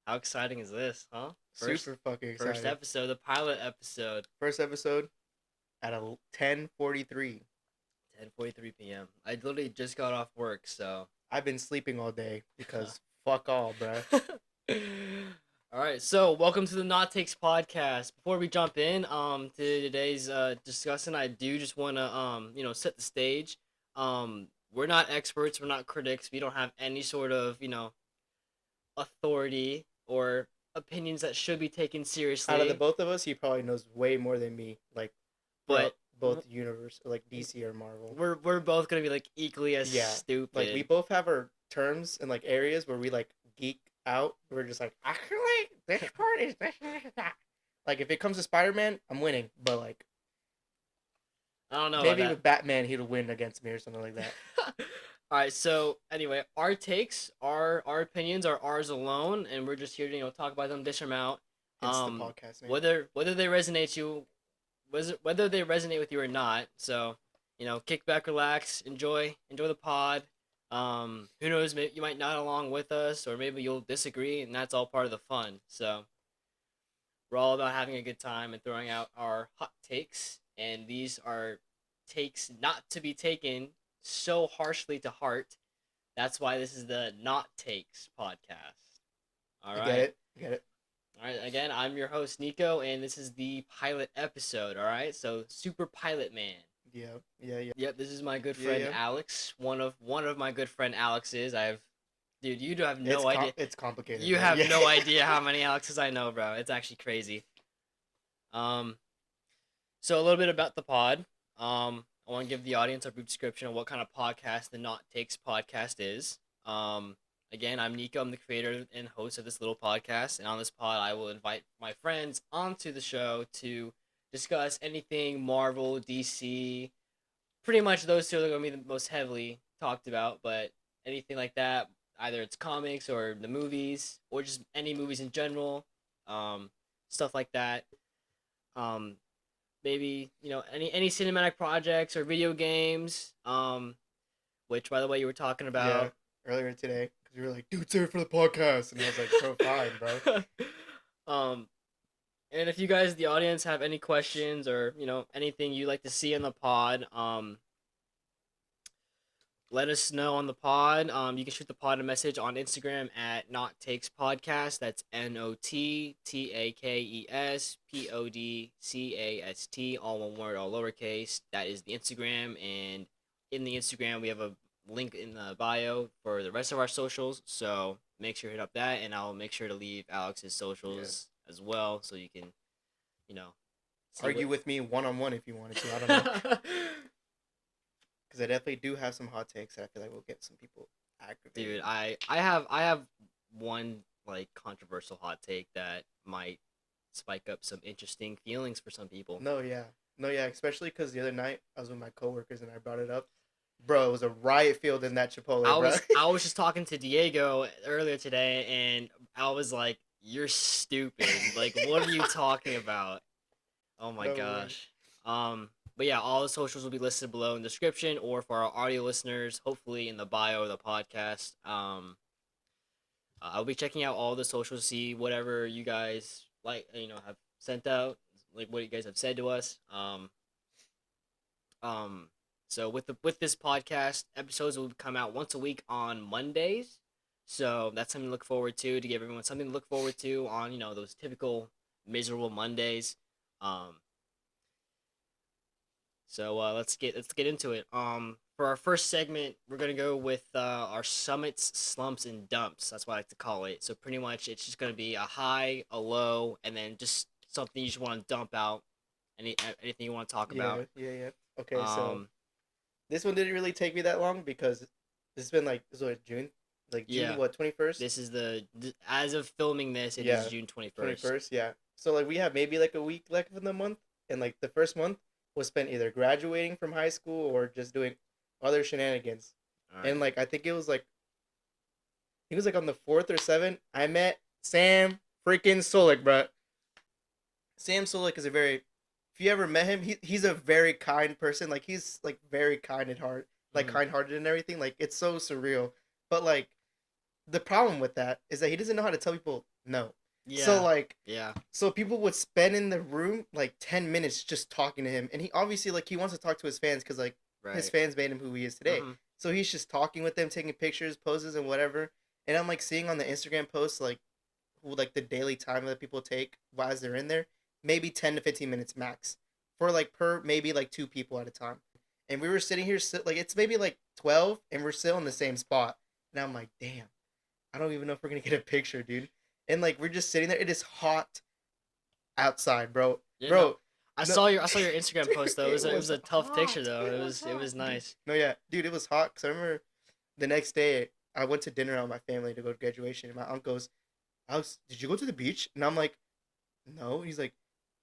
How exciting is this, huh? Super fucking First excited. episode, the pilot episode, First episode at a 10:43. 10:43 p.m. I literally just got off work, so. I've been sleeping all day because fuck all, bruh. All right, so welcome to the Not Takes podcast. Before we jump in, to today's discussion, I do just want to set the stage. We're not experts, we're not critics, we don't have any sort of authority or opinions that should be taken Out of the seriously. both of us, he probably knows way more than me. Like, bro, But both universe, like DC or Marvel. we're both gonna be like equally as Yeah, like we stupid. both have our terms and like areas where we like geek out. We're just like, actually, this part is this, that. Like, if it comes to Spider-Man, I'm winning. But like, I don't know maybe about with Batman, he'll win against me or something like that. that. All right, so anyway, our takes, our opinions are ours alone, and we're just here to talk about them, dish them out. Hence the podcast name. Whether they resonate you, whether they resonate with you or not. So kick back, relax, enjoy the pod. Who knows? Maybe you might not along with us, or maybe you'll disagree, and that's all part of the fun. So we're all about having a good time and throwing out our hot takes, and these are takes not to be taken so harshly to heart. That's why this is the Not Takes podcast. All I get right. it. I get it. All right. Again, I'm your host, Nicco, and this is the pilot episode. All right. So, Super Pilot Man. Yeah. Yeah. Yeah. Yep. This is my good Yeah. friend Yeah. Alex. One of my good friend Alex's. Dude, you do have no idea. It's complicated. You bro. have Yeah. no idea how many Alexes I know, bro. It's actually crazy. Um, so a little bit about the pod. I want to give the audience a brief description of what kind of podcast the Not Takes podcast is. Again, I'm Nicco. I'm the creator and host of this little podcast, and on this pod, I will invite my friends onto the show to discuss anything Marvel, DC. Pretty much those two are going to be the most heavily talked about, but anything like that, either it's comics or the movies, or just any movies in general, stuff like that. Um, Maybe any cinematic projects or video games. Which by the way you were talking Yeah. about. Earlier today, because you were like, "Dude, say it for the podcast," and I was like, "So fine, bro." um, and if you guys, the audience, have any questions or anything you'd like to see in the pod, let us know on the pod. You can shoot the pod a message on Instagram at Not Takes Podcast. That's NOTTAKES all one word, all lowercase. That is the Instagram, and in the Instagram we have a link in the bio for the rest of our socials. So make sure to hit up that, and I'll make sure to leave Alex's socials as well, so you can, you know, Argue with me one on one if you wanted to. I don't know, because I definitely do have some hot takes. I feel like we'll get some people aggravated. Dude, I have one like controversial hot take that might spike up some interesting feelings for some people. No, yeah, no, yeah. Especially because the other night I was with my coworkers and I brought it up. Bro, it was a riot field in that Chipotle, I bro. was I was just talking to Diego earlier today, and I was like, "You're stupid. Like, what are you talking about?" Oh my No way. gosh. But yeah, all the socials will be listed below in the description, or for our audio listeners, hopefully in the bio of the podcast. I'll be checking out all the socials to see whatever you guys like, have sent out, like what you guys have said to us. So with this podcast, episodes will come out once a week on Mondays. So that's something to look forward to give everyone something to look forward to on those typical miserable Mondays. Um, so let's get into it. For our first segment, we're gonna go with our summits, slumps, and dumps. That's what I like to call it. So pretty much, it's just gonna be a high, a low, and then just something you just want to dump out. Anything you want to talk Yeah, about. yeah, yeah. Okay, so Um, this one didn't really take me that long because this has been like this was June, like June yeah. what 21st. This is as of filming this, it Yeah, is June 21st. 21st. Yeah. So like we have maybe like a week left in the month, and like the first month was spent either graduating from high school or just doing other shenanigans. All right. And like I think it was like he was like on the fourth or seventh. I met Sam freaking Solik, bro. Sam Solik is a very, if you ever met him, he's a very kind person. Like he's like very kind at heart, like Mhm. kind hearted and everything. Like it's so surreal. But like the problem with that is that he doesn't know how to tell people no. So Yeah. like, Yeah. so people would spend in the room like 10 minutes just talking to him, and he obviously like he wants to talk to his fans because like his Right. fans made him who he is today. Mm-hmm. So he's just talking with them, taking pictures, poses, and whatever. And I'm like seeing on the Instagram posts like the daily time that people take while they're in there, maybe 10 to 15 minutes max, for like per maybe like two people at a time. And we were sitting here, like it's maybe like 12, and we're still in the same spot. And I'm like, damn, I don't even know if we're gonna get a picture, dude. And like we're just sitting there. It is hot outside, bro. Yeah. No. Bro, I no, saw your Instagram post though. it It was was a tough hot. picture though. It was It hot, was dude. nice. No, yeah, dude, it was hot. Cause I remember the next day I went to dinner with my family to go to graduation, and my uncle goes, "Alex, did you go to the beach?" And I'm like, "No." He's like,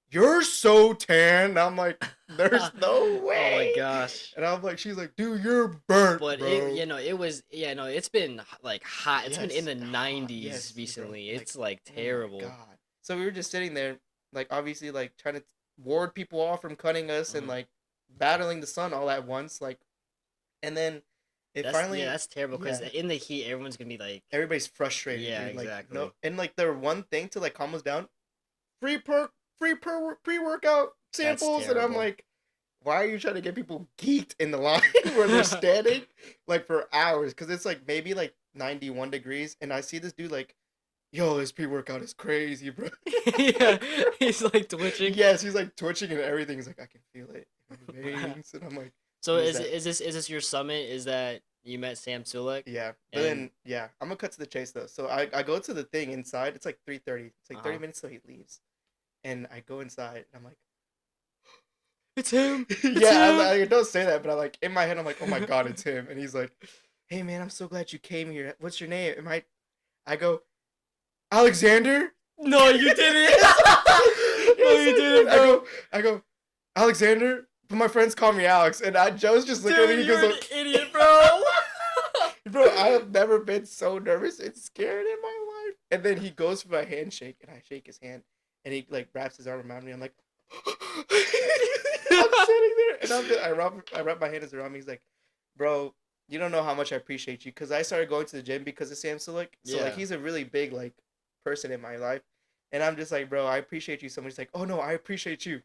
"You're so tan." And I'm like, "There's no Oh my way." gosh. And I'm like, she's like, "Dude, you're burnt, But bro." it was no, it's been like hot. It's been in Yes, the hot. 90s Yes, bro. recently. Like, It's like oh my terrible. god. So we were just sitting there, like obviously, like trying to ward people off from cutting us, and Mhm. like battling the sun all at once, like, and then it finally, That's terrible because yeah, in the heat, everyone's gonna be like, everybody's frustrated, yeah, dude. Like, no, exactly. and like their one thing to like calm us down, free pre workout That's samples, and I'm terrible. like, why are you trying to get people geeked in the line where they're standing like for hours? Because it's like maybe like 91 degrees, and I see this dude like, yo, this pre workout is crazy, bro. Yeah, he's like twitching. Yes, he's like twitching and everything. He's like, I can feel it in my veins, and I'm like, So what is that? is this your summit? Is that you met Sam Sulek? Yeah, but And then yeah, I'm gonna cut to the chase though. So I go to the thing inside. It's like 3:30. It's like 30 uh-huh. minutes till he leaves, and I go inside and I'm like, It's him. It's yeah, him. I don't say that, but I like in my head I'm like, oh my god, it's him. And he's like, hey man, I'm so glad you came here. What's your name? I go, Alexander. No, you didn't. Yes, No, you I didn't, did. bro. I go, Alexander. But my friends call me Alex, and Joe's just looking at me. Dude, He you're goes, an idiot, bro. bro, I have never been so nervous and scared in my life. And then he goes for my handshake, and I shake his hand, and he like wraps his arm around me. I'm like, I'm sitting there, and I wrap my hands around me. He's like, bro, you don't know how much I appreciate you, because I started going to the gym because of Sam Sulek. So like Yeah. he's a really big like person in my life, and I'm just like, bro, I appreciate you so much. He's like, oh no, I appreciate you.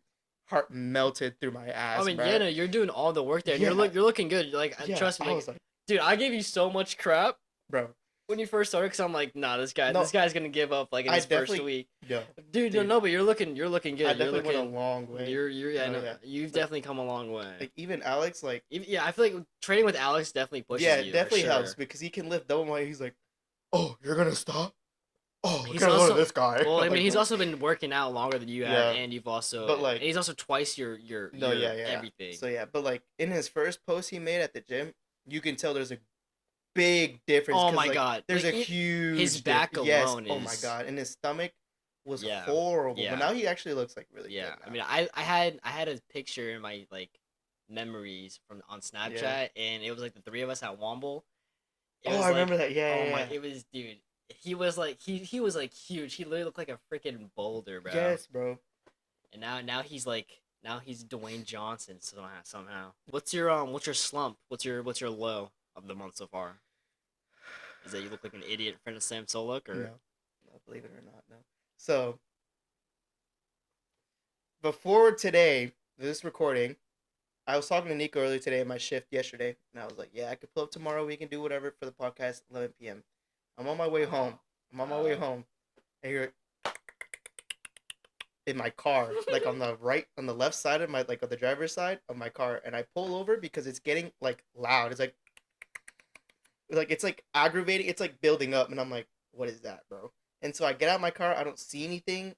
Heart melted through my ass, I mean, bro. yeah, no, you're doing all the work there, and Yeah, you're looking good. Like, yeah. trust me, I like, was like, dude, I gave you so much crap bro, when you first started, because I'm like, nah, no, this guy's gonna give up like in I his first definitely, week. yo, Dude, dude, no, but you're looking good. I You're definitely went looking, a long way. yeah, No, no, yeah. you've Like, definitely come a long way. like even Alex, like, Yeah, I feel like training with Alex definitely pushes yeah, you it for definitely sure. helps because he can lift double weight. He's like, oh, you're gonna stop? Oh, we He's gotta go to also this guy. well, I I'm mean, like, he's "What?" also been working out longer than you have, Yeah, and you've also, but like, and he's also twice your no, yeah, yeah. everything. So yeah, but like in his first post he made at the gym, you can tell there's a big difference Oh because my like god, there's like a huge his back yes. alone Oh my is god, and his stomach was yeah, horrible, but yeah. now he actually looks like really Yeah, good I now. mean, I had a picture in my like memories from on Snapchat, Yeah. and it was like the three of us at Womble. It Oh, was I like, remember that. Yeah, oh yeah, my, yeah. it was dude. He was like huge. He literally looked like a freaking boulder, bro. Yes, bro. And now he's Dwayne Johnson somehow. What's your slump? What's your low of the month so far? Is that you look like an idiot in front of Sam Solak No, or no, believe it or not, no. So before today, this recording, I was talking to Nicco earlier today in my shift yesterday, and I was like, "Yeah, I could pull up tomorrow. We can do whatever for the podcast, 11 p.m." I'm on my way home. I'm on my way home. I hear it in my car, like on the right, on the left side of my, like on the driver's side of my car, and I pull over because it's getting like loud. It's like it's like aggravating. It's like building up, and I'm like, "What is that, bro?" And so I get out of my car. I don't see anything.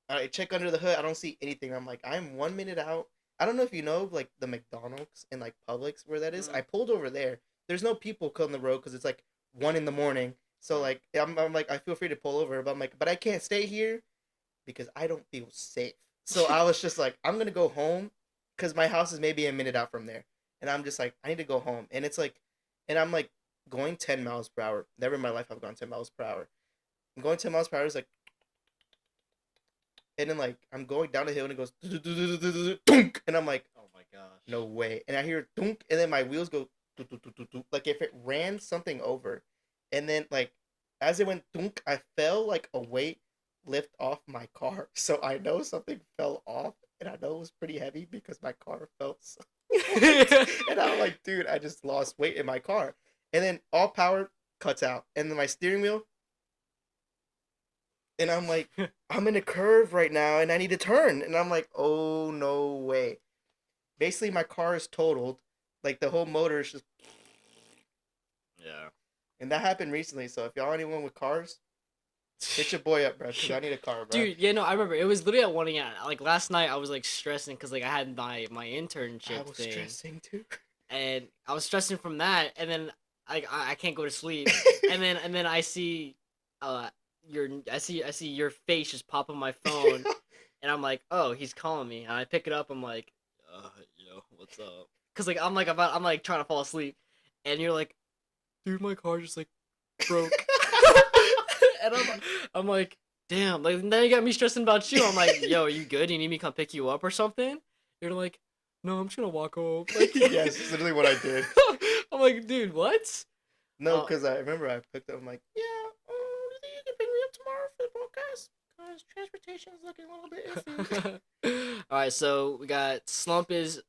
I check under the hood. I don't see anything. I'm like, I'm 1 minute out. I don't know if you know, like the McDonald's and like Publix where that is. mm, I pulled over there. There's no people on the road because it's like 1 in the morning. So like, I'm like, I feel free to pull over, but I'm like, but I can't stay here because I don't feel safe. So I was just like, I'm gonna go home because my house is maybe a minute out from there, and I'm just like, I need to go home. And it's like, and I'm like going 10 miles per hour. Never in my life I've gone 10 miles per hour. I'm going 10 miles per hour. It's like, and then like I'm going down the hill and it goes dunk, and I'm like, oh my gosh. no way. And I hear dunk, and then my wheels go like if it ran something over. and then like as it went thunk, I fell like a weight lift off my car. So I know something fell off, and I know it was pretty heavy because my car felt so light. And I'm like, dude, I just lost weight in my car. And then all power cuts out, and then my steering wheel. And I'm like, I'm in a curve right now, and I need to turn. And I'm like, oh no way. Basically, my car is totaled. Like the whole motor is just. Yeah. And that happened recently. So if y'all anyone with cars, hit your boy up, bro. Because I need a car, bro. Dude, yeah, no, I remember. It was literally at 1 a.m. Like, last night, I was, like, stressing because, like, I had my internship I was thing. stressing too. And I was stressing from that, and then I can't go to sleep. and then I see I see your face just pop on my phone, and I'm like, oh, he's calling me. And I pick it up. I'm like, yo, what's up? Cause like I'm like trying to fall asleep, and you're like, dude, my car just like broke. And I'm like, damn. Like then you got me stressing about you. I'm like, yo, are you good? You need me to come pick you up or something? You're like, no, I'm just gonna walk home. Like, yes, it's literally what I did. I'm like, dude, what? No, because I remember I picked up. I'm like, yeah, you think you can pick me up tomorrow for the podcast? Because transportation is looking a little bit iffy. All right, so we got slump is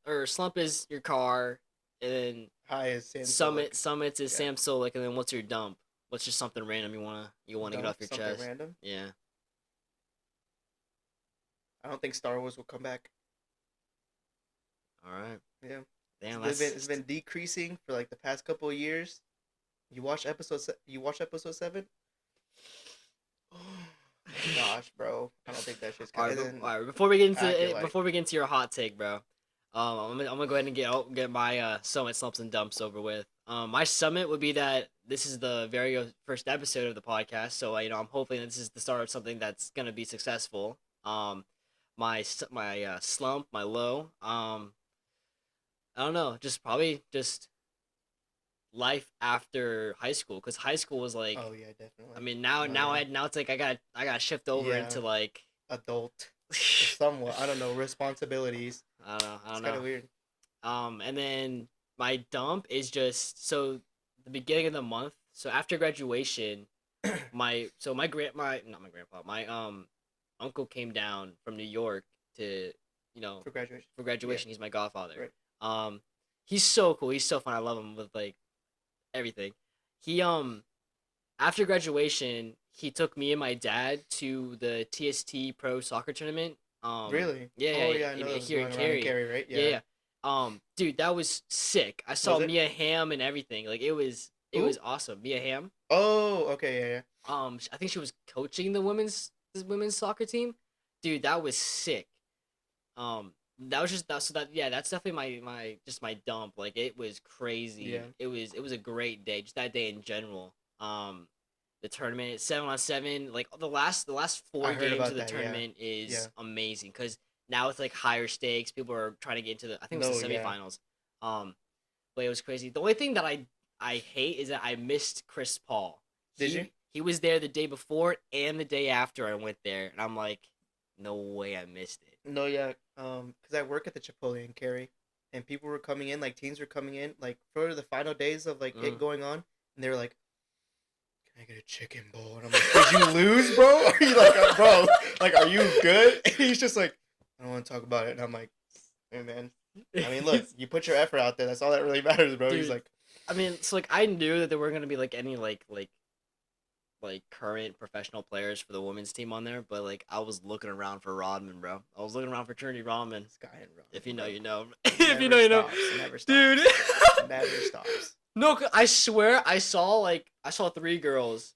your car, and then Hi is Sam summits is Sam Solik, and then what's your dump? What's just something random you wanna get off your chest? Random? Yeah. I don't think Star Wars will come back. All right. Yeah. Damn, it's been decreasing for like the past couple of years. You watch episode 7? Oh gosh, bro. I don't think that shit's good. good. All right, before we get into your hot take, bro. I'm gonna go ahead and get my summit slumps and dumps over with. My summit would be that this is the very first episode of the podcast, so I'm hoping this is the start of something that's gonna be successful. My slump, my low. I don't know, just life after high school, because high school was like, oh yeah, definitely. I mean now it's like I got shift over into like adult somewhat. I don't know, responsibilities. I don't know. It's kind of weird. And then my dump is just so the beginning of the month. So after graduation, my grandpa, my uncle came down from New York to for graduation. For graduation, he's my godfather. Right. He's so cool. He's so fun. I love him with like everything. He after graduation, he took me and my dad to the TST Pro Soccer Tournament. Really? Yeah. Oh yeah, I know. Here in Cary, right? Yeah. Dude, that was sick. I saw Mia Hamm and everything. Like it was awesome. Mia Hamm. Oh, okay, yeah. I think she was coaching the women's soccer team. Dude, that was sick. That's definitely my dump. Like it was crazy. Yeah. It was a great day. Just that day in general. The tournament 7-on-7, like the last 4 games of the tournament is amazing because now it's like higher stakes. People are trying to get into I think it was the semifinals. But it was crazy. The only thing that I hate is that I missed Chris Paul. Did you? He was there the day before and the day after I went there, and I'm like, no way I missed it. No, yeah. Because I work at the Chipotle in Cary, and people were coming in, like teams were coming in, like for the final days of like it going on, and they were like, "Can I get a chicken bowl?" And I'm like, "Did you lose, bro? Are you like, bro? Like, are you good?" And he's just like, "I don't want to talk about it." And I'm like, "Hey, man. I mean, look, you put your effort out there. That's all that really matters, bro." Dude, he's like, I mean, so like I knew that there weren't gonna be like any like current professional players for the women's team on there, but like I was looking around for Rodman, bro. I was looking around for Trinity Rodman. This guy in Rodman. If you know, you know. If you know, you know. Never stops. Dude. Never stops. No, I swear I saw 3 girls,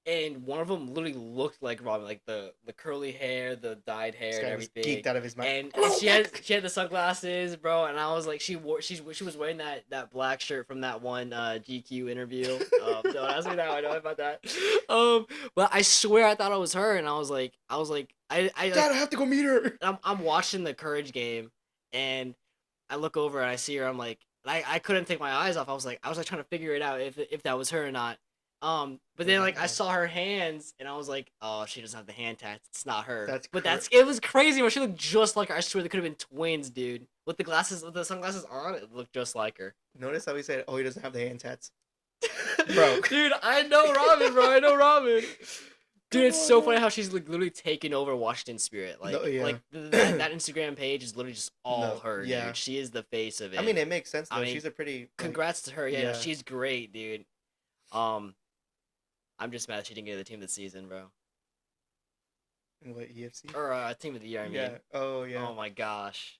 and one of them literally looked like Rodman, like the curly hair, the dyed hair, and everything. Geeked out of his mind. And she had the sunglasses, bro. And I was like, she was wearing that black shirt from that one GQ interview. Don't ask me now. I know about that. But I swear I thought it was her, and I was like, Dad, I have to go meet her. I'm watching the Courage game, and I look over and I see her. I'm like, I couldn't take my eyes off. I was like trying to figure it out if that was her or not. But then like I saw her hands and I was like, oh, she doesn't have the hand tats. It's not her. It was crazy. But she looked just like her. I swear they could have been twins, dude. With the sunglasses on, it looked just like her. Notice how he said, "Oh, he doesn't have the hand tats." Bro. Dude, I know Robin, bro. I know Robin. Dude, Come it's so on, funny man. how she's like literally taking over Washington Spirit. No, yeah. That Instagram page is literally just all No, her, yeah. dude. She is the face of it. I mean, it makes sense though. I mean, She's a pretty like, congrats to her. Yeah, no, yeah. she's great, dude. Um, I'm just mad she didn't get the team of the season, bro. What, EFC? Or team of the year, I mean. Yeah. Oh yeah. Oh my gosh.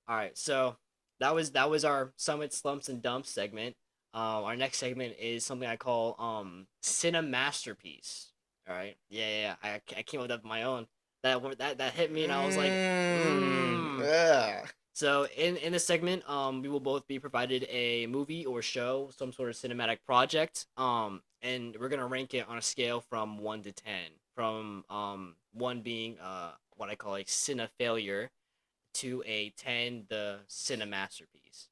All right, so that was our Summit Slumps and Dumps segment. Our next segment is something I call Cinema Masterpiece. All right, yeah. I came up with that on my own. That hit me, and I was like, Yeah. So in this segment, we will both be provided a movie or show, some sort of cinematic project, and we're gonna rank it on a scale from 1 to 10. From 1 being what I call a cine failure, to a 10 the cine masterpiece.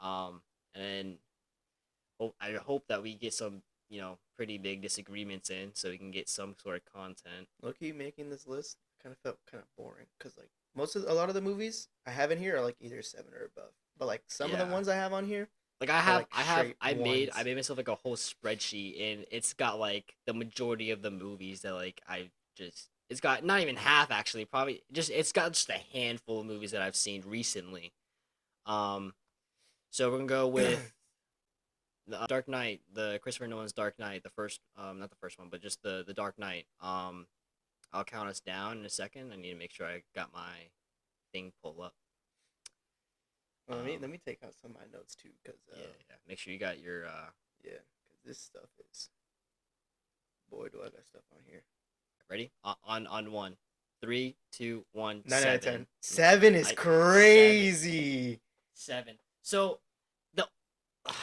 And then I hope that we get some pretty big disagreements in, so we can get some sort of content. Low-key making this list kind of felt kind of boring because like a lot of the movies I have in here are like either 7 or above, but like some of the Yeah. ones I have on here, Like like I made straight ones. myself like a whole spreadsheet, and it's got like the majority of the movies that like it's got not even half actually, probably it's got just a handful of movies that I've seen recently. Um, so we're gonna go with the Dark Knight, the Christopher Nolan's Dark Knight, the first not the first one, but just the Dark Knight. I'll count us down in a second. I need to make sure I got my thing pulled up. Well, let me take out some of my notes too, because Yeah. Make sure you got your yeah, because this stuff is, boy, do I got stuff on here. ready on 1, 3, 2, 1, 9 out of 10. 7. 7 is crazy. 7. So the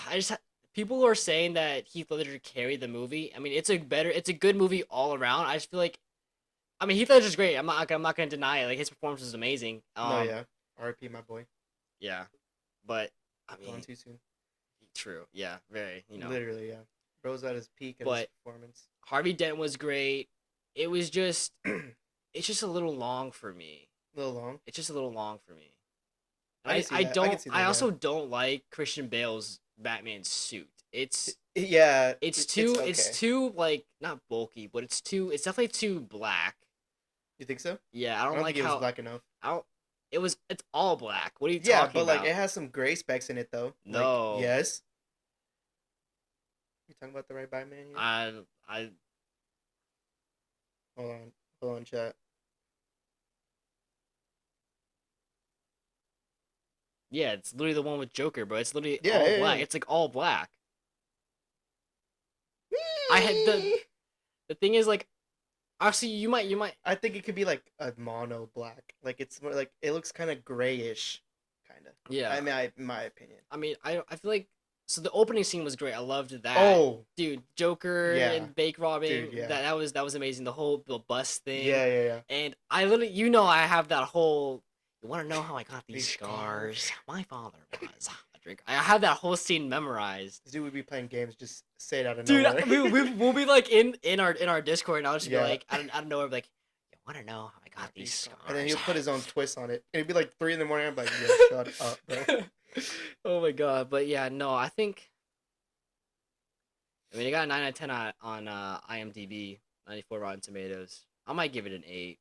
I just people are saying that Heath Ledger carried the movie. I mean, it's a good movie all around. I just feel like, I mean, Heath Ledger's great. I'm not gonna deny it. Like, his performance is amazing. No, yeah. R.I.P. my boy. Yeah, but I mean, Gone too soon. true. Yeah, very. Literally, yeah. Bro's at his peak in his But performance. Harvey Dent was great. It was just, it's just a little long for me. A little long. It's just a little long for me. I can see I that. don't. can see that, I yeah. also don't like Christian Bale's Batman suit. Yeah. It's okay. too like not bulky, but it's definitely too black. You think so? Yeah, I don't think like it was how black enough. it's all black. What are you Yeah, talking but about? like it has some gray specks in it though. No. Like, yes. You talking about the right Batman here? I Hold on, chat. yeah, it's literally the one with Joker, bro. It's literally Yeah, all yeah, black. yeah. It's like all black. I had the thing is like, actually you might I think it could be like a mono black. Like it's more like it looks kind of grayish, kind of. yeah. I mean, in my opinion. I mean, I feel like, so the opening scene was great. I loved that. Oh, Dude, Joker Yeah. and Bake robbing. Dude, yeah. That was amazing. The whole bus thing. yeah. And I literally, I have that whole. You want to know how I got these These scars? scars. My father was a drinker. I have that whole scene memorized. This dude would be playing games, just say it out of Dude, nowhere. we'll be like in our Discord, and I'll just Yeah. be like, out of nowhere, be like, you want to know how I got these scars? And then he'll put his own twist on it. And it'd be like 3 in the morning. I'm like, yeah, shut up, bro. Oh my god, but yeah, no, I think. I mean, it got a 9 out of 10 on IMDb, 94 Rotten Tomatoes. I might give it an 8.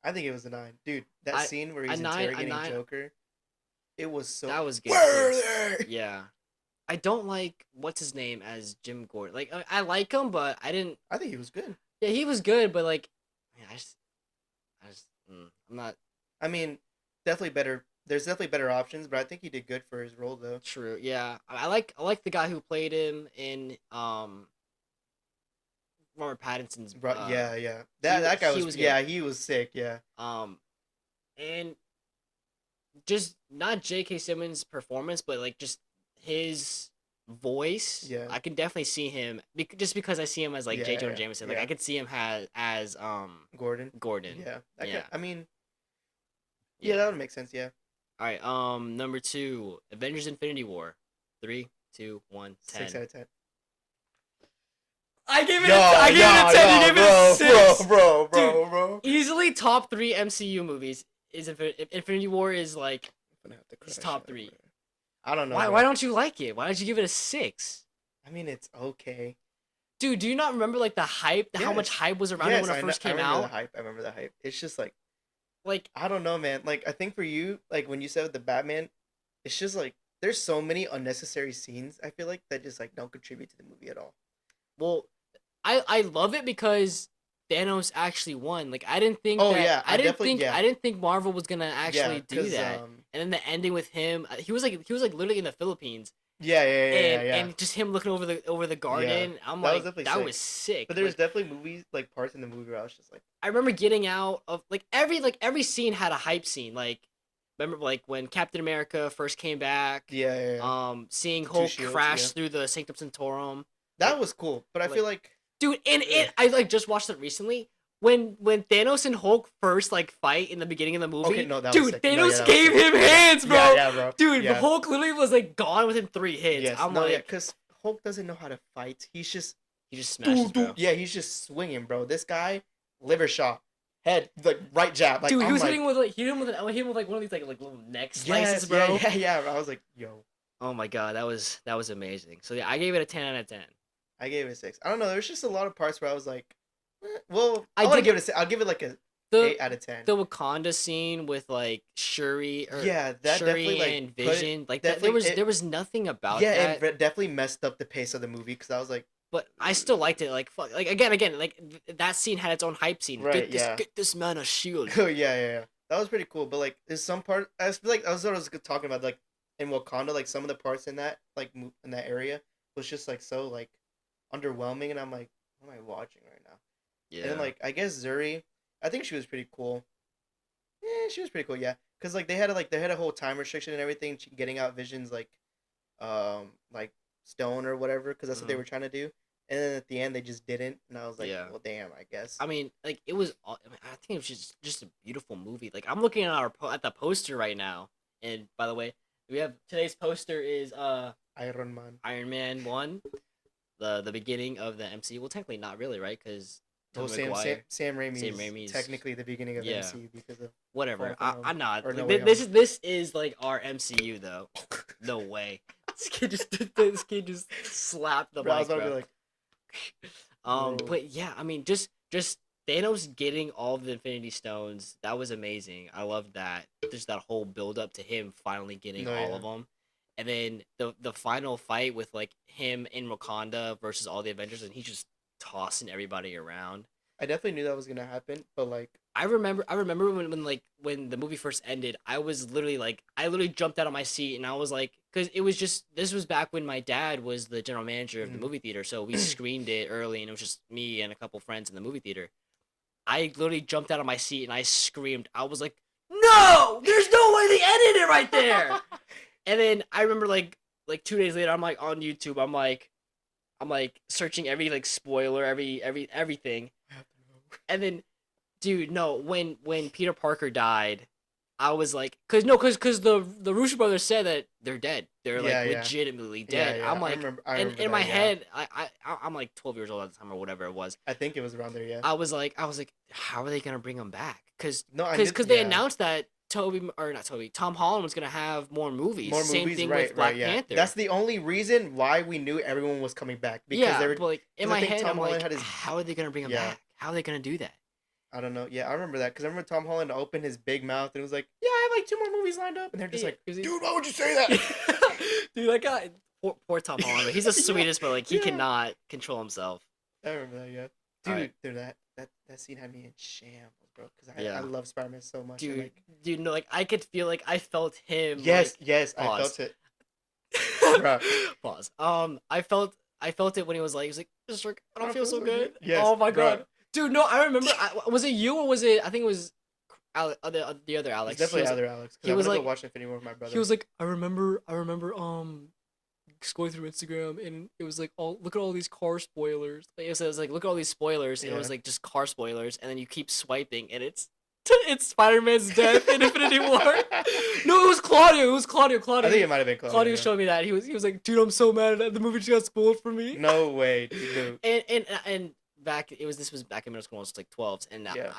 I think it was a 9. Dude, that scene where he's a 9 interrogating Joker, it was so... That was good. Where too. are they? Yeah. I don't like, what's his name as Jim Gordon. Like, I like him, but I didn't... I think he was good. Yeah, he was good, but like, man, I'm not... I mean, definitely better... There's definitely better options, but I think he did good for his role, though. True, yeah. I like the guy who played him in, Robert Pattinson's... yeah. That guy was... good. Yeah, he was sick, yeah. And just not J.K. Simmons' performance, but like just his voice. Yeah. I can definitely see him just because I see him as like J. Jonah Jameson. Like I could see him as Gordon. Gordon. Yeah. I mean, yeah, that would make sense. Yeah. All right. Number 2, Avengers: Infinity War. 3, 2, 1, 10. 6 out of 10. I gave it. I gave it a 10. You gave it a 6. Bro. Dude, easily top 3 MCU movies. Infinity War is like I'm gonna have to it's crash top out, 3. bro. I don't know. Why don't you like it? Why did you give it a 6? I mean, it's okay. Dude, do you not remember like the hype, how much Yes. hype was around it Yes, when it I know. first I came remember the out? hype. I remember the hype. It's just like Like, I don't know, man. Like I think for you, like when you said with the Batman, it's just like there's so many unnecessary scenes. I feel like that just like don't contribute to the movie at all. well, I love it because Thanos actually won. Like Oh yeah, I definitely I didn't think Marvel was gonna yeah, actually do cause that. And then the ending with him, he was like literally in the Philippines, yeah, and just him looking over the yeah. garden. I'm That was like, definitely that sick. was sick. But there's Like, definitely movies like parts in the movie where I was just like, I remember getting out of like every scene had a hype scene. Like, remember like when Captain America first came back, yeah. seeing The two Hulk shields, crash yeah. through the Sanctum Sanctorum. That Like, was cool, but I like feel like dude, and ugh. it I like just watched it recently. When Thanos and Hulk first like fight in the beginning of the Okay, movie, no, that was dude, sick. No, yeah, Thanos that was gave sick. him Yeah, hands, bro. yeah, bro. Dude, Yeah, Hulk literally was like gone within 3 hits. yes, I'm no, yeah, like, because Hulk doesn't know how to fight. He's just he just smashes, bro. yeah, he's just swinging, bro. This guy, liver shot, head, like right jab. Like Dude, he I'm was like, hitting with like one of these like little neck slices, yes, yeah, bro. yeah. I was like, yo, Oh my god, that was amazing. So yeah, I gave it a 10 out of 10. I gave it a 6. I don't know. There's just a lot of parts where I was like, well, I I want to did give it a 6. I'll give it like a the 8 out of 10. the Wakanda scene with like Shuri or Yeah, that definitely Shuri like and put it Vision. Like that, definitely there was nothing about yeah, that. definitely messed up the pace of the movie because I was like, But I still liked it. Like fuck, like again, like that scene had its own hype scene. right, yeah. Get this man a shield. Oh yeah. That was pretty cool. But like, there's some part. I feel like that's what I was talking about. Like in Wakanda, like some of the parts in that like in that area was just like so like underwhelming, and I'm like, what am I watching right now? And then Yeah. like I guess Zuri, I think she was pretty cool. Yeah, she was pretty cool. Yeah, because like they had a whole time restriction and everything. Getting out Visions like stone or whatever because that's what they Mhm. were trying to do. And then at the end they just didn't, and I was like, Yeah. well, damn, I guess. I mean, like it was. I mean, I think it was just a beautiful movie. Like I'm looking at at the poster right now. And by the way, we have today's poster is Iron Man. Iron Man 1, the beginning of the MCU. Well, technically not really, right? Because Well, Tobey Maguire, Sam Raimi's, Raimi's technically the beginning of the yeah, MCU because of whatever. Far From Home I'm not. or No Like, Way this Home. is this is like our MCU though. No way. This kid just slapped the Bro, I was mic, about to bro. be like, bro. But yeah, I mean, just Thanos getting all of the Infinity Stones, that was amazing. I loved that. Just that whole build up to him finally getting No, all yeah. of them, and then the final fight with like him in Wakanda versus all the Avengers, and he's just tossing everybody around. I definitely knew that was gonna happen, but like, I remember when the movie first ended, I literally jumped out of my seat and I was like, because this was back when my dad was the general manager of the mhm. movie theater, so we screened it early and it was just me and a couple friends in the movie theater. I literally jumped out of my seat and I screamed. I was like, "No! There's no way they edited it right there!" And then I remember like 2 days later, I'm like on YouTube. I'm like searching every like spoiler, everything, I have to know. and then dude, no, when Peter Parker died, I was like, cause the Russo brothers said that they're dead. They're Yeah, like yeah, legitimately yeah, dead. yeah. I'm like, I and remember in my that. Yeah, head, I'm like 12 years old at the time or whatever it was. I think it was around there. Yeah. I was like, how are they gonna bring him back? No, I knew. Cause they Yeah. announced that Tom Holland was gonna have more movies. More Same movies, thing right, with Black right, yeah. Panther. That's the only reason why we knew everyone was coming back because Yeah, they were. but like in 'Cause I my think head, Tom I'm Holland like, had his. how are they gonna bring him Yeah, back? How are they gonna do that? I don't know. Yeah, I remember that because I remember Tom Holland opened his big mouth and was like, "Yeah, I have like 2 more movies lined up," and they're just Yeah, like, 'cause he- "Dude, why would you say that?" Dude, that guy, poor Tom Holland. He's the Yeah, sweetest, but like he yeah. cannot control himself. I remember that. Yeah, All dude, right, that scene had me in shambles, bro. Because I yeah, love Spider-Man so much. And dude, like, no, like I could feel like I felt him. yes, Like, yes, I pause, felt it, bro. pause. I felt it when he was like, Mr. I don't feel so good. Yes, Oh my bro. god, dude, no, I remember. Was it you or was it? I think it was the other It's Alex. definitely other Alex. Because He I'm was gonna go like, watch Infinity War with my brother. he was like, I remember, scrolling through Instagram and it was like, all look at all these car spoilers. Like, it was like, look at all these spoilers, and it was Yeah. like just car spoilers, and then you keep swiping, and it's Spider-Man's death in Infinity War. No, it was Claudio. It was Claudio. I think it might have been Claudio. Claudio Yeah. showed me that. He was like, dude, I'm so mad that the movie just got spoiled for me. No way, dude. And back this was back in middle school. I was like 12, and now Yeah.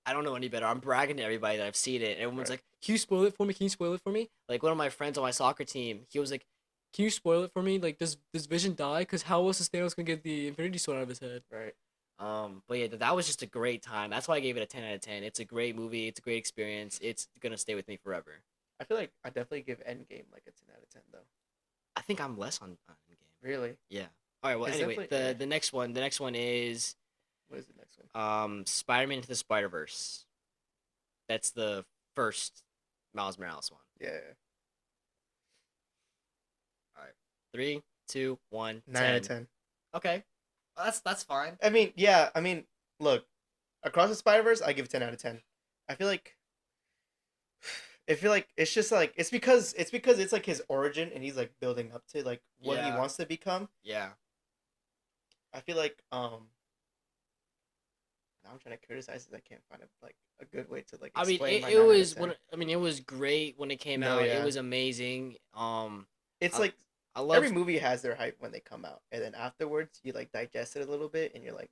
I don't know any better. I'm bragging to everybody that I've seen it. And everyone's Right. like, can you spoil it for me? Can you spoil it for me? Like one of my friends on my soccer team, he was like, Can you spoil it for me? Like, does Vision die? Cause how else is Thanos gonna get the Infinity Stone out of his head? Right. But yeah, that was just a great time. That's why I gave it a 10 out of 10. It's a great movie. It's a great experience. It's gonna stay with me forever. I feel like I definitely give Endgame like a 10 out of 10 though. I think I'm less on game. Really? Yeah. All right. Well, It's anyway, definitely the next one is what is the next one? Spider-Man into the Spider-Verse. That's the first Miles Morales one. Yeah. All right. 3, 2, 1, 9 out of 10. Okay. Well, that's fine. I mean, yeah. I mean, look, Across the Spider-Verse, I give 10 out of 10. I feel like it's just like it's like his origin and he's like building up to like what he Yeah. wants to become. Yeah. I feel like now I'm trying to criticize it. I can't find a good way to like I mean, explain my it 9 out was of 10. it was great when it came No, out. yeah. It was amazing. It's I, like I love. every movie has their hype when they come out, and then afterwards you like digest it a little bit, and you're like,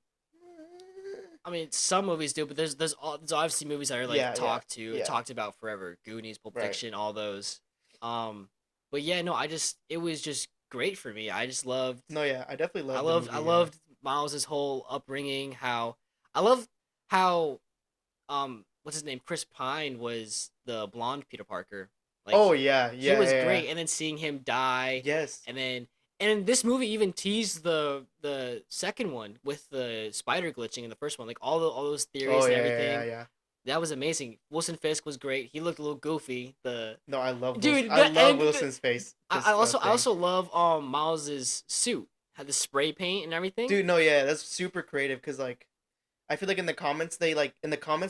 I mean, some movies do, but there's obviously movies that are like Yeah, yeah. talked about forever. Goonies, Pulp Right. Fiction, all those. But yeah, no, it was just great for me. I just loved. No, yeah, I definitely love I loved Miles's whole upbringing. I love how what's his name, Chris Pine was the blonde Peter Parker. Like, Oh yeah, he yeah, was yeah, great, yeah. and then seeing him die, Yes. and this movie even teased the second one with the spider glitching in the first one, like all those theories Oh and yeah, everything. yeah, yeah. That was amazing. Wilson Fisk was great. He looked a little goofy. No, I love Dude, I love the- Wilson's face. I also thing. love Miles's suit. Had the spray paint and everything. Dude, no, yeah, that's super creative because like I feel like in the comments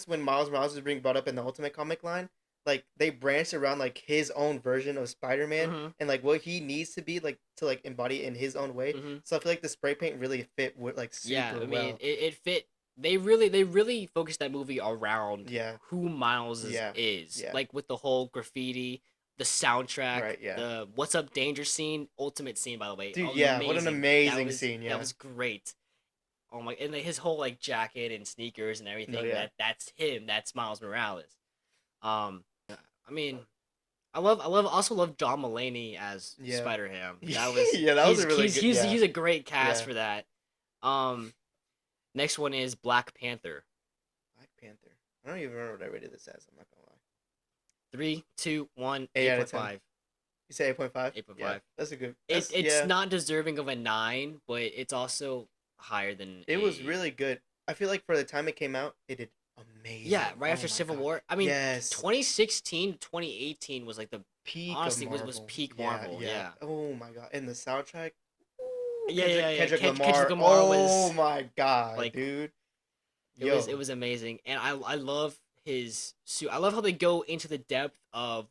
when Miles Morales was being brought up in the Ultimate comic line, like they branched around like his own version of Spider-Man Mhm. and like what he needs to be like to like embody it in his own way. Mhm. So I feel like the spray paint really fit with like super Yeah, I mean well. it fit. They really focused that movie around Yeah. who Miles Yeah, is. yeah. Like with the whole graffiti, the soundtrack, Right, yeah. the "What's Up Danger" scene, ultimate scene by the way. Dude, yeah, what an amazing scene, yeah. That was great. Oh my, and his whole like jacket and sneakers and everything. yeah. That's him. That's Miles Morales. I mean, also love John Mulaney as Yeah. Spider Ham. That was Yeah, that was a really good- yeah. he's a great cast Yeah. for that. Next one is Black Panther. Black Panther. I don't even remember what I rated this as. I'm not gonna lie. 3, 2, 1, 8 out of 8.5. You say 8.5? 8.5. Yeah, that's a good. It's yeah. not deserving of a 9, but it's also higher than. It was really good. I feel like for the time it came out, it did amazing. Yeah, right Oh after my Civil God. War. I mean, Yes. 2016 to 2018 was like the Peak honestly of was Marvel. peak Marvel. Yeah. Oh my God. And the soundtrack. Kendrick Kendrick Lamar Lamar. was- Oh my God, like, dude. It was amazing, and I love his suit. I love how they go into the depth of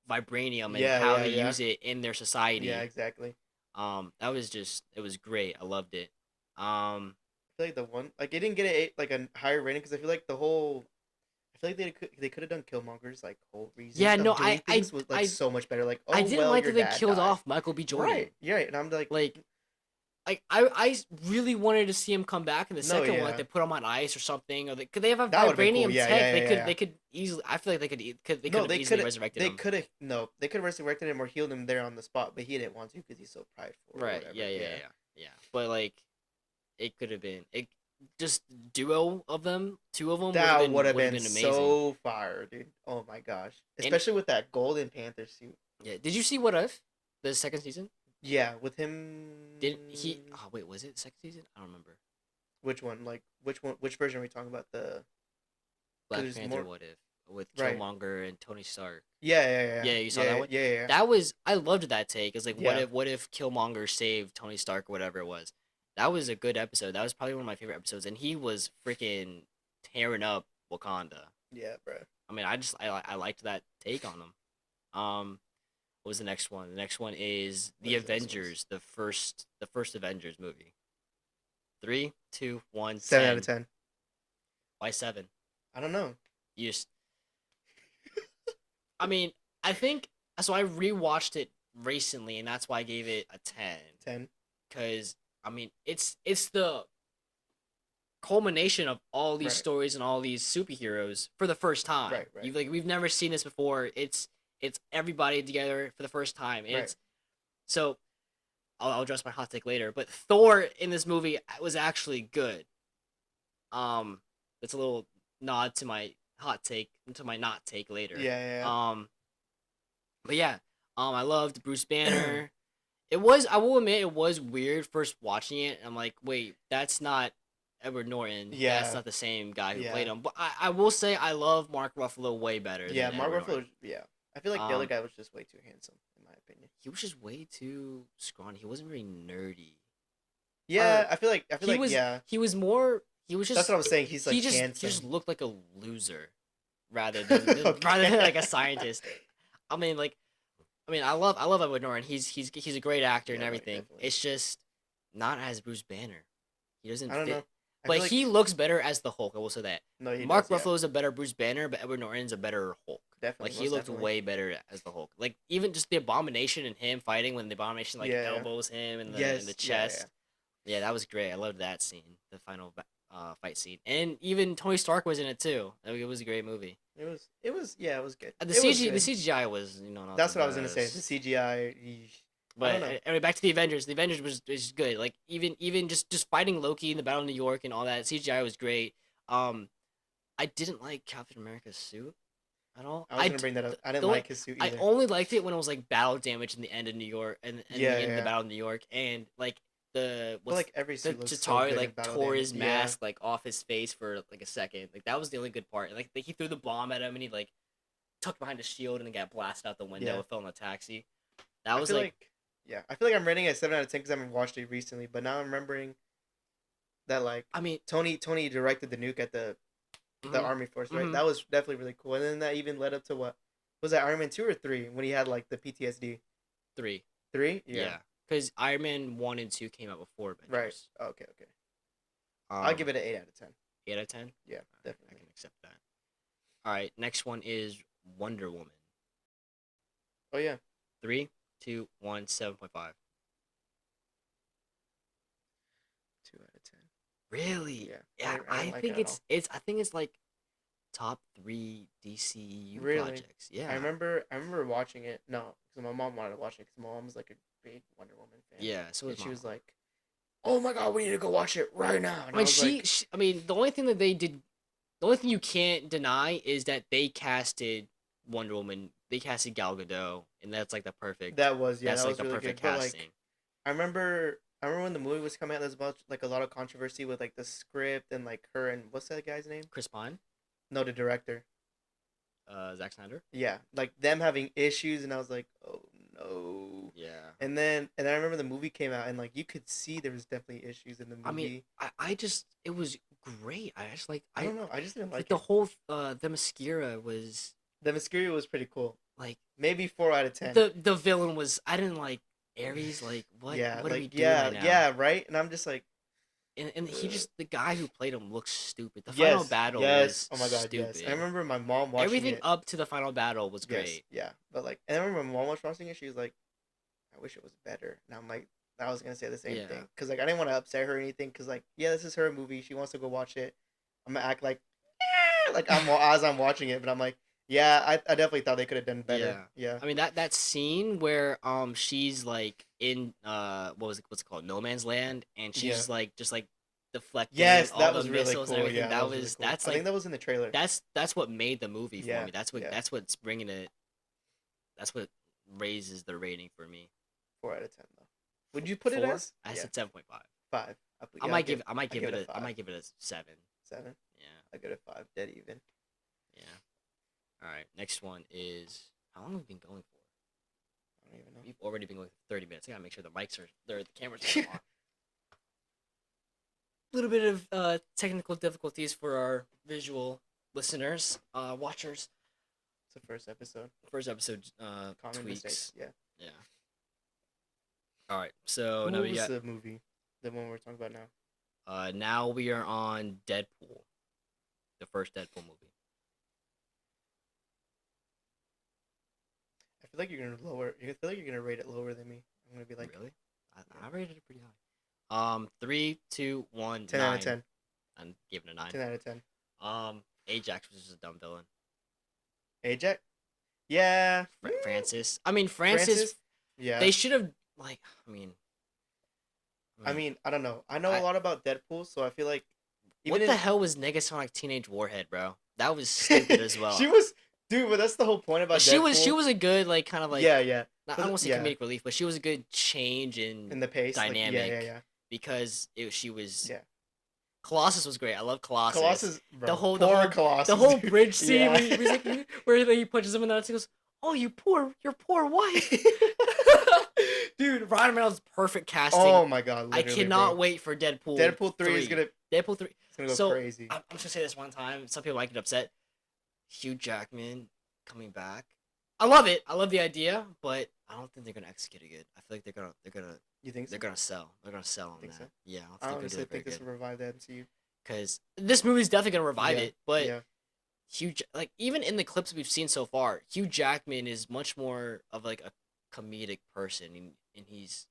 vibranium and Yeah, how yeah, they yeah. use it in their society. Yeah, exactly. That was it was great. I loved it. I feel like the one like it didn't get a higher rating because I feel like I feel like they could have done Killmonger's like whole reason. Yeah, of no, doing I- things was like I- so much better. Like, oh, I didn't well, like your that they dad killed died. off Michael B. Jordan. Right, you're right, and I'm like I really wanted to see him come back in the No, second one. yeah. Like they put him on ice or something, or could they have a That would've been vibranium cool. Yeah, tech? yeah, yeah, yeah. They could easily. I feel like they could no, have they easily could resurrected they him. could have they could have resurrected him or healed him there on the spot, but he didn't want to because he's so prideful. Or Right. whatever. Yeah. But like, it could have been just duo of them, two of them. That would have been amazing. so fire, dude. Oh my gosh, especially with that Golden Panther suit. Yeah. Did you see What If? The second season? Yeah, with him. Did he? Oh wait, was it the second season? I don't remember. Which one? Like which one? Which version are we talking about? The Black there's Panther. more- What If? With Right. Killmonger and Tony Stark. Yeah. Yeah, you saw that one? Yeah. That was I loved that take. It's like Yeah. what if Killmonger saved Tony Stark or whatever it was. That was a good episode. That was probably one of my favorite episodes, and he was freaking tearing up Wakanda. Yeah, bro. I mean, I liked that take on him. What was the next one? The next one is What the is the next one? Avengers, the first Avengers movie. 3, 2, 1, 7 out 10. of 10. Why 7? I don't know. You just I mean, I think so. I rewatched it recently, and that's why I gave it a 10. 10. Because I mean, it's the culmination of all these Right. stories and all these superheroes for the first time. Right. We've never seen this before. It's everybody together for the first time. And Right. It's so I'll address my hot take later. But Thor in this movie was actually good. It's a little nod to my hot take, to my not take later. Yeah, But yeah, I loved Bruce Banner. It was, I will admit, it was weird first watching it. I'm like, wait, that's not Edward Norton. Yeah. That's not the same guy who Yeah. played him. But I will say I love Mark Ruffalo way better. yeah. Than Mark Edward Ruffalo. Norton. Yeah, I feel like the other guy was just way too handsome, in my opinion. He was just way too scrawny. He wasn't very nerdy. Yeah, Or I feel like yeah. He was more. He was just. That's what I was saying. He's like he just handsome. he just looked like a loser, rather than Okay. rather than like a scientist. I mean, I love Edward Norton. He's a great actor and Yeah, everything. definitely. It's just not as Bruce Banner. He doesn't I don't fit. know. I But feel like- he looks better as the Hulk. I will say that. No, he Mark does, yeah. Ruffalo is a better Bruce Banner, but Edward Norton's a better Hulk. Definitely, Like he most looked definitely. way better as the Hulk. Like even just the Abomination and him fighting when the Abomination like Yeah. elbows him in the Yes, in the yeah, chest. Yeah, that was great. I loved that scene, the final fight scene, and even Tony Stark was in it too. I mean, it was a great movie. It was yeah, it was good. The It was CG good. the CGI was not That's the what I was gonna say. best. The CGI. But don't know. anyway, back to the Avengers. The Avengers was good. Like even just fighting Loki in the Battle of New York and all that CGI was great. I didn't like Captain America's suit at all. I was gonna bring that up. I didn't the only- like his suit I either. only liked it when it was like battle damage in the end of New York and Yeah, in the yeah. Battle of New York and like the But like every the suit looks so Chitauri good in like Battle tore Damage. his Yeah. mask like off his face for like a second. Like that was the only good part. Like he threw the bomb at him and he like tucked behind his shield and got blasted out the window Yeah. and fell in the taxi. That I was feel like yeah, I feel like I'm rating it 7 out of 10 because I haven't watched it recently. But now I'm remembering that like I mean Tony directed the nuke at the mhm. Army Force, right? Mhm. That was definitely really cool. And then that even led up to what was that Iron Man 2 or 3 when he had like the PTSD 3. 3? Yeah. Because Iron Man 1 and 2 came out before Right. Avengers. Okay. I'll give it an 8 out of 10. 8 out of 10. Yeah, I definitely. can accept that. All right, next one is Wonder Woman. Oh yeah. 3, 2, 1, 7.5. 2 out of 10. Really? Yeah. Yeah, I I don't like think it at it's I think it's like top 3 DCU Really? projects. Yeah. I remember watching it. No, because my mom wanted to watch it because my mom was like a big Wonder Woman fan. Yeah, so And was she Mom. was like, "Oh my god, we need to go watch it right now." And I mean, was like, I mean, the only thing that they did, the only thing you can't deny is that they casted Wonder Woman. They casted Gal Gadot, and that's like the perfect. that was that's that like was the really perfect good. But, casting. like, I remember when the movie was coming out. There's about like a lot of controversy with like the script and like her and what's that guy's name? Chris Pine, No, the director. Zack Snyder. Yeah, like them having issues, and I was like, oh no. Yeah. And then I remember the movie came out, and like you could see there was definitely issues in the movie. I mean, I just it was great. I just like I don't know. I just didn't like like the it. whole the mascara was The Mysterio was pretty cool. like Maybe 4 out of 10. the villain was. I didn't like Ares. Like what? Yeah, What like are we doing yeah, right now? yeah, right. And I'm just like, And he just the guy who played him looks stupid. The yes, final battle yes. was Oh my god, stupid. yes. I remember my mom watching Everything it. up to the final battle was Yes, great. yeah, but like, and I remember my mom was watching it. She was like, "I wish it was better." And I'm like, I was gonna say the same Yeah. thing because like I didn't want to upset her or anything. Because like, yeah, this is her movie. She wants to go watch it. I'm gonna act like, like I'm as I'm watching it, but I'm like, yeah, I definitely thought they could have done better. Yeah. I mean that scene where she's like in what's it called, No Man's Land, and she's like just like deflecting Yes, all that the was really missiles cool. and everything. Yeah, that really was cool. that's I like think that was in the trailer. that's what made the movie for Yeah, me. That's yeah. what's bringing it. That's what raises the rating for me. 4 out of 10 though. Would you put it 4? as? I Yeah, said 7.5. 5. I might give it a a 5. 7. 7. Yeah. I go to 5. Dead even. Yeah. All right. Next one is how long have we been going for? I don't even know. We've already been going for 30 minutes. I gotta make sure the mics are there, the cameras are on. A little bit of technical difficulties for our visual listeners, watchers. It's the first episode. First episode Common tweaks. mistakes. Yeah. Yeah. All right. So What now we was got the movie? The one we're talking about now. now we are on Deadpool, the first Deadpool movie. I feel like you're gonna lower. I feel like you're gonna rate it lower than me. I'm gonna be like Really? I rated it pretty high. 3, 2, 1, 10 9. out of 10. I'm giving it a 9. 10 out of 10. Ajax was just a dumb villain. Ajax. Yeah. Francis. I mean, Francis. Yeah. They should have like. I mean, I Mm. mean, I don't know. I know a I lot about Deadpool, so I feel like even what the in hell was Negasonic Teenage Warhead, bro? That was stupid as well. she was, dude, but that's the whole point But about she Deadpool. was a good like kind of like Yeah, yeah, I don't want to say yeah, comedic relief, but she was a good change in in the pace, like yeah, yeah, dynamic yeah, because she was yeah. Colossus was great. I love Colossus. Colossus, The bro, whole the poor whole the Colossus, whole dude. bridge scene Yeah. where he's like where he punches him in the nuts. He goes, "Oh, your poor wife." Dude, Ryan Reynolds perfect casting. Oh my god, I literally, cannot bro. wait for Deadpool Deadpool 3 is 3. gonna Deadpool 3. go So crazy. I'm just gonna say this one time. Some people might get upset. Hugh Jackman coming back. I love it. I love the idea, but I don't think they're gonna execute it good. I feel like You think so? they're gonna sell. They're gonna sell on Think that. so? Yeah, I don't I think they're honestly doing it very think this good. will revive the MCU. Because this movie's definitely gonna revive Yeah, it, but yeah, like even in the clips we've seen so far, Hugh Jackman is much more of like a comedic person, and he's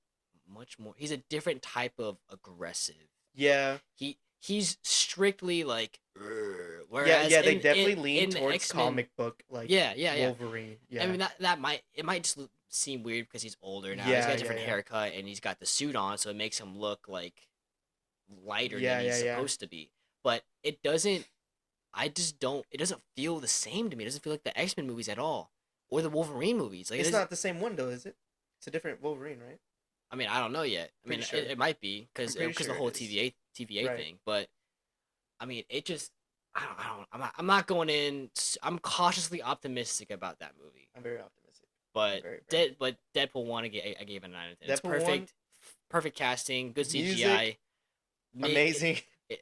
much more. He's a different type of aggressive. yeah, He's strictly like, yeah, whereas yeah. They definitely lean in the towards X-Men, comic book, like yeah. Wolverine. I Yeah, mean that might just seem weird because he's older now. He's yeah, got a yeah, different yeah, haircut and he's got the suit on, so it makes him look like lighter yeah, than he's yeah, yeah. supposed to be. But it doesn't. I just don't. It doesn't feel the same to me. It doesn't feel like the X-Men movies at all, or the Wolverine movies. Like it It's is. not the same one though, is it? It's a different Wolverine, right? I mean, I don't know yet. I mean, Pretty sure. it might be I'm pretty because the sure whole it is. TVA Right. thing. But I mean, it just. I'm not going in. I'm cautiously optimistic about that movie. I'm very optimistic. But Very, very. But Deadpool 1, I gave it a 9 out of 10. It's Deadpool 1, perfect casting, good music, CGI. amazing. It,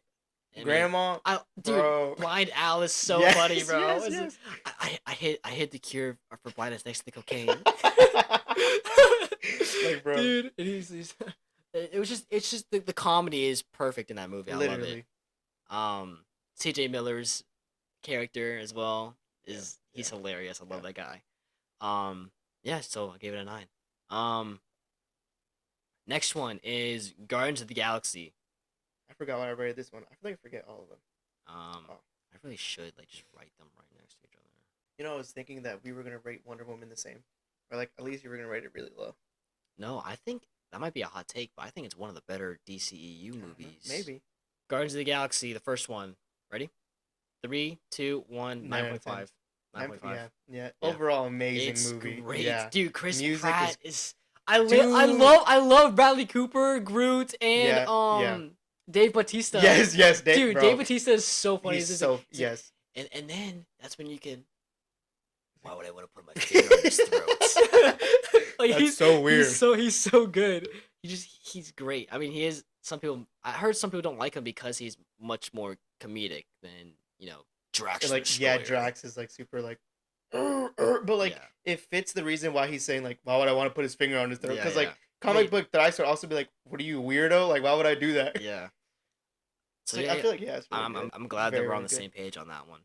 I mean, Grandma, dude, bro. Blind Al is so Yes, funny, bro. yes, yes. I hit the cure for blindness next to the cocaine. Like, bro, Dude, and he's it's just the comedy is perfect in that movie. I love it. literally. CJ Miller's character as well is Yeah, he's yeah, hilarious. I love yeah. that guy. Yeah, so I gave it a 9. Um, next one is Guardians of the Galaxy. I forgot what I rated this one. I feel like I forget all of them. Oh. I really should like just write them right next to each other. You know, I was thinking that we were gonna rate Wonder Woman the same, or like at least you were gonna rate it really low. No, I think that might be a hot take, but I think it's one of the better DCEU movies. Maybe. Guardians of the Galaxy, the first one. Ready? 3, 2, 1, 9.5. 9.5. Yeah. Yeah. Overall, amazing It's movie. great, Yeah. dude. Chris Music Pratt is- is. Dude. I love Bradley Cooper, Groot, and Yeah. Dave Bautista. Yes, Dave, Dude, bro. Dave Bautista is so funny. He's It's so like- yes. and then that's when you can. Why would I want to put my finger on his throat? Like That's so weird. He's so good. He's great. I mean, he is. Some people I heard some people don't like him because he's much more comedic than Drax. And, like Destroyer. Drax is like super like, but like Yeah. it fits the reason why he's saying like, why would I want to put his finger on his throat? Yeah, Because yeah. like comic book Drax would also be like, what are you weirdo? Like, why would I do that? Yeah. So So like, I feel like it's really good. I'm glad Very, that we're on very the good. same page on that one.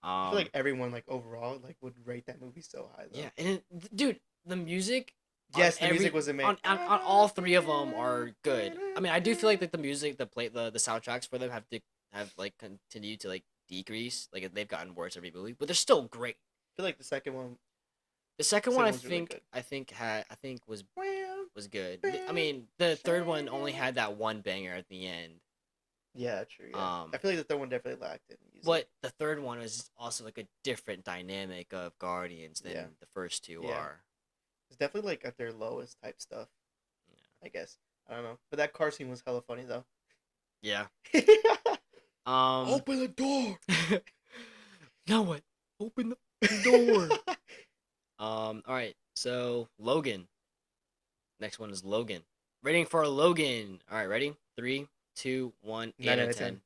I feel like everyone like overall like would rate that movie so high. Though. Yeah, and dude, the music. Yes, on the music was amazing. On all three of them are good. I mean, I do feel like the music, the soundtracks for them have like continued to like decrease. Like they've gotten worse every movie, but they're still great. I feel like the second one. The second one, one's really good. I think was good. I mean, the third one only had that one banger at the end. Yeah, true. Yeah. I feel like the third one definitely lacked in music. But the third one was also like a different dynamic of Guardians than the first two are. It's definitely like at their lowest type stuff. Yeah. I guess. I don't know. But that car scene was hella funny though. Yeah. Open the door. Now what? Open the door. All right. So Logan. Next one is Logan. Rating for Logan. All right, ready? 3, 2, 1. 8 out of 10.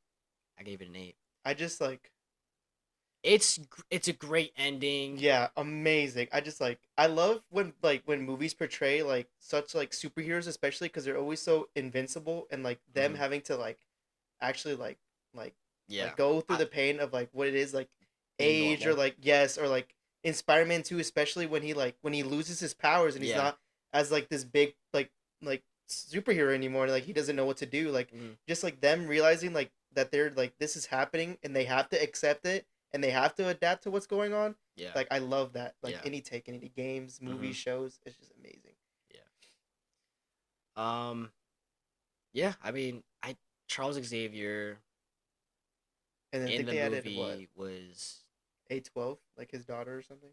I gave it an 8. I just like. It's a great ending. Yeah, amazing. I just like I love when movies portray like such like superheroes, especially because they're always so invincible and like them having to like actually like go through the pain of like what it is like age normal. or like or like in Spider-Man 2 especially when he loses his powers and he's not as like this big like superhero anymore and like he doesn't know what to do like just like them realizing like that they're like this is happening and they have to accept it. And they have to adapt to what's going on. Yeah. Like I love that. Like Yeah. any games, movies, shows, it's just amazing. Yeah. Yeah, I mean, I Charles Xavier And then I in think the they added what movie was A12, like his daughter or something.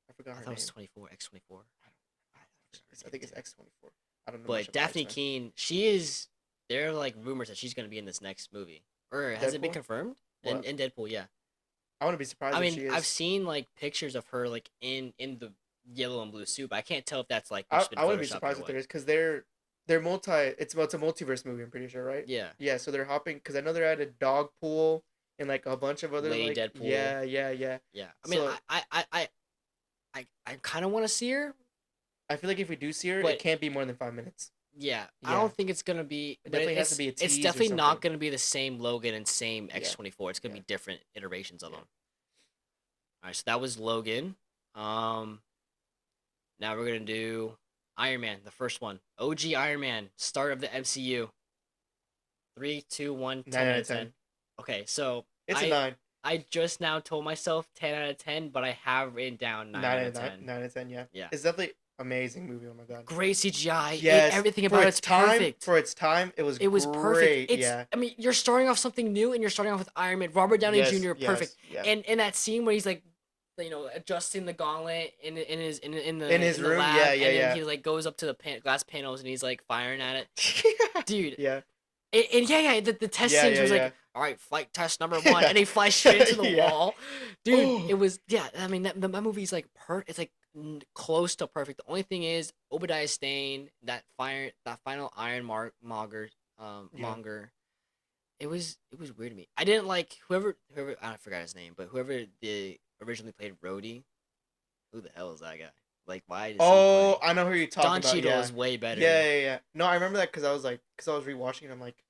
I forgot I her thought it was name. 24, X-24. I Forgot her I name think it's too. X24. I don't know much But about Daphne X Men. Keene, she is. There are like rumors that she's gonna be in this next movie, or has it been Deadpool. confirmed? What? In Deadpool, yeah. I wouldn't be surprised I if mean, she I've is. seen like pictures of her like in the yellow and blue suit, but I can't tell if that's like just been I wouldn't be photoshopped or surprised if there what. is because they're multi. It's a multiverse movie. I'm pretty sure, right? Yeah, Yeah. So they're hopping because I know they're at a dog pool and like a bunch of other Lady like Deadpool. yeah. Yeah, I mean, So I kind of want to see her, I feel like if we do see her, it but can't be more than 5 minutes. yeah, I Yeah. don't think it's gonna be. It But definitely has to be a it's tease or definitely not something. gonna be the same Logan and same Yeah. X-24. It's gonna Yeah. be different iterations of Yeah. them. All right, so that was Logan. Um, Now we're gonna do Iron Man, the first one, OG Iron Man, start of the MCU. Three, two, one, 9 10 out out of of 10. 10. Okay, so It's a 9. I just now told myself 10 out of 10, but I have written down 9 9 out out of of 9. 10. 9 out of 10. Yeah. Yeah, It's definitely amazing movie. Oh my god. great CGI. Yes, Everything for about its it's time, perfect. it was It was perfect. great. It's Yeah. I mean, you're starting off something new, and you're starting off with Iron Man, Robert Downey Yes. Jr. Perfect. Yes. Yeah. And in that scene where he's like, adjusting the gauntlet in his In his in the room. Yeah. lab, Yeah. and then Yeah. he like goes up to the glass panels and he's like firing at it, dude. Yeah. And yeah, the test Yeah. scenes Yeah. was Yeah. like, all right, flight test number one, and he flies straight into the Yeah. wall, dude. Oh. It was yeah. I mean, that movie's like it's like close to perfect. The only thing is Obadiah Stane, that final Iron Monger, Yeah. Monger. It was weird to me. I didn't like whoever I forgot his name, but whoever the originally played Rhodey. Who the hell is that guy? Like, why does he Oh, play? I know who you're talking Don about. Cheadle Yeah. is way better. Yeah. No, I remember that because I was rewatching it. I'm like,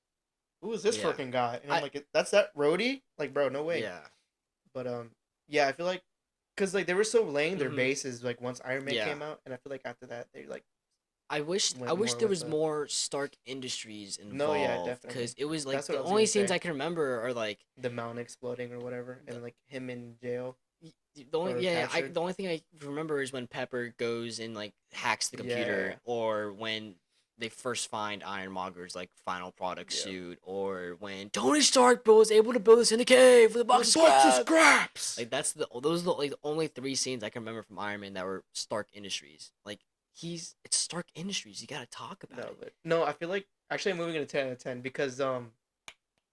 who is this Yeah. freaking guy? And I'm I like, that's that Rhodey? Like, bro, no way. yeah. But yeah, I feel like because like they were so laying their Mhm. bases like once Iron Man Yeah. came out, and I feel like after that they like I wish went more there with was the. more Stark Industries No, yeah, involved definitely. because it was like That's what the I was only gonna scenes say. I can remember are like The mountain exploding or whatever, the, and like him in jail the only or yeah, captured. the only thing I remember is when Pepper goes and like hacks the computer, Yeah. or when they first find Ironmonger's like final product Yeah. suit, or when Tony Stark was able to build this in the cave with a box of scraps. scraps. Like those are the like the only three scenes I can remember from Iron Man that were Stark Industries. Like it's Stark Industries. You gotta talk about No, it. but no, I feel like actually I'm moving into 10 out of 10 because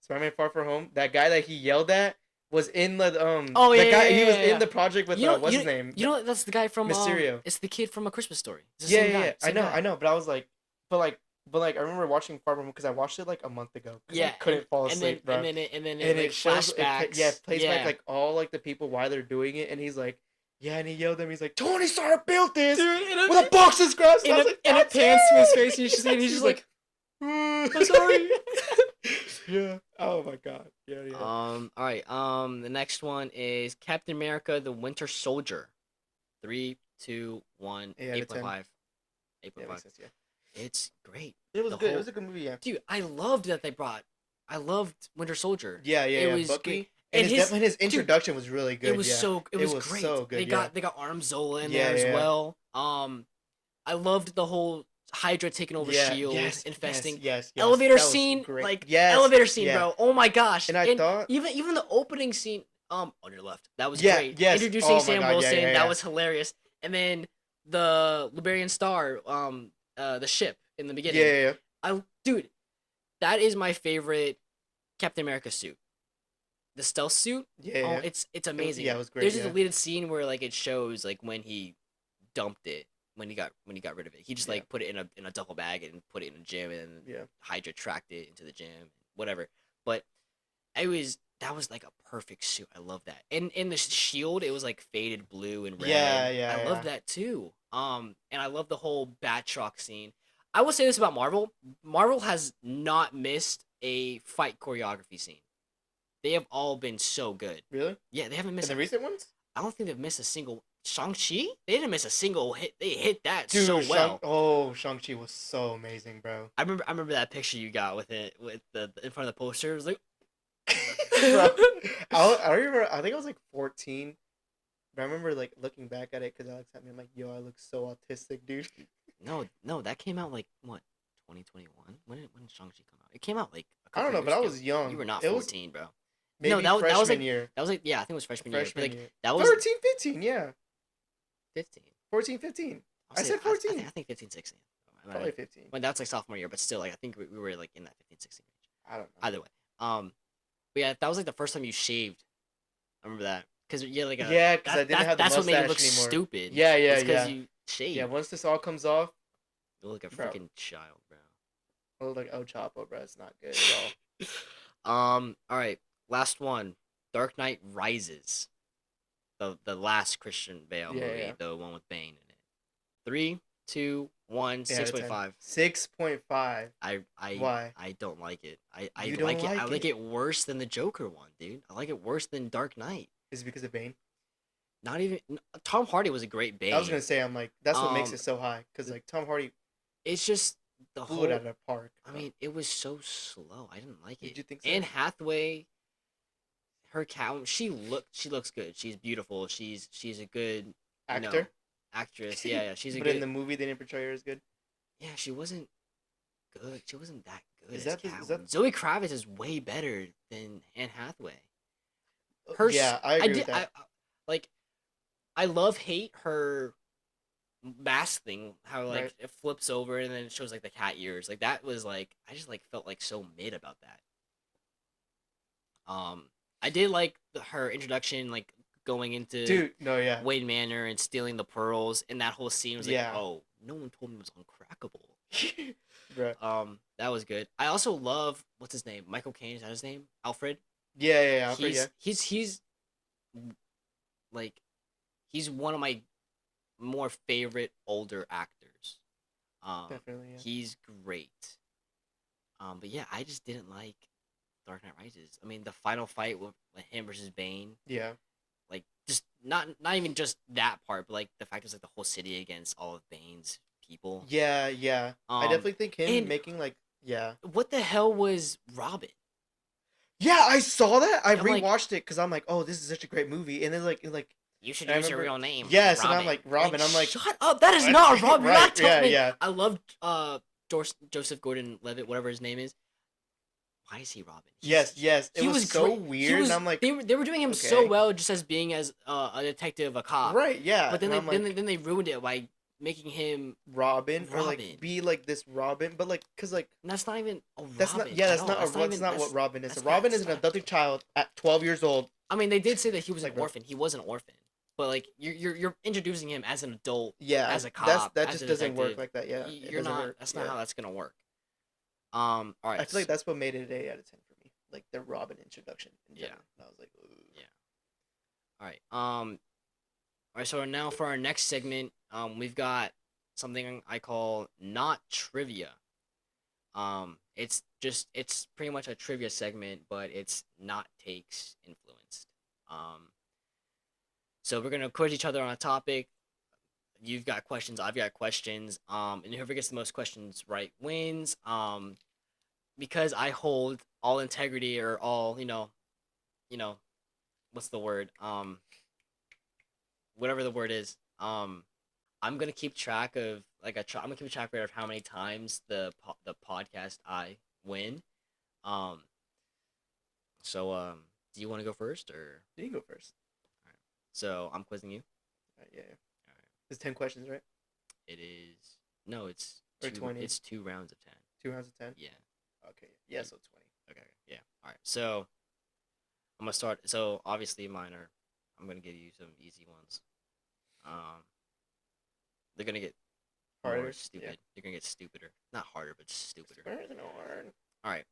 Spider-Man Far From Home, that guy that he yelled at was in the Oh yeah, the guy yeah, he was yeah, yeah. in the project with what's his name? That's the guy from Mysterio. It's the kid from A Christmas Story. It's the Yeah, same yeah, guy. yeah. Same guy. I know, but I was like, but like I remember watching Far From Home because I watched it like a month ago because I Yeah, couldn't fall and then asleep, bro. and then And like it shows, flashbacks. yeah, it plays back Yeah. like all like the people why they're doing it, and he's like, yeah, and he yelled at me, he's like, Tony Stark built this Dude, with a box of scraps. And I was like, and it that's pans to his face, and it! he's just like, I'm sorry. Yeah. Oh my god. Yeah, yeah. All right. The next one is Captain America: The Winter Soldier. 3, 2, 1, 8 out of 10. 8.5. Yeah, 8.5. makes sense, yeah. It's great. It was The good. It whole- was a good movie, yeah. Dude, I loved that they brought. I loved Winter Soldier. Yeah, yeah, It yeah. was Bucky. great. And And his introduction was really good. It was yeah. so it was, was great. so good, They yeah. got Arnim Zola in Yeah, there as yeah. well. I loved the whole Hydra taking over Shield, infesting. Yes. Elevator That was scene, great. like Yes, elevator scene, yeah. bro. Oh my gosh! And I thought- even the opening scene, on your left, that was Yeah, great. yes. Introducing Oh my Sam God, yeah, Wilson, yeah, that yeah. was hilarious. And then the Liberian Star, the ship in the beginning. Yeah. Dude, that is my favorite Captain America suit. The stealth suit. Yeah. Oh, it's amazing. yeah, it was great, There's yeah. a deleted scene where like it shows like when he dumped it, when he got rid of it. He just Yeah. like put it in a duffel bag and put it in a gym, and Yeah. Hydra tracked it into the gym, whatever. But that was like a perfect suit. I love that. And in the shield, it was like faded blue and red. Yeah, I love that too. And I love the whole Batroc scene. I will say this about Marvel. Marvel has not missed a fight choreography scene. They have all been so good. Really? Yeah, they haven't In missed. the recent ones? I don't think they've missed a single. Shang-Chi? They didn't miss a single hit. They hit that Dude, so well. Shang-Chi was so amazing, bro. I remember that picture you got with it with the in front of the poster. It was like, Bro, I remember, I think I was like 14. But I remember like looking back at it because Alex had me. I'm like, yo, I look so autistic, dude. no, that came out like what, 2021. When did Shang-Chi come out? It came out like a I don't couple know, years but I ago. was young. You were not It was 14, bro. No, maybe that was freshman like year. yeah, I think it was freshman year. But Freshman like year. that was 13, 15, yeah. 15. 14, 15. I'll I say said 14. I think 15, 16. Probably 15. When that's like sophomore year, but still, like I think we were like in that 15, 16 range. I don't know. Either way, but yeah, that was like the first time you shaved. I remember that because like Yeah, because I didn't have the that's what made it mustache look anymore. stupid. Yeah, yeah, Because yeah. you shaved. Yeah, once this all comes off, You look like a bro, freaking child, bro. I look like El Chapo, bro. It's not good at all. All right, last one. Dark Knight Rises, the last Christian Bale Yeah, movie, yeah. the one with Bane in it. 3, 2, 1, 6.5. 6.5. Why? I don't like it. I You like don't it. I like like it? it worse than the Joker one, dude. I like it worse than Dark Knight. Is it because of Bane? Not even Tom Hardy was a great Bane. I was gonna say, I'm like, that's what makes Um, it so high. Because like Tom Hardy It's just the blew whole. it out of the park. I mean, it was so slow. I didn't like it. Did you think so? Anne Hathaway, her cow, she looks good. She's beautiful. She's a good Actor. actress. Yeah, yeah. She's a But good. in the movie, they didn't portray her as good. Yeah, she wasn't good. She wasn't that good Is as that the- is Catwoman. that- Zoe Kravitz is way better than Anne Hathaway. Yeah, I agree with that. Like, I hate her mask thing. How like Right. it flips over and then it shows like the cat ears. Like that was like I just like felt like so mid about that. I did like her introduction, like going into Dude, no, yeah. Wayne Manor and stealing the pearls, and that whole scene was like, Yeah. oh, no one told me it was uncrackable. Bro. That was good. I also love what's his name, Michael Caine. Is that his name? Alfred. Yeah, yeah, yeah. Alfred, yeah. He's like he's one of my more favorite older actors. Definitely, yeah. He's great. But yeah, I just didn't like Dark Knight Rises. I mean, the final fight with him versus Bane, Yeah. like just not even just that part, but like the fact it was like the whole city against all of Bane's people. Yeah, yeah. I definitely think him and- making like, yeah. What the hell was Robin? Yeah, I saw that. I I'm like- rewatched it because I'm like, oh, this is such a great movie. And then like, You should I use your remember- real name. Yes, and Robin. I'm like, Robin. I'm like, shut up. That is what? not Robin. You're Right, not telling yeah, me. yeah. I love Joseph Gordon-Levitt, whatever his name is. Why is he Robin? yes, yes. It he was was so great. weird. And I'm like, they were doing him so okay. well just as being as a detective, a cop. right, yeah. But then and I'm like, then they ruined it by making him. Robin, or Robin. like be like this Robin, but like, cause like That's not even a Robin. that's not. Yeah, that's at not. all. That's not what Robin is. that's Robin not- is an that's not- adopted child at 12 years old. I mean, they did say that he was Like, an bro. orphan. He was an orphan, but like you're introducing him as an adult. Yeah, As a cop, that as just a doesn't work detective, like that. Yeah, it You're doesn't not. work. That's not Yeah. how that's gonna work. All right. I feel like that's what made it an 8 out of 10 for me. Like the Robin introduction. In Yeah. general. I was like, ooh. Yeah. All right. All right. So now for our next segment, we've got something I call not trivia. It's pretty much a trivia segment, but it's not takes influenced. So we're gonna quiz each other on a topic. You've got questions, I've got questions. And whoever gets the most questions right wins. Because I hold all integrity or all, what's the word? Whatever the word is. I'm gonna keep track of I'm gonna keep track of how many times the podcast I win. So do you want to go first or? You can go first. So I'm quizzing you. Yeah. It's 10 questions, right? It is no, it's Or 2, 20. It's 2 rounds of 10. 2 rounds of 10. Yeah. Okay. Yeah, so 20. Okay. Yeah. All right. So I'm gonna start. So obviously mine are. I'm gonna give you some easy ones. They're gonna get more Harder? stupid. Yeah. They're gonna get stupider. Not harder, but stupider. Harder than hard. All right.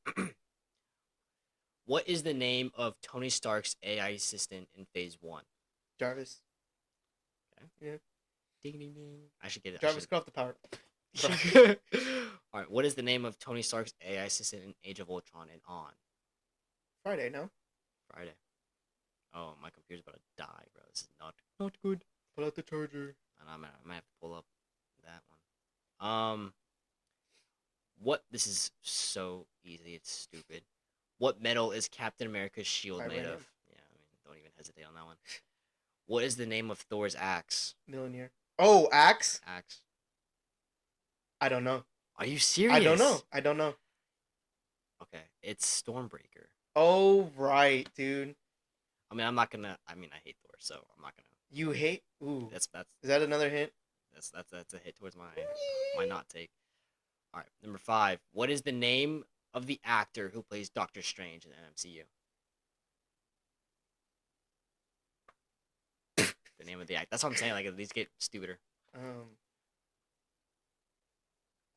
What is the name of Tony Stark's AI assistant in Phase 1? Jarvis. Ding ding ding. I should get it. Jarvis, cut off the power. All right. What is the name of Tony Stark's AI assistant in Age of Ultron and on Friday, no? Friday? Oh, my computer's about to die, bro. This is not good. Pull out the charger. And I might have to pull up that one. What? This is so easy. It's stupid. What metal is Captain America's shield made Vibranium. of? Yeah, I mean, don't even hesitate on that one. What is the name of Thor's axe? Millionaire. Oh, axe? Axe. I don't know. Are you serious? I don't know. I don't know. Okay, it's Stormbreaker. Oh right, dude. I mean, I'm not gonna. I mean, I hate Thor, so I'm not gonna. You hate. Ooh. That's Is that another hint? that's a hit towards my not take. All right, number 5. What is the name of the actor who plays Doctor Strange in the MCU? The name of the actor. That's what I'm saying. Like, these get stupider. Um,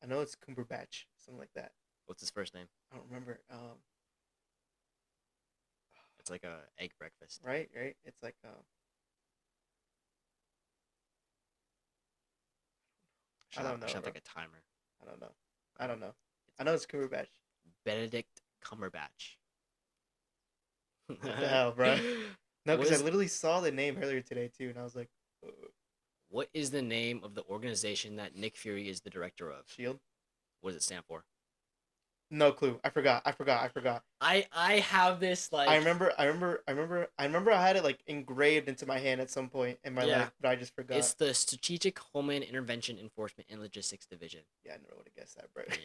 I know it's Cumberbatch, something like that. What's his first name? I don't remember. It's like a egg breakfast. Right. It's like I don't know. I should have Bro. like a timer. I don't know. I don't know. I know it's Cumberbatch. Benedict Cumberbatch. What the hell, bro? No, because What is- I literally saw the name earlier today too, and I was like, What is the name of the organization that Nick Fury is the director of? Shield. What does it stand for? No clue. I forgot. I have this like I remember. I had it like engraved into my hand at some point in my Yeah. life, but I just forgot. It's the Strategic Homeland Intervention Enforcement and Logistics Division. Yeah, I never would have guessed that, bro. Yeah.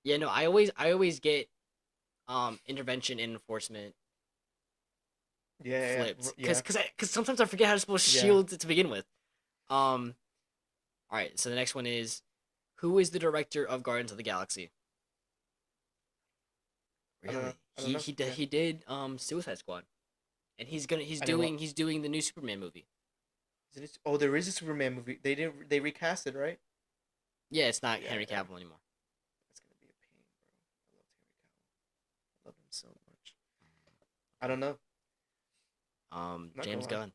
Yeah, no, I always get intervention and enforcement Yeah, flipped yeah. because sometimes I forget how to spell shield to begin with. All right, so the next one is, who is the director of Guardians of the Galaxy? Really? I don't know. He did Suicide Squad, and he's doing the new Superman movie. Oh, there is a Superman movie. They recast it, right? Yeah, it's not Yeah, Henry yeah. Cavill anymore. That's gonna be a pain, bro. I love Henry Cavill. I love him so much. I don't know. Not James gonna lie. Gunn.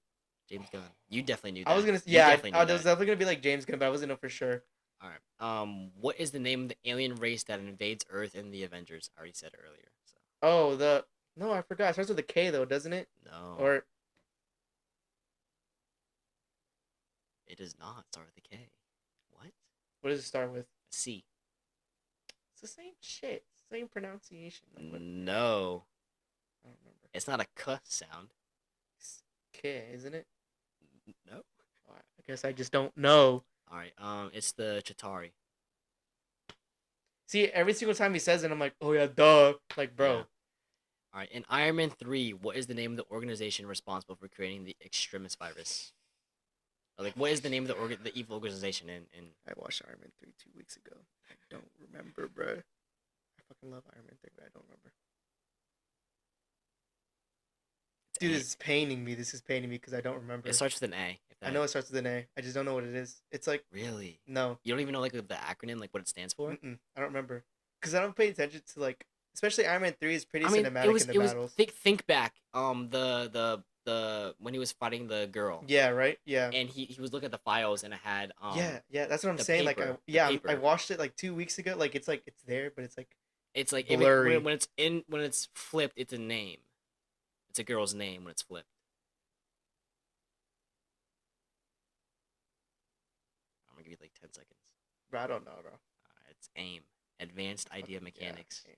James Gunn. You definitely knew that. I was gonna. You Yeah, definitely knew I that. was definitely gonna be like James Gunn, but I wasn't know for sure. All right. What is the name of the alien race that invades Earth in the Avengers? I already said it earlier. So Oh, no, I forgot. It starts with a K though, doesn't it? no, Or it does not start with a K. What? what does it start with? A C. It's the same shit, same pronunciation. Like, what? No, I don't remember. it's not a K sound. It's K, isn't it? No. Oh, I guess I just don't know. All right. It's the Chitauri. See, every single time he says it, I'm like, oh yeah, duh. Like, bro. Yeah. All right. In Iron Man 3, what is the name of the organization responsible for creating the extremis virus? Or, like, what is the name of the evil organization in? I watched Iron Man 3 2 weeks ago. I don't remember, bro. I fucking love Iron Man 3, but I don't remember. Dude, this is paining me. This is paining me because I don't remember. It starts with an A. I know it starts with an A. I just don't know what it is. It's like Really? no. You don't even know like the acronym, like what it stands for? I don't remember because I don't pay attention to like, especially Iron Man 3 is pretty I mean, cinematic in the battles. Think back. The when he was fighting the girl. Yeah. Right. Yeah. And he was looking at the files and it had Yeah. That's what I'm the saying. paper, Like, I watched it like 2 weeks ago. Like it's there, but it's like it's like blurry. when it's flipped, it's a name. It's a girl's name when it's flipped. I'm gonna give you like 10 seconds. Bro, I don't know, bro. It's AIM, Advanced Idea Mechanics. Yeah.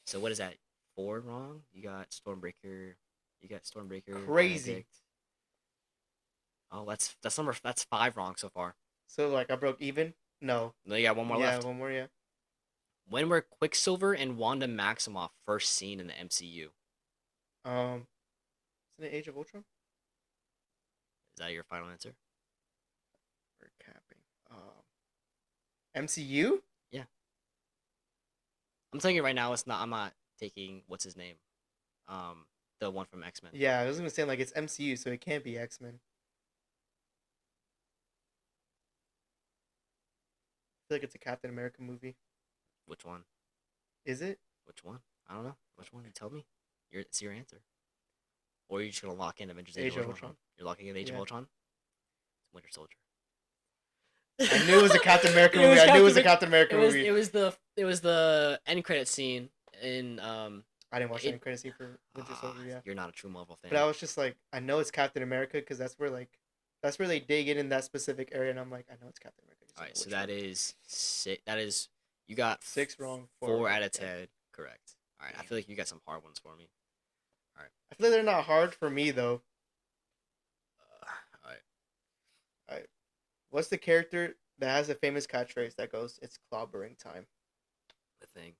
So what is that? 4 wrong? You got Stormbreaker. Crazy. Benedict. Oh, that's 5 wrong so far. So like I broke even. No. No, you got one more left. Yeah, one more. Yeah. When were Quicksilver and Wanda Maximoff first seen in the MCU? Isn't it Age of Ultron? Is that your final answer? We're capping. MCU? Yeah. I'm telling you right now, it's not. I'm not taking what's his name, the one from X-Men. Yeah, I was gonna say like it's MCU, so it can't be X-Men. I feel like it's a Captain America movie. Which one? Is it? Which one? I don't know. Which one? You tell me. It's your answer. Or are you just gonna lock in Avengers Age of Ultron. You're locking in Age of Ultron. It's Winter Soldier. I knew it was a Captain America movie. I knew it was a Captain America movie. It was the end credit scene in I didn't watch the end credit scene for Winter Soldier. Yeah. You're not a true Marvel fan. But I was just like, I know it's Captain America because that's where they dig in that specific area, and I'm like, I know it's Captain America. All right, so that is 6. That is you got 6 wrong. 4 out of 10 correct. All right, I feel like you got some hard ones for me. All right. I feel like they're not hard for me though. All right. What's the character that has a famous catchphrase that goes, "It's clobbering time." The thing.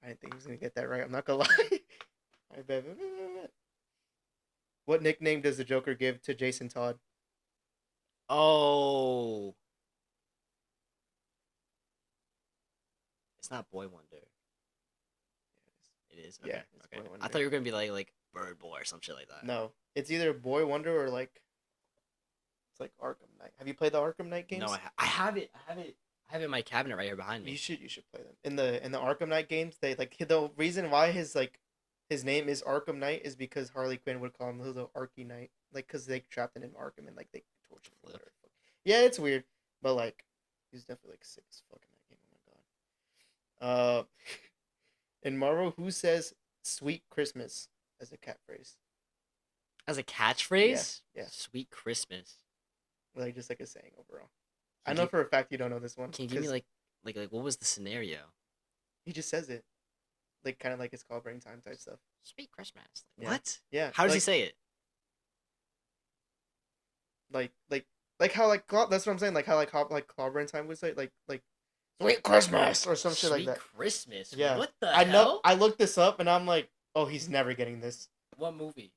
I didn't think he was gonna get that right. I'm not gonna lie. I bet. What nickname does the Joker give to Jason Todd? Oh, it's not Boy Wonder. It is. Yeah, Okay. it's Okay. Boy I Wonder. thought you were gonna be like Bird Boy or some shit like that. No, it's either Boy Wonder or like it's like Arkham Knight. Have you played the Arkham Knight No, games? I have it. I have it in my cabinet right here behind You me. should play them. In the Arkham Knight games, they like the reason why his name is Arkham Knight is because Harley Quinn would call him the Arky Knight, like because they trapped him in Arkham and like they tortured him. Or whatever. Yeah, it's weird, but like he's definitely like sick as fuck in that game. Oh my god. In Marvel, who says "Sweet Christmas" as a catchphrase? As a catchphrase? Yeah. Sweet Christmas. Like just like a saying overall. I Can know you, for a fact you don't know this one. can you give me 'Cause like what was the scenario? he just says it, like kind of like it's called brain time type stuff. Sweet Christmas. Yeah. What? Yeah. How does he like, say it? like how that's what I'm saying. Like how like Claw brain time would say like "Sweet Christmas" or some shit like Sweet that. Christmas. Yeah. What the I know. hell? I looked this up and I'm like, oh, he's never getting this. What movie?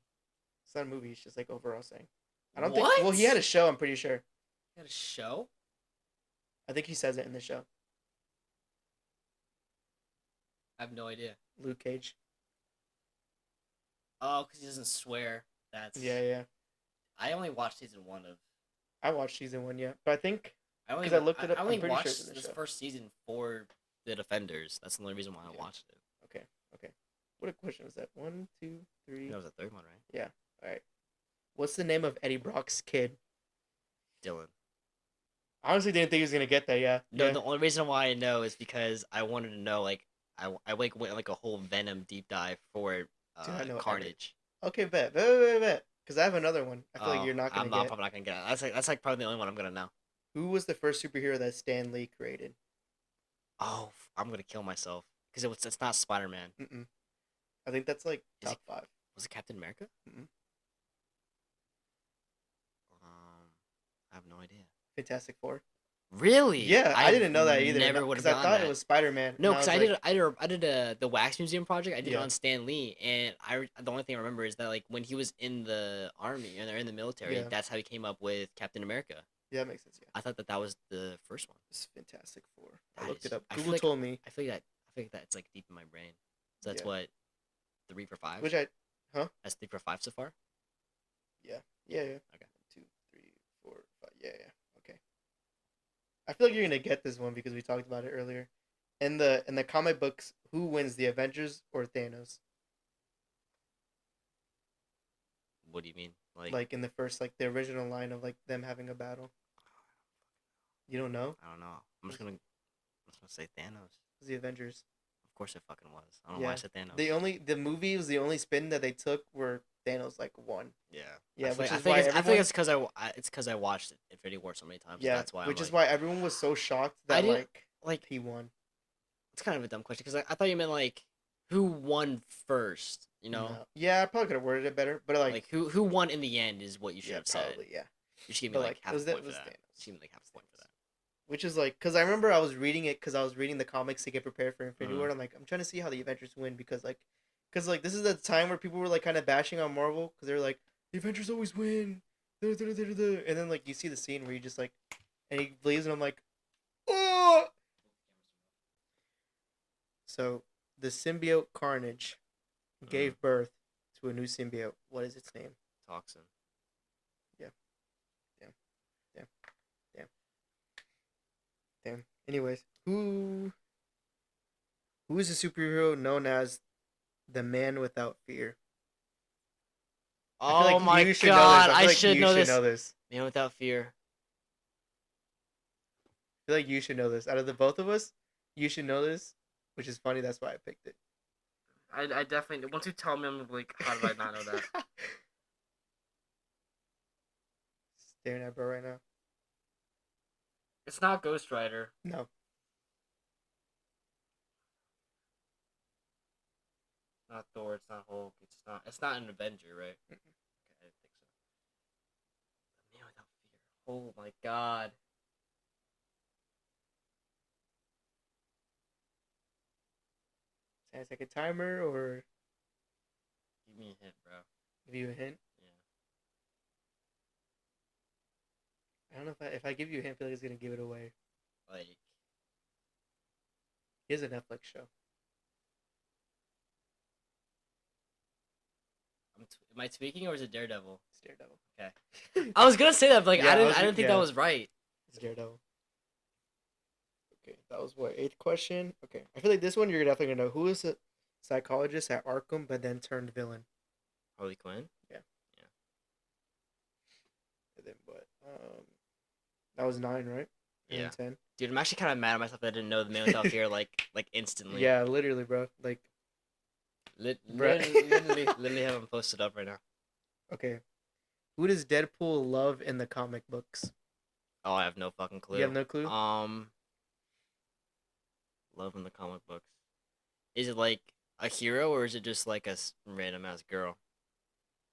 It's not a movie. It's just like overall saying. I don't What? think. Well, he had a show. I'm pretty sure. He had a show? I think he says it in the show. I have no idea. Luke Cage. Oh, because he doesn't swear. That's Yeah. I only watched season 1 of. I watched season 1, yeah, but I think I only 'Cause I looked it up, I I'm only pretty sure watched it's in the this show. first season for the Defenders. That's the only reason why I Yeah. watched it. okay. What a question was that? 1, 2, 3. That was the third one, right? All right. What's the name of Eddie Brock's kid? Dylan. I honestly didn't think he was gonna get that. Yeah. No, Yeah. the only reason why I know is because I wanted to know. Like, I went like a whole Venom deep dive for Dude, I know Carnage. Okay, bet. Because I have another one. I feel like you're not gonna I'm get. probably not gonna get it. That's like probably the only one I'm gonna know. Who was the first superhero that Stan Lee created? Oh, I'm gonna kill myself because it's not Spider-Man. Mm-mm. I think that's like Is top 5. Was it Captain America? Mm-mm. I have no idea. Fantastic Four. Really? Yeah, I didn't know that either. Never would Because have I gotten thought that. it was Spider-Man. No, and because was I did the wax museum project. I did it Yeah. on Stan Lee, and the only thing I remember is that like when he was in the army and they're in the military, Yeah. that's how he came up with Captain America. Yeah, that makes sense. Yeah, I thought that was the first one. it's Fantastic Four. I That looked is- it up. I feel Google like- told me. I feel like that's like deep in my brain. So that's Yeah. what 3 for 5. Which That's 3 for 5 so far. yeah. Okay. 2, 3, 4, 5. Yeah. Okay. I feel like you're gonna get this one because we talked about it earlier. In the comic books, who wins, the Avengers or Thanos? What do you mean? Like in the first, like the original line of like them having a battle. You don't know? I don't know. I'm just gonna say Thanos. It's the Avengers. Of course it fucking was. I don't know why I said Thanos. The movie was the only spin that they took where Thanos like won. Yeah. Yeah, I which think, is why I think everyone. it's because I watched Infinity War so many times. Yeah, That's why. which I'm is why everyone was so shocked that didn't- like he won. it's kind of a dumb question because I thought you meant like who won first. You know, No. Yeah, I probably could have worded it better, but like who won in the end is what you should yeah, have said. probably yeah. You should give me But, like like, half it was a that- point it for was that. Thanos. You should give me like half a point for that. Which is like, because I remember I was reading it because I was reading the comics to get prepared for Infinity Mhm. War. And I'm like, I'm trying to see how the Avengers win because this is the time where people were like kind of bashing on Marvel because they're like, the Avengers always win. And then like you see the scene where he just like, and he leaves and I'm like, oh. So the symbiote Carnage gave birth to a new symbiote. What is its name? Toxin. Damn. Anyways, who is a superhero known as the Man Without Fear? I feel Oh like my you should know god! this. I feel like should you know should this. know this. Man Without Fear. I feel like you should know this. Out of the both of us, you should know this, which is funny. That's why I picked it. I definitely once you tell me, I'm like, how did I not know that? Staring at bro right now. It's not Ghost Rider. No. Not Thor. It's not Hulk. It's not an Avenger, right? Mm-mm. Okay, I didn't think so. Man Without Fear. Oh my god. 10 second timer or Give me a hint, bro. give you a hint? I don't know if I give you a hint, I feel like it's gonna give it away. Yeah. Like, Here's a Netflix show. am I tweaking or is it Daredevil? It's Daredevil. Okay. I was gonna say that, but like Yeah, I didn't think that was right. It's Daredevil. Okay, that was what, eighth question? Okay. I feel like this one you're definitely gonna know. Who is a psychologist at Arkham but then turned villain? Harley Quinn. Yeah. Yeah. And then what? That was 9, right? And Yeah. 10. Dude, I'm actually kind of mad at myself that I didn't know the man without fear like instantly. Yeah, literally, bro. Like, Literally have them posted up right now. okay. Who does Deadpool love in the comic books? Oh, I have no fucking clue. You have no clue? Love in the comic books. Is it like a hero or is it just like a random ass girl?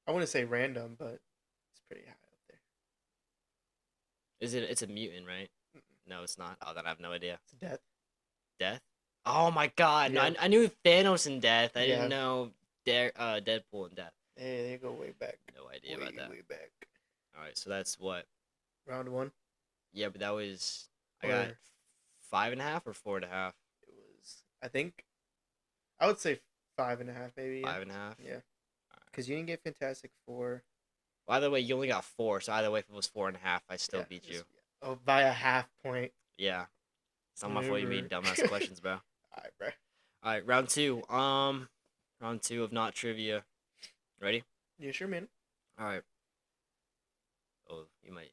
I wouldn't say random, but it's pretty high up there. Is it? It's a mutant, right? No, it's not. Oh, then I have no idea. It's Death. Death. Oh my god! Yeah. No, I knew Thanos and Death. I Yeah. didn't know Deadpool and Death. Hey, they go way back. No idea about that. Way back. All right, so that's what. Round 1. Yeah, but that was I Or- got 5.5 or 4.5. It was, I think, I would say 5.5 maybe. Yeah. 5.5. Yeah. Because you didn't get Fantastic Four. Well, either way, you only got 4. So either way, if it was 4.5, I still Yeah, beat you. Oh, by a half point. Yeah. It's not my fault you made dumbass questions, bro. Alright, bro. All right, round 2. Round 2 of not trivia. Ready? Yeah, sure, man. All right. Oh, you might.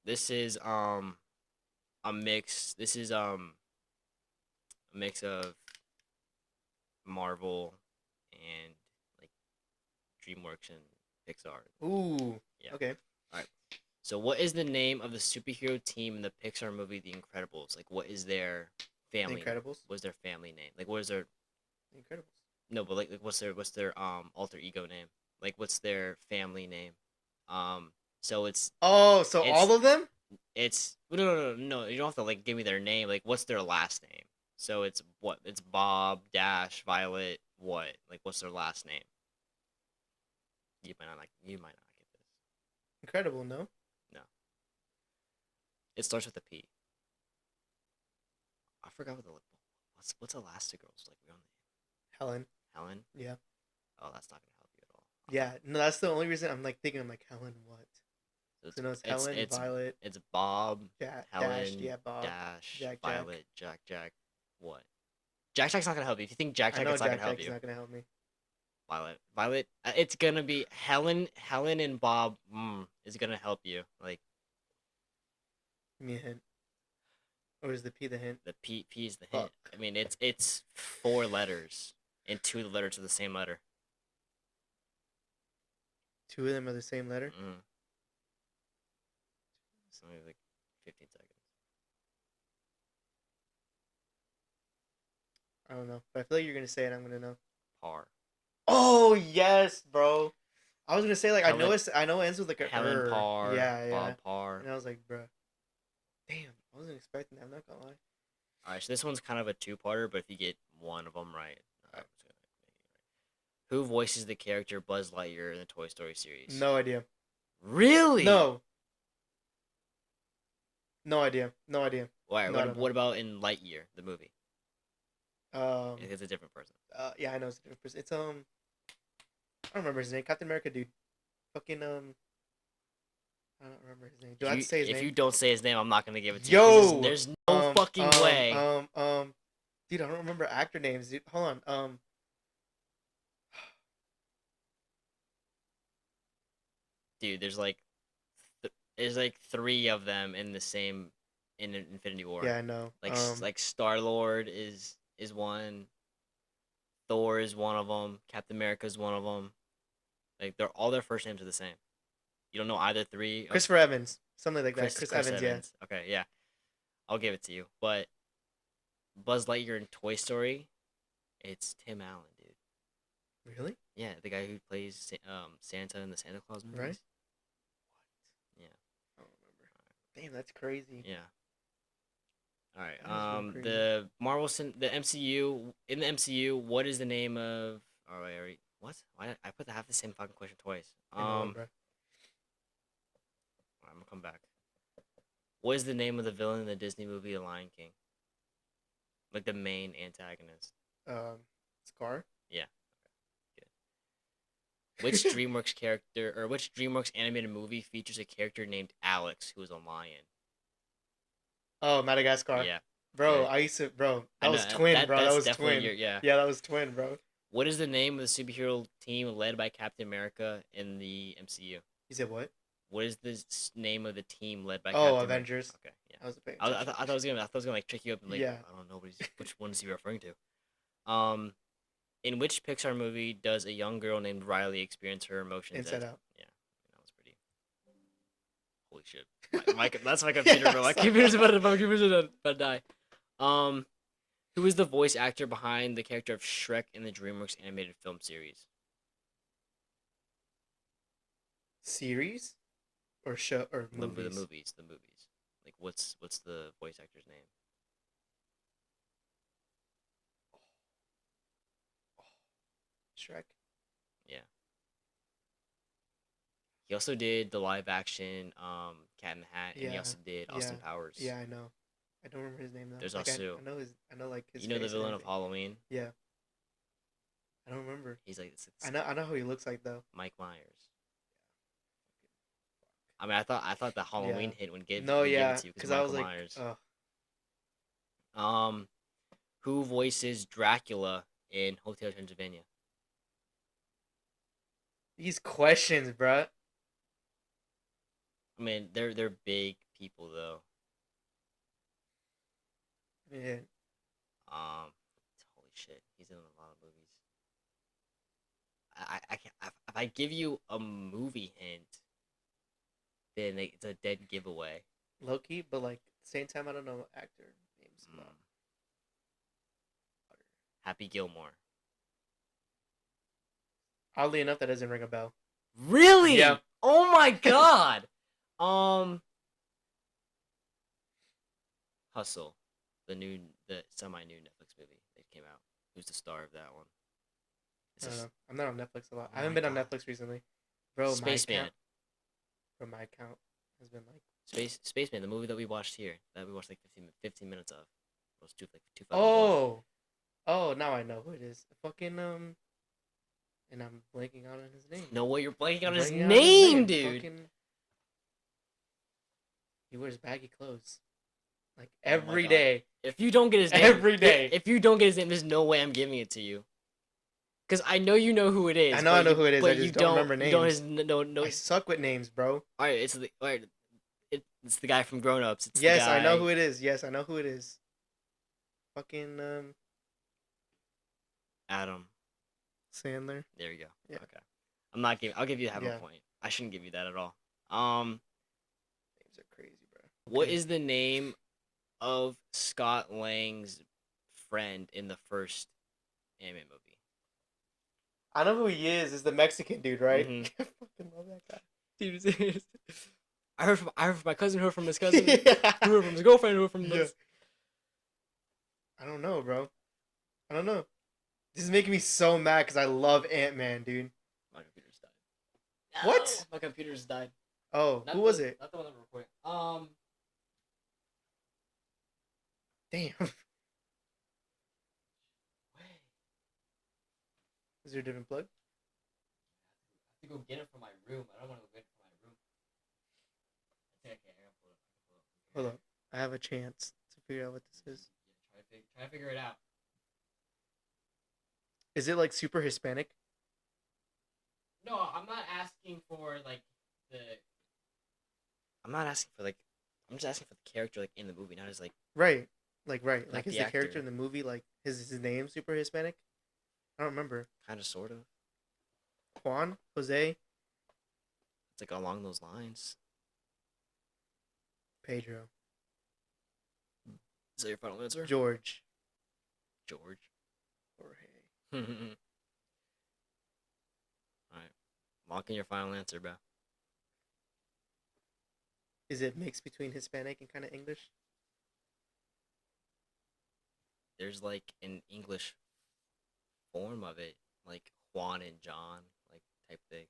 This is a mix. This is a mix of Marvel and like DreamWorks and Pixar. Ooh. Yeah. Okay. So, what is the name of the superhero team in the Pixar movie The Incredibles? Like, what is their family? Incredibles. What's their family name? Like, what is their Incredibles. no? But like what's their alter ego name? Like, what's their family name? So it's Oh, so It's- all of them? no. You don't have to like give me their name. Like, what's their last name? So it's what? It's Bob Dash Violet. What? Like, what's their last name? You might not get this. Incredible, no? It starts with a P. I forgot what's Elastigirl's like real name? Helen. Helen. Yeah. Oh, that's not gonna help you at all. Yeah, no, that's the only reason I'm like thinking. I'm like, Helen, what? So no, it's Helen, Violet, It's Bob, Helen, Dash, yeah, Bob, Dash, Jack, Violet, Jack. What? Jack's not gonna help you. If you think Jack I know it's not Jack gonna help Jack's you. not gonna help me. Violet. It's gonna be Helen and Bob. Is gonna help you. Like Give me a hint. Or is the P the hint? the P is the hint. Fuck. I mean, it's 4 letters, and 2 of the letters are the same letter. 2 of them are the same letter. It's only like 15 seconds. I don't know, but I feel like you're gonna say it. I'm gonna know. Par. Oh yes, bro. I was gonna say like Helen- I know it ends with like a Helen Parr. Yeah, yeah. Bob Parr. And I was like, bro, damn, I wasn't expecting that. I'm not gonna lie. All right, so this one's kind of a 2-parter, but if you get one of them right, I'm just gonna make it right. Who voices the character Buzz Lightyear in the Toy Story series? No idea. Really? No. No idea. No idea. Why? No, What about in Lightyear, the movie? It's a different person. Yeah, I know it's a different person. It's I don't remember his name. Captain America, dude. Fucking I don't remember his name. Do I have to say his name? If you don't say his name, I'm not gonna give it to Yo! you. 'Cause there's no fucking way. Dude, I don't remember actor names, dude. Hold on. Dude, there's like 3 of them in the same in Infinity War. Yeah, I know. Like Star-Lord is one. Thor is one of them. Captain America is one of them. Like all their first names are the same. You don't know either 3. Christopher Evans, something like that. Chris Evans, yeah. Okay, yeah. I'll give it to you. But Buzz Lightyear in Toy Story, it's Tim Allen, dude. Really? Yeah, the guy who plays Santa in the Santa Claus movies. Right. Yeah. I don't remember. Damn, that's crazy. Yeah. All right. That is really crazy. The MCU in the MCU. What is the name of? Oh wait, what? Why did I put the half the same fucking question twice? I know, bro. I'm gonna come back. What is the name of the villain in the Disney movie The Lion King? Like the main antagonist. Scar. Yeah. Which DreamWorks character or which DreamWorks animated movie features a character named Alex who is a lion? Oh, Madagascar. Yeah. Bro, Good. I used to, bro. I That know was twin, bro. That that's was definitely twin. your yeah. Yeah, that was twin, bro. What is the name of the superhero team led by Captain America in the MCU? You said what? What is the name of the team led by Oh, Captain America? Avengers. Okay, yeah. I was paying I attention. thought I thought it was gonna like trick you up and like Yeah. I don't know which one is he referring to. In which Pixar movie does a young girl named Riley experience her emotions? Inside Out. Yeah, that was pretty. Holy shit! That's my computer, bro. My computer's about to die. Who is the voice actor behind the character of Shrek in the DreamWorks animated film series? Series or show or movies? The movies. Like what's the voice actor's name? Shrek. Yeah. He also did the live action Cat in the Hat, and he Yeah. also did Austin Powers. Yeah, I know. I don't remember his name though. There's Like, also I know his. I know like his. you know the face and villain of everything. Halloween. Yeah. I don't remember. He's like I know. I know who he looks like though. Mike Myers. I mean, I thought the Halloween hit when give No, when give yeah, it to you because because I was Michael like, Myers. oh, Who voices Dracula in Hotel Transylvania? these questions, bruh. I mean, they're big people though. Yeah. Holy shit, he's in a lot of movies. I can't. If I give you a movie hint, then it's a dead giveaway. Low key, but like at the same time, I don't know actor names a lot. Happy Gilmore. Oddly enough, that doesn't ring a bell. Really? Yeah. Oh my god. Hustle, the semi new Netflix movie that came out. Who's the star of that one? I don't know. I'm not on Netflix a lot. Oh I haven't my been on God. Netflix recently, bro. Spaceman. My account has been like. Spaceman, the movie that we watched here, that we watched like 15 minutes of. It was too fucking long. Oh, now I know who it is. Fucking and I'm blanking out on his name. No way, you're blanking on his Blanking out name, dude. Fucking... He wears baggy clothes, like Oh my every God. day. If you don't get his name, Every day. If you don't get his name, there's no way I'm giving it to you. Cause I know you know who it is. I know who it is. But I just you don't remember You don't names. no. I suck with names, bro. All right, it's the guy from Grown Ups. Yes, I know who it is. Yes, I know who it is. Fucking Adam Sandler. There you go. Yeah. Okay. I'll give you half Yeah. a point. I shouldn't give you that at all. Names are crazy, bro. What is the name of Scott Lang's friend in the first anime movie? I know who he is. Is the Mexican dude, right? Mhm. I fucking love that guy. Dude, I heard from my cousin, who heard from his cousin, Yeah. who heard from his girlfriend, who heard from Yeah. I don't know, bro. I don't know. This is making me so mad because I love Ant-Man, dude. My computer's died. No, What? My computer's died. Oh, who was it? Not the one that we're recording. Damn. Is there a different plug? I have to go get it from my room. I don't want to go get it from my room. I think I can. I can pull it. Hold up. I have a chance to figure out what this is. Yeah, try to figure it out. Is it like super Hispanic? No, I'm not asking for like the. I'm not asking for like. I'm just asking for the character like in the movie, not as like. Right. Like Like is the the character actor. in the movie like his name super Hispanic? I don't remember. Kind of, sort of. Juan? Jose? It's like along those lines. Pedro. Is that your final answer? George. George. Jorge. Alright. Lock in your final answer, bro. Is it mixed between Hispanic and kind of English? there's like an English form of it, like Juan and John, like type thing.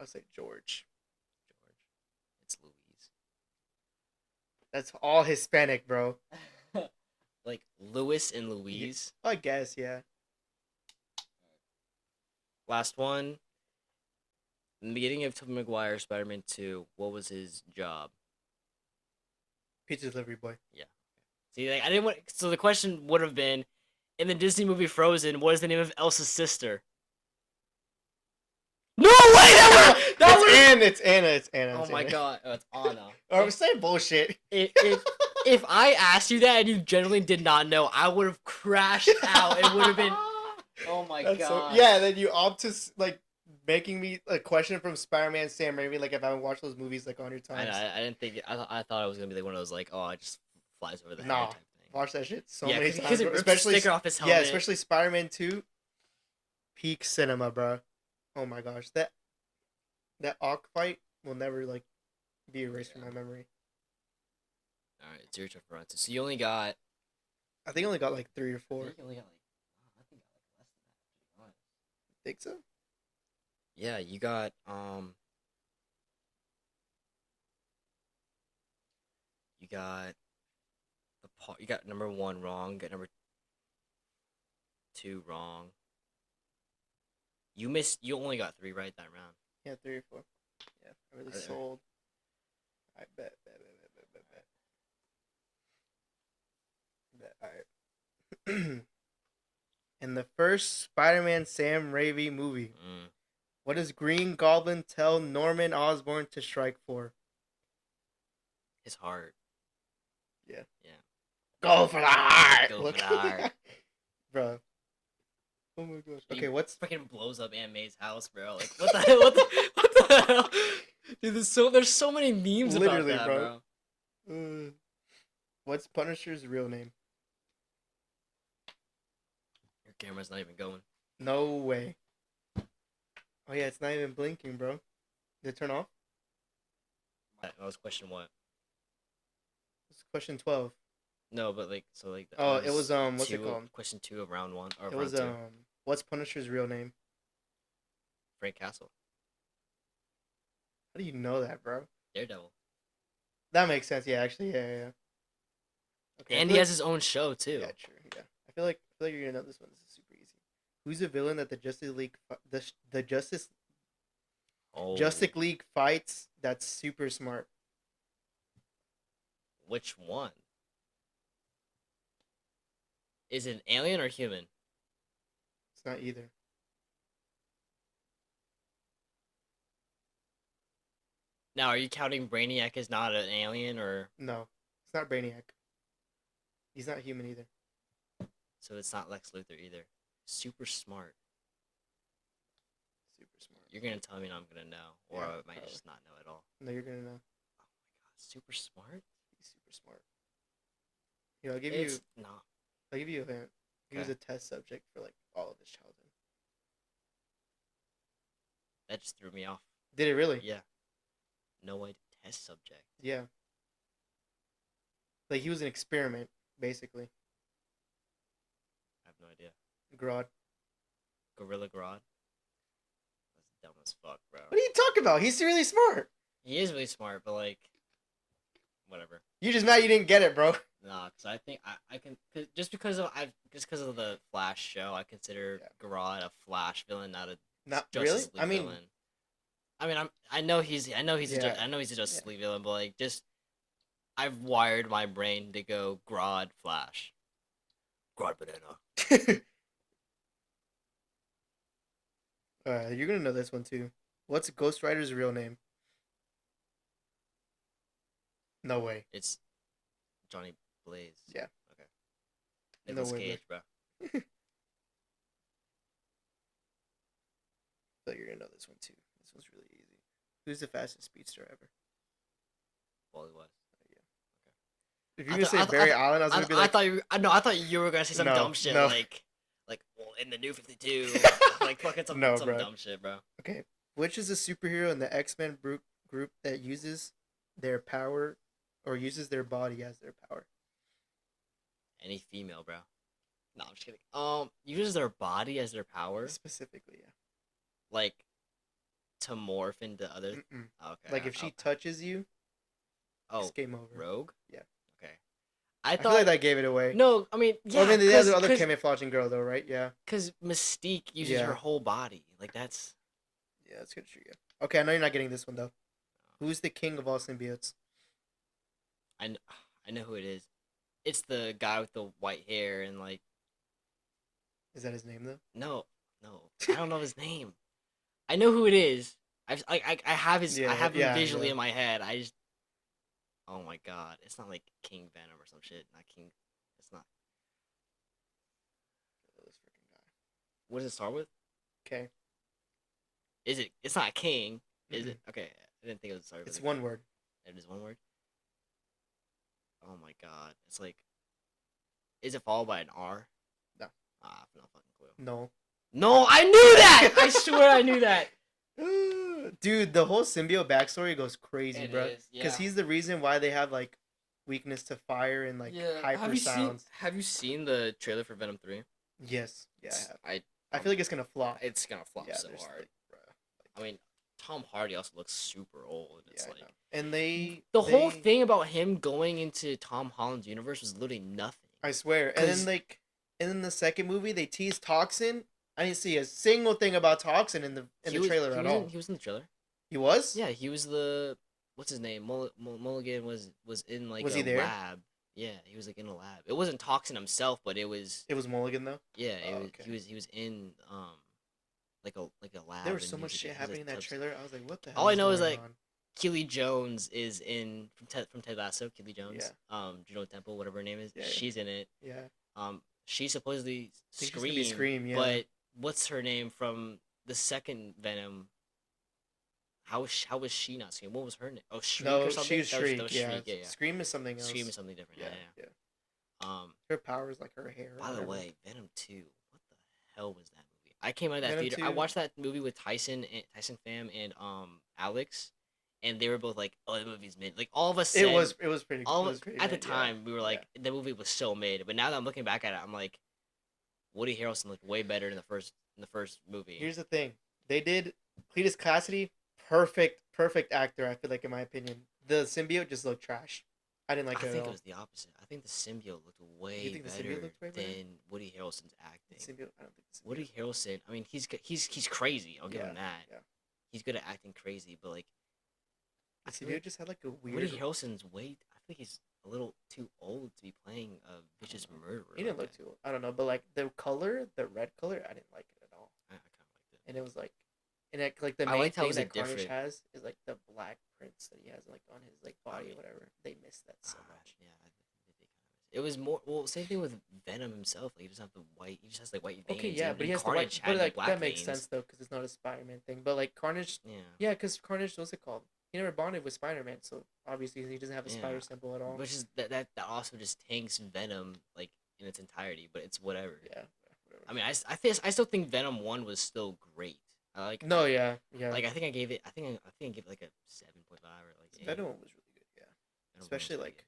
I'll say George. George. It's Louise. That's all Hispanic, bro. Like Louis and Louise. I guess, yeah. Last one. In the beginning of Tobey Maguire Spider-Man 2, what was his job? Pizza delivery boy. Yeah. See, like I didn't want. So the question would have been, in the Disney movie Frozen, what is the name of Elsa's sister? No way! It's Anna. Oh It's my Anna. god! Oh, it's Anna. Oh, I'm saying bullshit. If I asked you that and you genuinely did not know, I would have crashed out. It would have been. Oh my That's god. yeah, then you opt to like making me a question from Spider-Man Sam Raimi, like if I haven't watched those movies like 100 times. I didn't think. I thought it was gonna be like one of those like, oh, it just flies over the head Nah, type thing. watch that shit so Yeah, many because times. it Bro. rips the Especially sticker off his helmet. yeah, especially Spider-Man 2. Peak cinema, bro. Oh my gosh, that Ock fight will never like be erased from my memory. All right, it's your turn for round two. So you only got. I think I only got like 3 or I 4. think you only got like. I think I got like less than that. To be honest. Think so? Yeah, you got You got the part. You got number 1 wrong. You got number 2 wrong. You missed. You only got 3 right that round. Yeah, 3 or 4. Yeah, I really sold. I bet. Alright. In the first Spider-Man Sam Raimi movie, what does Green Goblin tell Norman Osborn to strike for? His heart. Yeah. Yeah. Go for the heart! Go for the heart. Bro. Oh my gosh. He Okay, what's... freaking blows up Aunt May's house, bro? Like what the hell? What the hell? Dude, there's so many memes Literally, about that, bro. What's Punisher's real name? Your camera's not even going. No way. Oh yeah, it's not even blinking, bro. Did it turn off? That was question what? It's question 12. No, but like so like. Oh, it was what's it called? Question 2 of round 1 or It round was 2. what's Punisher's real name? Frank Castle. How do you know that, bro? Daredevil. That makes sense. Yeah, actually, yeah. Okay, and he has his own show too. Yeah, true. Yeah, I feel like you're gonna know this one. This is super easy. Who's the villain that the Justice League, the Justice League fights? That's super smart. Which one? Is it an alien or human? It's not either. Now, are you counting Brainiac as not an alien or? No, it's not Brainiac. He's not human either. So it's not Lex Luthor either. Super smart. Super smart. You're gonna tell me and I'm gonna know, or Yeah, I might probably. just not know at all. No, you're gonna know. Oh my god, super smart. He's super smart. Yeah, I'll give you a hint. He was a test subject for like all of his childhood. That just threw me off. Did it really? Yeah. No idea. Test subject. Yeah. Like he was an experiment, basically. I have no idea. Grodd. Gorilla Grodd. That's dumb as fuck, bro. What are you talking about? He's really smart. He is really smart, but like, whatever. You just mad you didn't get it, bro. Nah, because I think I can just because of the Flash show, I consider Grodd a Flash villain, not Justice League villain. I know he's a Justice League villain, but like just I've wired my brain to go Grodd Flash. Grodd banana. You're gonna know this one too. What's Ghost Rider's real name? No way. It's Johnny Blaze. Yeah. Okay. Nicolas Cage, bro. So you're gonna know this one too. This one's really easy. Who's the fastest speedster ever? Wally West. If you're gonna say Barry Allen, I was gonna be like, I thought you were gonna say some dumb shit like well in the New 52, like fucking some dumb shit, bro. Okay, which is a superhero in the X-Men group that uses their power or uses their body as their power? Any female, bro. No, I'm just kidding. Uses their body as their power, Specifically, yeah. like to morph into other. Mm-mm. Okay. Like if she touches you, it's game over. Rogue. Yeah. Okay. I feel like that gave it away. No, I mean, Well, yeah, I mean, the other camouflaging girl though, right? Yeah. because Mystique uses her whole body. Like that's. Yeah, that's good. True. Yeah. Okay, I know you're not getting this one though. Who's the king of all symbiotes? I know who it is. It's the guy with the white hair and like. Is that his name though? No, I don't know his name. I know who it is. I have his. I have him visually in my head. I just. Oh my god! It's not like King Venom or some shit. Not King. It's not. This freaking guy. What does it start with? Okay. Is it? It's not King. Is it? Okay. I didn't think it was started. It's one word. It is one word. Oh my god! It's like. Is it followed by an R? No. Ah, no fucking clue. No. No, I knew that. I swear I knew that. Dude, the whole symbiote backstory goes crazy, bro. Is, yeah. Because he's the reason why they have like weakness to fire and like hyper sounds. Have you seen the trailer for Venom 3? Yes. Yeah, I have. I I feel like it's gonna flop. It's gonna flop so hard. Like, I mean, Tom Hardy also looks super old. It's yeah, like and the whole thing about him going into Tom Holland's universe was literally nothing. I swear. And then the second movie they teased Toxin. I didn't see a single thing about Toxin in the trailer at all. He was in the trailer. He was? Yeah, he was the what's his name? Mulligan was in like he there? lab. Yeah, he was like in a lab. It wasn't Toxin himself, but it was. It was Mulligan though. Yeah, he was in like a lab. There was so much shit happening in that trailer. I was like, what the hell? All I know is like Keely Jones is in from Ted Lasso. Keely Jones. Yeah. Juno Temple, whatever her name is. Yeah, she's in it. Yeah. She supposedly Scream. Yeah. But what's her name from the second Venom? How was she not Scream? What was her name? Oh, Shriek or something? She was Shriek. Yeah. Shriek. Yeah. Scream is something else. Scream is something different. Yeah. Her power is like her hair. By the way, Venom 2. What the hell was that movie? I came out of that Venom theater. 2. I watched that movie with Tyson Pham and Alex, and they were both like, "Oh, the movie's mid." Like all of us said, it was pretty. At the time, we were like, the movie was so mid. But now that I'm looking back at it, I'm like, Woody Harrelson looked way better in the first movie. Here's the thing: they did Cletus Cassidy, perfect actor. I feel like, in my opinion, the symbiote just looked trash. I didn't like it at all. I think it was the opposite. I think the symbiote looked way better than Woody Harrelson's acting. Symbiote, I don't think the symbiote. Woody Harrelson, I mean, he's crazy. I'll give him that. Yeah. He's good at acting crazy, but like, the symbiote just had like a weird. Woody Harrelson's weight. I think he's a little too old to be playing a vicious murderer. He didn't look too old. I don't know, but like the color, the red color, I didn't like it at all. I kind of liked it. And it was like, like the main thing that Carnage has is like the black prints that he has like on his like body or whatever. They missed that so much. Yeah, I think they kind of. It was more same thing with Venom himself. Like he doesn't have the white. He just has like white veins. Okay, yeah, but he has Carnage the white. But like black that makes veins. sense though, because it's not a Spider-Man thing. But like Carnage, yeah, because Carnage, what's it called? He never bonded with Spider-Man, so obviously he doesn't have the spider symbol at all. Which is that also just tanks Venom like in its entirety, but it's whatever. Yeah. Whatever. I mean, I still think Venom 1 was still great. Yeah. Like I think I gave it like a 7.5 or like. Venom 1 was really good, yeah. Especially like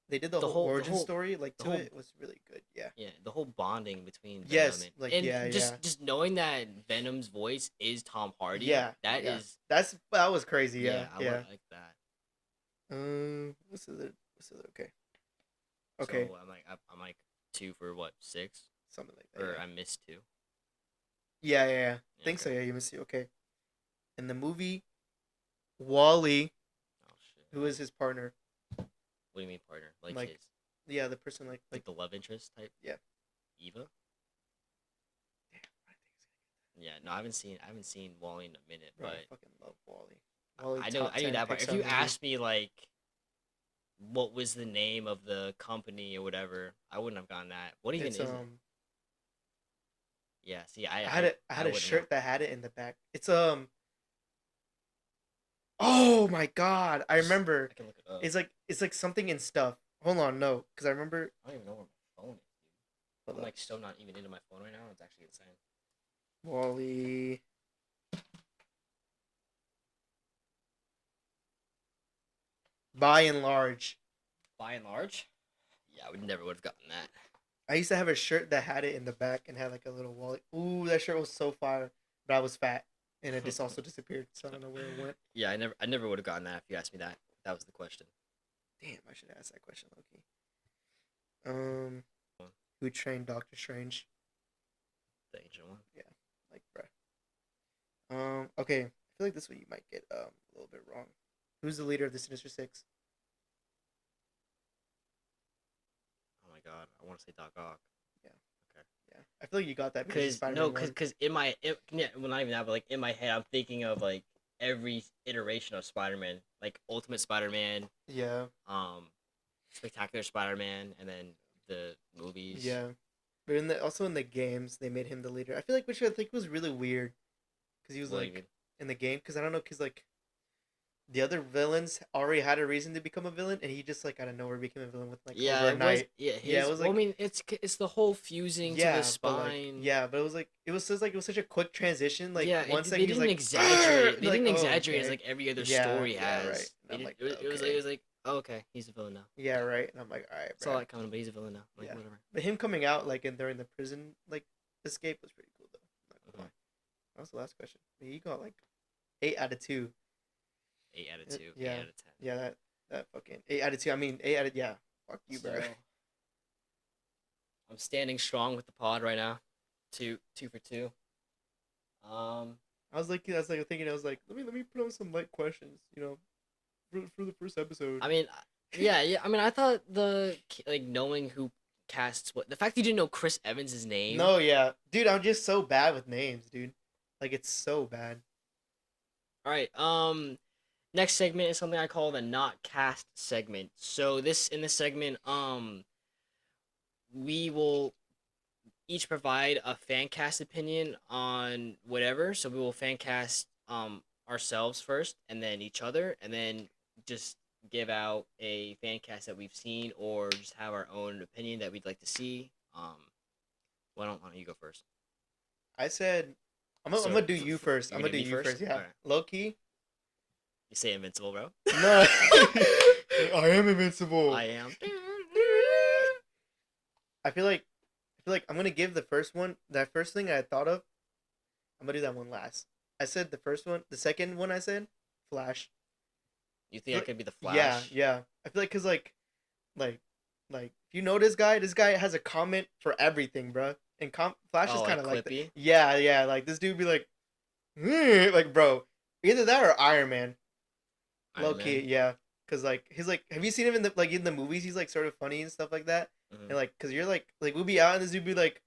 they did the whole origin story like to it was really good, yeah. Yeah, the whole bonding between Venom just knowing that Venom's voice is Tom Hardy. Yeah, that was crazy. Yeah, I like that. What's the other? Okay. So I'm like 2 for what 6? Something like that. Or I missed 2. Yeah. I think so. Yeah, you missed 2. Okay. In the movie, Wally, who is his partner? What do you mean partner? Like his? Yeah, the person like the love interest type. Yeah. Eva. Yeah, no, I haven't seen Wally in a minute, but I fucking love Wally. I knew that part. If you asked me like, what was the name of the company or whatever, I wouldn't have gotten that. What even is it? Yeah, see, I had a shirt that had it in the back. It's Oh my god, I remember. I can look it up. It's like something in stuff. Hold on, no, because I remember. I don't even know where my phone is, dude. I'm like still not even into my phone right now. It's actually insane. Wally. By and large. By and large? Yeah, we never would have gotten that. I used to have a shirt that had it in the back and had like a little wallet. Ooh, that shirt was so fire, but I was fat, and it just also disappeared. So I don't know where it went. Yeah, I never would have gotten that if you asked me that. That was the question. Damn, I should ask that question, Loki. Who trained Doctor Strange? The ancient one. Yeah, like, bruh. Okay. I feel like this one you might get a little bit wrong. Who's the leader of the Sinister Six? Oh my god, I want to say Doc Ock. Yeah. Okay. Yeah, I feel like you got that because Cause Spider-Man no, 1. cause in my yeah, well not even that, but like in my head, I'm thinking of like every iteration of Spider-Man, like Ultimate Spider-Man, Yeah. Spectacular Spider-Man, and then the movies. Yeah. But also in the games, they made him the leader. I feel like, which I think was really weird, because he was What do you like mean? in the game, because I don't know, because like the other villains already had a reason to become a villain, and he just like out of nowhere became a villain with like Yeah, it was. overnight. Yeah, Yeah, his. it was Well, I like mean, it's the whole fusing to the yeah, but like spine. yeah, but it was like it was such a quick transition. Like Yeah, one they second he's didn't like exaggerate. They like didn't oh exaggerate as okay, like every other yeah, story yeah, right. has. And I'm like It okay, was like, oh, okay, he's a villain now. yeah, right. And I'm like all right, Saw bro. that coming, but he's a villain now. Like Yeah, whatever. but him coming out like in during the prison like escape was pretty cool though. I'm not gonna Mhm. lie. That was the last question. He got like 8 out of 2. 8 out of 2. Yeah, 8 out of 10. yeah, that fucking 8 out of 2. I mean 8 out of yeah. Fuck you, bro. So I'm standing strong with the pod right now. Two for two. I was like thinking, I was like, let me put on some light questions, for the first episode. I mean, yeah. I mean, I thought like knowing who casts what, the fact you didn't know Chris Evans' name. No, yeah, dude, I'm just so bad with names, dude. Like it's so bad. All right. Next segment is something I call the not cast segment. So in this segment, we will each provide a fan cast opinion on whatever. So we will fan cast ourselves first, and then each other, and then just give out a fan cast that we've seen, or just have our own opinion that we'd like to see. Why don't you go first? I said, I'm So gonna do you first. you're I'm gonna gonna do do me you first? first. Yeah, Alright. low key. You say Invincible, bro. No, I am invincible. I am. I feel like I'm gonna give the first one. That first thing I thought of, I'm gonna do that one last. I said the first one. The second one I said, Flash. You think I could be the Flash? Yeah, yeah. I feel like cause like, if you know this guy has a comment for everything, bro. And Flash is Oh, kind of like Clippy? yeah, yeah. Like this dude be like, like bro, either that or Iron Man. Iron Low key, Man? yeah. Cause like he's like, have you seen him in the movies? He's like sort of funny and stuff like that. Mhm. And like, cause you're like we'll be out and this dude be like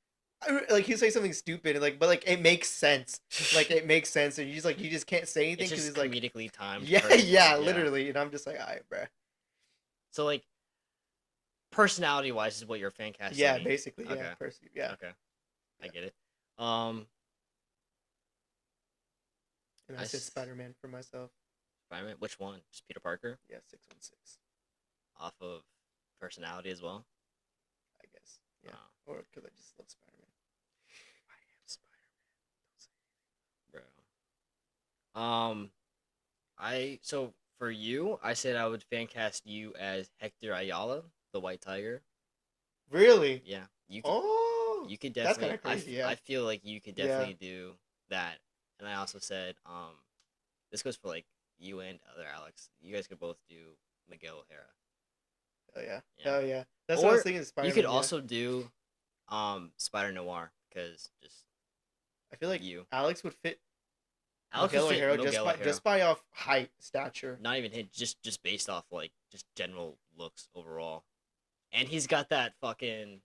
he'll say something stupid and like, but like it makes sense. Like it makes sense, and you just can't say anything It's because just he's like, comedically timed. yeah, perfectly, yeah, literally. And I'm just like, alright, bro. So like, personality wise is what your fan cast. Yeah, basically, yeah, Okay. yeah. Okay. I Yeah. get it. And I I said s- Spider-Man for myself. Spider-Man. Which one? Just Peter Parker. Yeah, 616. Off of personality as well. I guess. Yeah, Oh, or because I just love Spider-Man. I am Spider-Man. Don't say bro. So for you, I said I would fan cast you as Hector Ayala, the White Tiger. really. Yeah, Oh, you could that's definitely. kind of crazy. Yeah, I feel like you could yeah. definitely do that. And I also said, this goes for like you and other Alex. You guys could both do Miguel O'Hara. Oh yeah, Yeah. oh yeah. That's what I was Or thinking. Spider-Man. you could yeah. also do, Spider Noir, because just I feel like you. Alex would fit Alex Miguel would fit O'Hara Miguel O'Hara. just by off height, stature. Not even hit, just based off like just general looks overall. And he's got that fucking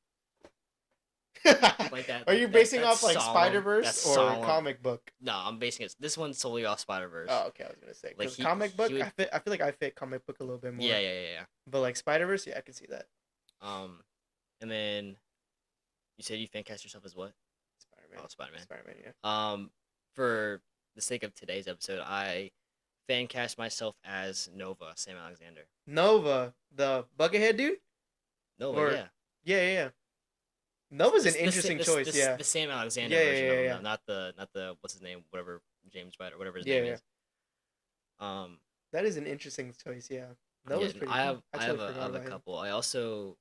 like that. Are Like you basing that off like solemn, Spider-Verse that or solemn- comic book? No, I'm basing it. This one's solely off Spider Verse. Oh, okay. I was gonna say Like, because he- comic book, he would- I feel like I fit comic book a little bit more. Yeah. But like Spider-Verse, yeah, I can see that. And then you said you fan cast yourself as what? Spider-Man. Oh, Spider-Man. Spider-Man, yeah. For the sake of today's episode, I fan cast myself as Nova, Sam Alexander. Nova, the Buckethead dude. Nova, Or- yeah. Yeah. Nova's an The- the interesting Sa- choice. the, yeah. The Sam Alexander Yeah, version of him, yeah. though, not the what's his name, whatever James Spider, whatever his Yeah, name yeah. is. That is an interesting choice. Yeah. Nova's Yeah, pretty. I have totally I forgot have a about him. couple. I also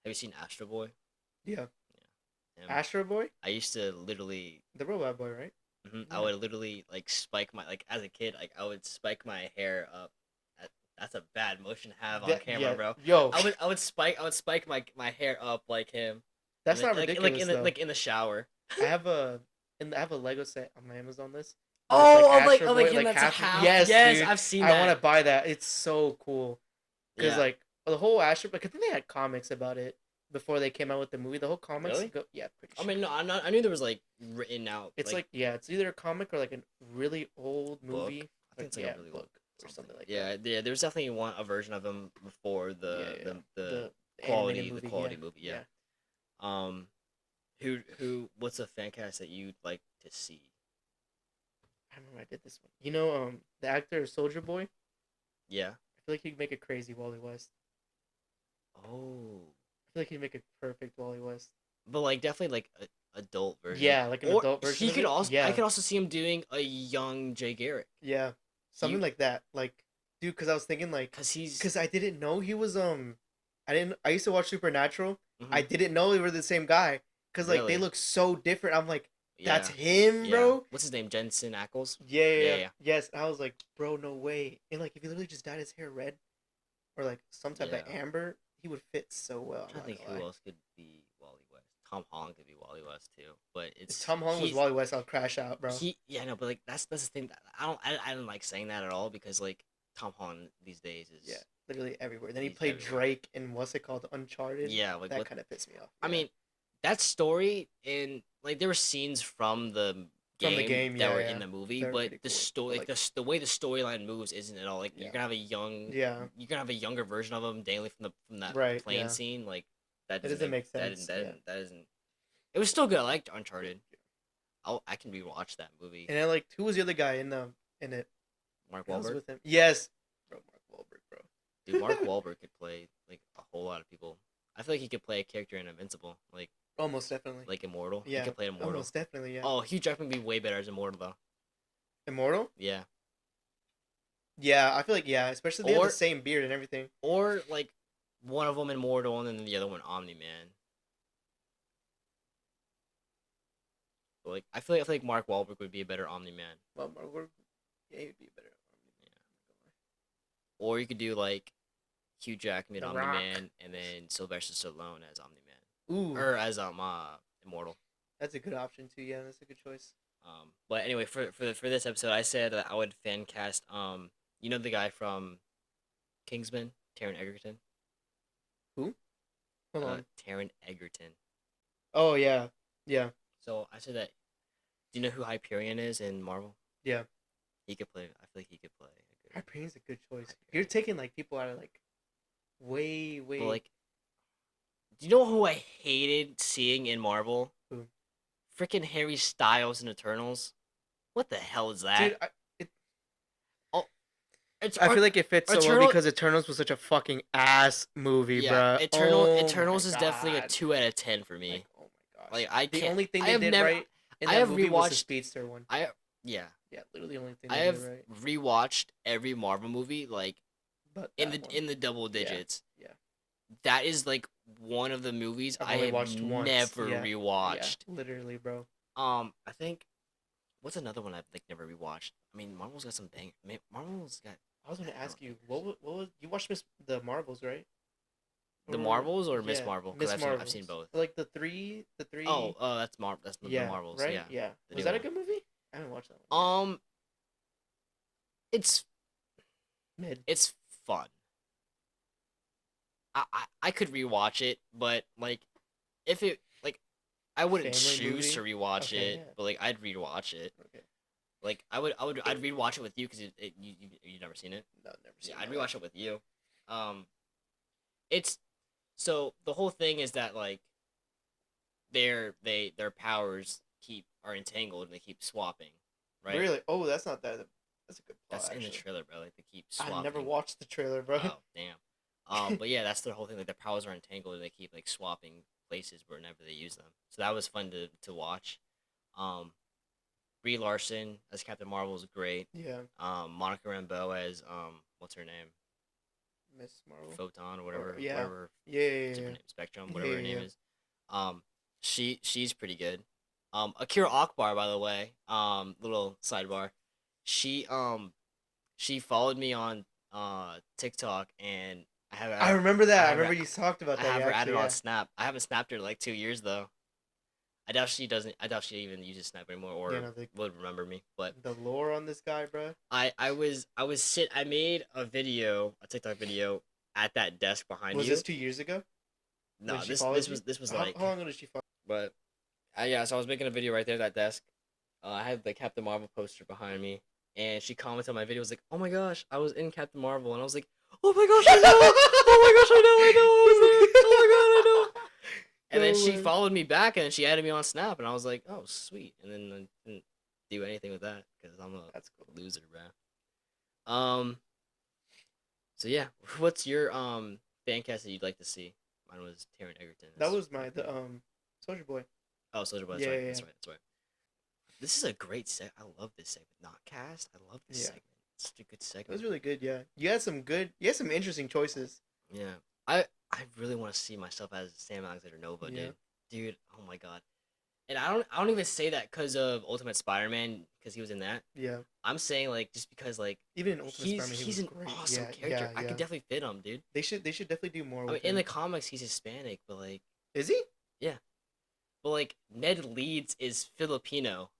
Have you seen Astro Boy? Yeah. Yeah, him. Astro Boy, I used to literally, the robot boy, right? I Yeah. would literally like spike my like as a kid, like I would spike my hair up. That- That's a bad motion to have on That, camera, yeah. bro. Yo, I would spike my hair up like him, and that's not ridiculous though. like in the shower. I have a I have a Lego set on my Amazon list where it's like Oh, Astro like Boy, him like that's a half. half. Yes, Yes, dude. I've seen I want to that. buy that. It's so cool. Cause Yeah. like the whole Astro, like I think they had comics about it before they came out with the movie. The whole comics, Really? go, yeah, pretty I sure. mean, no, I'm not. I knew there was like written out It's like yeah, it's either a comic or like a really old book. movie. I think it's like yeah, a really book old or something like Yeah, that. yeah. There was definitely a version of him before Yeah, yeah. the Animated the movie. quality Yeah, movie. Yeah. yeah. Um, what's a fan cast that you'd like to see? I remember I did this one. You know, the actor Soldier Boy. I Yeah. feel like he'd make a crazy Wally West. Oh, I feel like he'd make a perfect Wally West. but like definitely like a adult version. Yeah, like an Or adult version he of could it. also Yeah, I could also see him doing a young Jay Garrick. yeah, something You like that. Like, dude, because I was thinking like, because he's because I didn't know he was I didn't. I used to watch Supernatural. I Mhm. didn't know they were the same guy. Cause like they Really look so different. I'm like, that's yeah him, yeah. bro. What's his name? Jensen Ackles. Yeah, yeah, Yeah yeah. yeah Yes. And I was like, bro, no way. And like, if he literally just dyed his hair red or like some type of yeah. amber, he would fit so well. I'm I'm trying to not think gonna who lie. else could be Wally West. Tom Holland could be Wally West too, but If it's Tom Holland was he's Wally West, I'll crash out, bro. he yeah no, but like that's the thing that I don't like saying that at all because like Tom Holland these days Yeah, is literally everywhere. Then he he's played everywhere. Drake in what's it called, Uncharted. Yeah, like That what kind of pissed me off. I Yeah. mean, that story in like there were scenes from the From the game game, that yeah, were yeah, in the movie, they're but pretty the cool. story, But like like, the way the storyline moves, isn't at all. Like yeah, yeah, you're gonna have a younger version of him dangling from that right, plane yeah. scene. Like It doesn't make sense. Yeah. that isn't. It was still good. I liked Uncharted. I can rewatch that movie. And then like, who was the other guy in it? Mark Who was Wahlberg. with him? Yes, bro, Mark Wahlberg, bro. Dude, Mark Wahlberg could play like a whole lot of people. I feel like he could play a character in Invincible, Almost definitely. like Immortal. He Yeah, could play Immortal. almost definitely. Yeah. Oh, Hugh Jackman would be way better as Immortal though. Immortal. Yeah. Yeah, I feel like yeah, especially they have Or the same beard and everything. or like one of them Immortal and then the other one Omni Man. But, like I feel like Mark Wahlberg would be a better Omni Man. Well, Mark Wahlberg, yeah, he'd be better. Yeah. Or you could do like Hugh Jackman The Omni Rock. Man and then Sylvester Stallone as Omni Man Ooh, or as Immortal. that's a good option too. Yeah, that's a good choice. But anyway, for this episode, I said that I would fan cast you know the guy from Kingsman, Taron Egerton. Who? Hold on. Taron Egerton. Oh yeah, yeah, So I said that. Do you know who Hyperion is in Marvel? yeah. He could play. I feel like he could play a good. Hyperion's a good choice. Hyperion. You're taking like people out of like way. But like, do you know who I hated seeing in Marvel? Who? Freaking Harry Styles in Eternals. What the hell is that? Dude, Oh, it's I feel like it fits so well Eternal- because Eternals was such a fucking ass movie, yeah. bruh. Eternals my is definitely a God. 2 out of 10 for me. Like, oh my gosh. Like I The can't. only thing I they have did never. right in I that have movie was the rewatched- speedster one. Yeah. Yeah, literally the only thing I they have did right. rewatched every Marvel movie like But in that the one, in the double digits. yeah. That is like one of the movies I've I only have watched once. never Yeah. rewatched. Yeah, literally, bro. I think what's another one I've like never rewatched? I mean, Marvel's got some bang. I mean, Marvel's got I was gonna ask you, what was you watched the Marvels, right? the Or- Marvels or Miss yeah, Marvel? Because Miss I've seen Marvels. both. Like the three. Oh, that's That's the yeah, Marvels. right? Yeah. Yeah. The Was new that a one. good movie? I haven't watched that one. It's Mid. it's fun. I could rewatch it, but like if it like I wouldn't Family choose movie? to rewatch Okay, it, yeah. but like I'd rewatch it. Okay. Like I'd rewatch it with you because you never seen it. No, never seen. Yeah, I'd that. rewatch it with you. It's so the whole thing is that like their powers are entangled and they keep swapping, right? Really? Oh, that's not that. That's a good plot. That's in the actually. trailer, bro. Like they keep swapping. I never watched the trailer, bro. Oh damn. But yeah, that's the whole thing. Like their powers are entangled and they keep like swapping places whenever they use them. So that was fun to watch. Brie Larson as Captain Marvel is great. Yeah. Monica Rambeau as what's her name? Miss Marvel. Photon or whatever, Yeah. whatever Yeah. different name, Spectrum, whatever her name Yeah. is. She's pretty good. Akira Akbar, by the way. Little sidebar. She she followed me on TikTok, and I remember that. I have her remember you talked about I that. have Yeah, her added actually, on yeah. Snap. I haven't snapped her in like 2 years though. I doubt she doesn't. I doubt she even uses Snap anymore or You know would remember me. But the lore on this guy, bro. I made a video, a TikTok video at that desk behind Was you. this 2 years ago when No, she this followed you? this was How like. long ago did she follow? But yeah, so I was making a video right there at that desk. I had the Captain Marvel poster behind me, and she commented on my video. Was like, "Oh my gosh, I was in Captain Marvel," and I was like, "Oh my gosh, I know! Oh my gosh, I know! I was there! Oh my god, I know!" And then No she way. followed me back, and she added me on Snap, and I was like, "Oh sweet!" And then I didn't do anything with that because I'm a That's cool. loser, bro. So yeah, what's your fan cast that you'd like to see? Mine was Taron Egerton. That was the Soldier Boy. Oh, Soldier Boy. That's Yeah, right. yeah, That's yeah. right. That's right. This is a great set. I love this segment. Not cast. I love this Yeah. segment. It's such a good segment. It was really good. Yeah, you had some interesting choices. Yeah. I really want to see myself as Sam Alexander Nova, Yeah. dude. Oh my god. And I don't even say that because of Ultimate Spider-Man because he was in that. Yeah, I'm saying like just because like even in Ultimate Spider-Man, he he's was an great. awesome Yeah, character. yeah, I yeah. could definitely fit him, dude. They should definitely do more I mean, with in him. the comics he's Hispanic, but like Is he? but like Ned Leeds is Filipino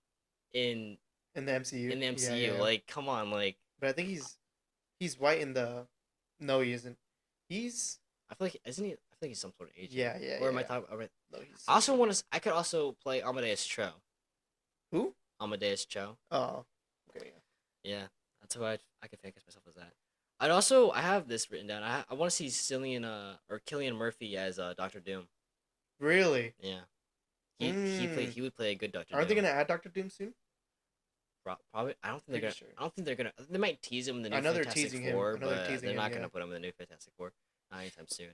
in In the MCU. in the MCU. Yeah, yeah. Like come on, like But I think he's white in the. No, he isn't. He's. I feel like isn't he? I feel like he's some sort of Asian. Yeah, yeah, Or am I yeah. talking? No, he's. I also want to. I could also play Amadeus Cho. Who? Amadeus Cho. Oh. Okay. Yeah, that's who I could think of myself as that. I have this written down. I want to see or Cillian Murphy as Doctor Doom. Really? Yeah, he would play a good Doctor. Aren't Doom. they gonna add Doctor Doom soon? Probably. I don't think they're Pretty gonna. sure. I don't think they're gonna. They might tease him in the new I know they're Fantastic teasing him. Four, I know they're but teasing they're him, not yeah. gonna put him in the new Fantastic Four not anytime soon.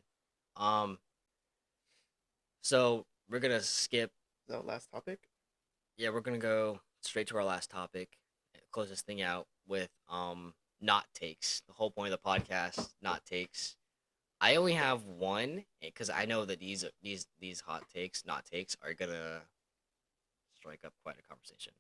So we're gonna skip. Is that last topic? Yeah, we're gonna go straight to our last topic. Close this thing out with not takes. The whole point of the podcast, not takes. I only have one because I know that these hot takes, not takes, are gonna strike up quite a conversation.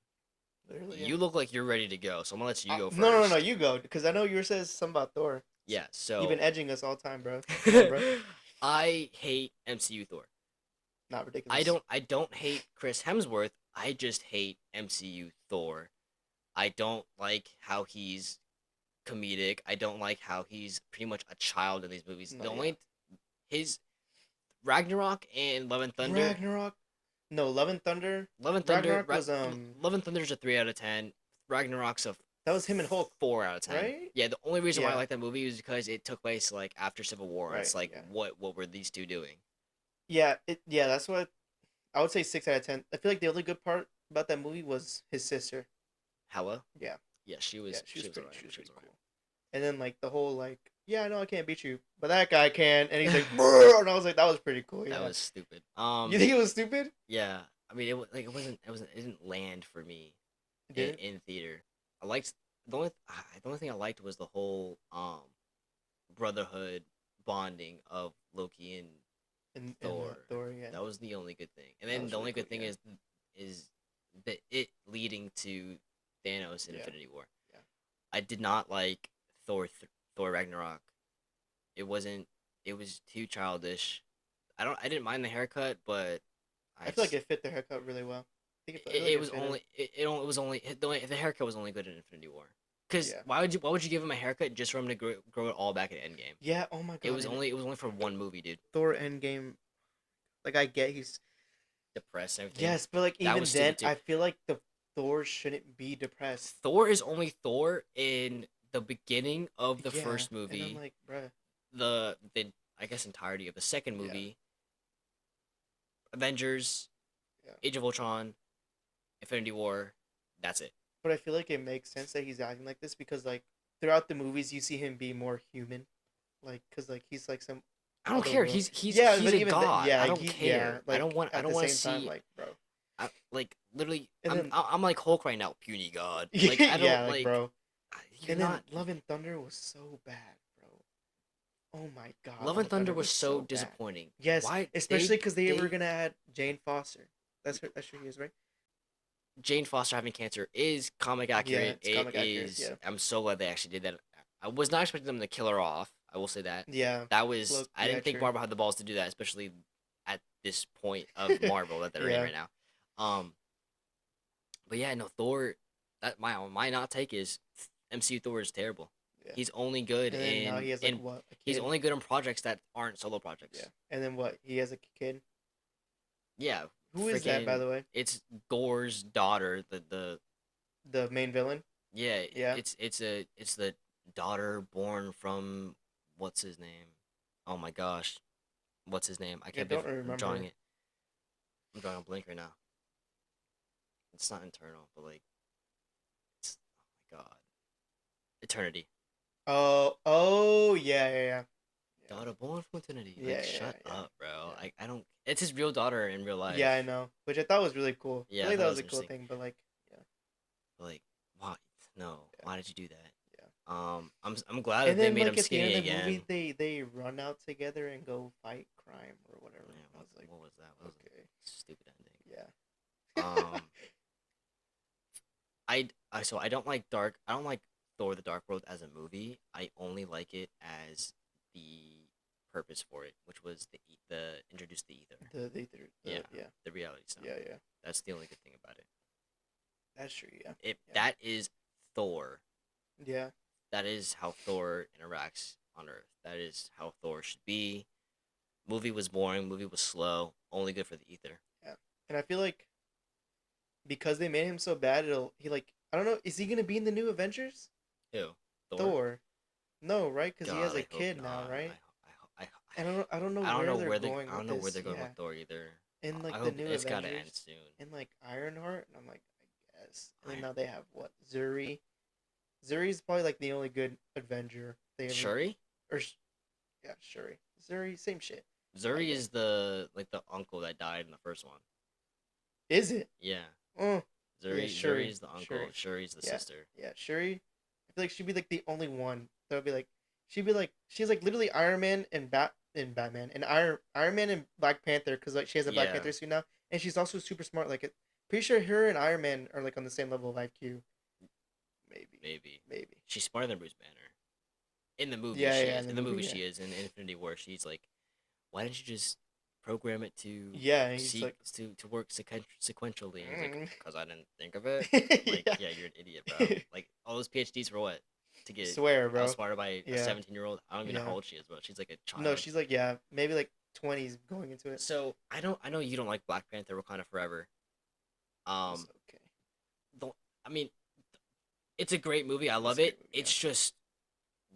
Literally. You look like you're ready to go, so I'm gonna let you go first. No. You go because I know yours says something about Thor. Yeah, so You've been edging us all time, bro. Come on, bro. I hate MCU Thor. Not ridiculous. I don't hate Chris Hemsworth. I just hate MCU Thor. I don't like how he's comedic. I don't like how he's pretty much a child in these movies. No, The yeah. only his Ragnarok and Love and Thunder. Ragnarok. No, Love and Thunder. Love and Thunder Ragnarok was Love and Thunder's a 3 out of 10. Ragnarok's a that was him and Hulk. 4 out of 10. Right? Yeah, the only reason why I Yeah. like that movie is because it took place like after Civil War. Right, It's like yeah. what were these two doing? Yeah, that's what I would say 6 out of 10. I feel like the only good part about that movie was his sister. Hella? Yeah. Yeah, she was pretty, alright. she was She was pretty alright. cool. And then like the whole like, yeah, I know I can't beat you, but that guy can, and he's like, "Brr," and I was like, that was pretty cool. Yeah. That was stupid. You think it was stupid? Yeah. I mean, it didn't land for me It didn't? in theater. I liked the only thing I liked was the whole brotherhood bonding of Loki and And Thor. Thor, yeah. that was the only good thing. And That then was the only really good cool, thing yeah. is that it leading to Thanos in Yeah. Infinity War. Yeah. I did not like Thor Ragnarok. It was too childish. I didn't mind the haircut, but I feel like it fit the haircut really well. I feel like it was fit him. only it was only the haircut was only good in Infinity War. Because Yeah. why would you give him a haircut just for him to grow it all back in Endgame? Yeah. Oh my god. It was only for one movie, dude. Thor Endgame. Like I get he's Depressed and everything. yes, but like That even was then, stupid, too. I feel like the Thor shouldn't be depressed. Thor is only Thor in the beginning of the Yeah, first and movie. I'm like, bruh. The I guess entirety of the second Yeah. movie. Avengers, Yeah. Age of Ultron, Infinity War. That's it. But I feel like it makes sense that he's acting like this because like throughout the movies you see him be more human, like because like he's like some. I don't other care. world. He's yeah, he's but a even god. yeah, I don't he- care. Yeah, like, I don't want at to the same time, see like bro. like literally. And then- I'm like Hulk right now, puny god. Like I don't yeah, like bro. you're And not. then Love and Thunder was so bad, bro. Oh my god, Love and Thunder was so so bad. disappointing. Yes, Why especially because they were gonna add Jane Foster. That's who he is, right? Jane Foster having cancer is comic Yeah, accurate. it's It comic accurate. is. Yeah, I'm so glad they actually did that. I was not expecting them to kill her off. I will say that. yeah. That was. Look, I yeah, didn't think true. Marvel had the balls to do that, especially at this point of Marvel that they're in Yeah, right now. Um, but yeah, no Thor. That my not take is MCU Thor is terrible. yeah. He's only good And then now he has like in what, a he's kid? only good in projects that aren't solo Yeah. projects. And then what? He has a kid. Yeah, Who is that, by freaking. the way? It's Gore's daughter. The The main villain. Yeah, Yeah. it's the daughter born from what's his name? Oh my gosh, what's his name? I I can't. don't I'm drawing remember. it. I'm drawing a blank right now. It's not internal, but like, it's oh my god, Eternity. Oh, yeah, yeah, yeah. Daughter born from Eternity. Yeah, Like, yeah, yeah, shut yeah. up, bro. Yeah. I don't. It's his real daughter in real Yeah, I life. know. Which I thought was really cool. I Yeah, feel I like thought that it was was a cool interesting. thing, but like, yeah, But like, why? No, yeah, why did you do that? yeah. I'm glad that And they then made like him at the skinny end of the again. movie, they run out together and go fight crime or whatever. Yeah, I was like, what was that? What was okay, a stupid ending? yeah, Um, I don't like I don't like Thor: The Dark World as a movie. I only like it as the purpose for it, which was the introduce the ether. the Yeah, yeah, the reality stone. yeah, yeah. That's the only good thing about it. That's true. Yeah, It yeah, that is Thor. yeah, That is how Thor interacts on Earth. That is how Thor should be. Movie was boring. Movie was slow. Only good for the ether. yeah. And I feel like because they made him so bad, he like, I don't know. Is he gonna be in the new Avengers? Who? Thor? Thor? No, right? Because he has God, a I hope kid now, not. right? I, I don't know I don't where know they're where they going I with don't know where this. they're going Yeah, with Thor either. in I like the hope new it's gotta end Avengers, soon. in like Ironheart, and I'm like, I guess. And then Iron now they have what, Zuri. Zuri's probably like the only good Avenger they ever, Shuri? or yeah, Shuri. Zuri, same shit. I Zuri think. is the like the uncle that died in the first one. Is it? Yeah. Oh, yeah, Zuri Shuri. is the uncle. Shuri. Shuri's the Yeah, sister. yeah, Shuri. I feel like she'd be like the only one that would be like, she's like literally Iron Man and Batman and Iron Man and Black Panther because like she has a Black Yeah. Panther suit now, and she's also super smart. Like, pretty sure her and Iron Man are like on the same level of IQ. Maybe, Maybe. maybe. She's smarter than Bruce Banner. In the movie Yeah, she yeah, is. in the In the movie movie, yeah. she is. In Infinity War she's like, why didn't you just program it to Yeah, and he's like, to work sequentially? And he's like, mm. because I didn't think of it. Like, Yeah. yeah, you're an idiot, bro. Like all those PhDs for what? To get Swear, bro. outsmarted by a Yeah, 17-year-old. I don't even know how yeah. old she is, but she's like a No, child. she's like, yeah, maybe like 20s going into it. So I know you don't like Black Panther Wakanda Forever. It's Um, okay. don't I mean it's a great movie. I It's love a great it. movie. Yeah. It's just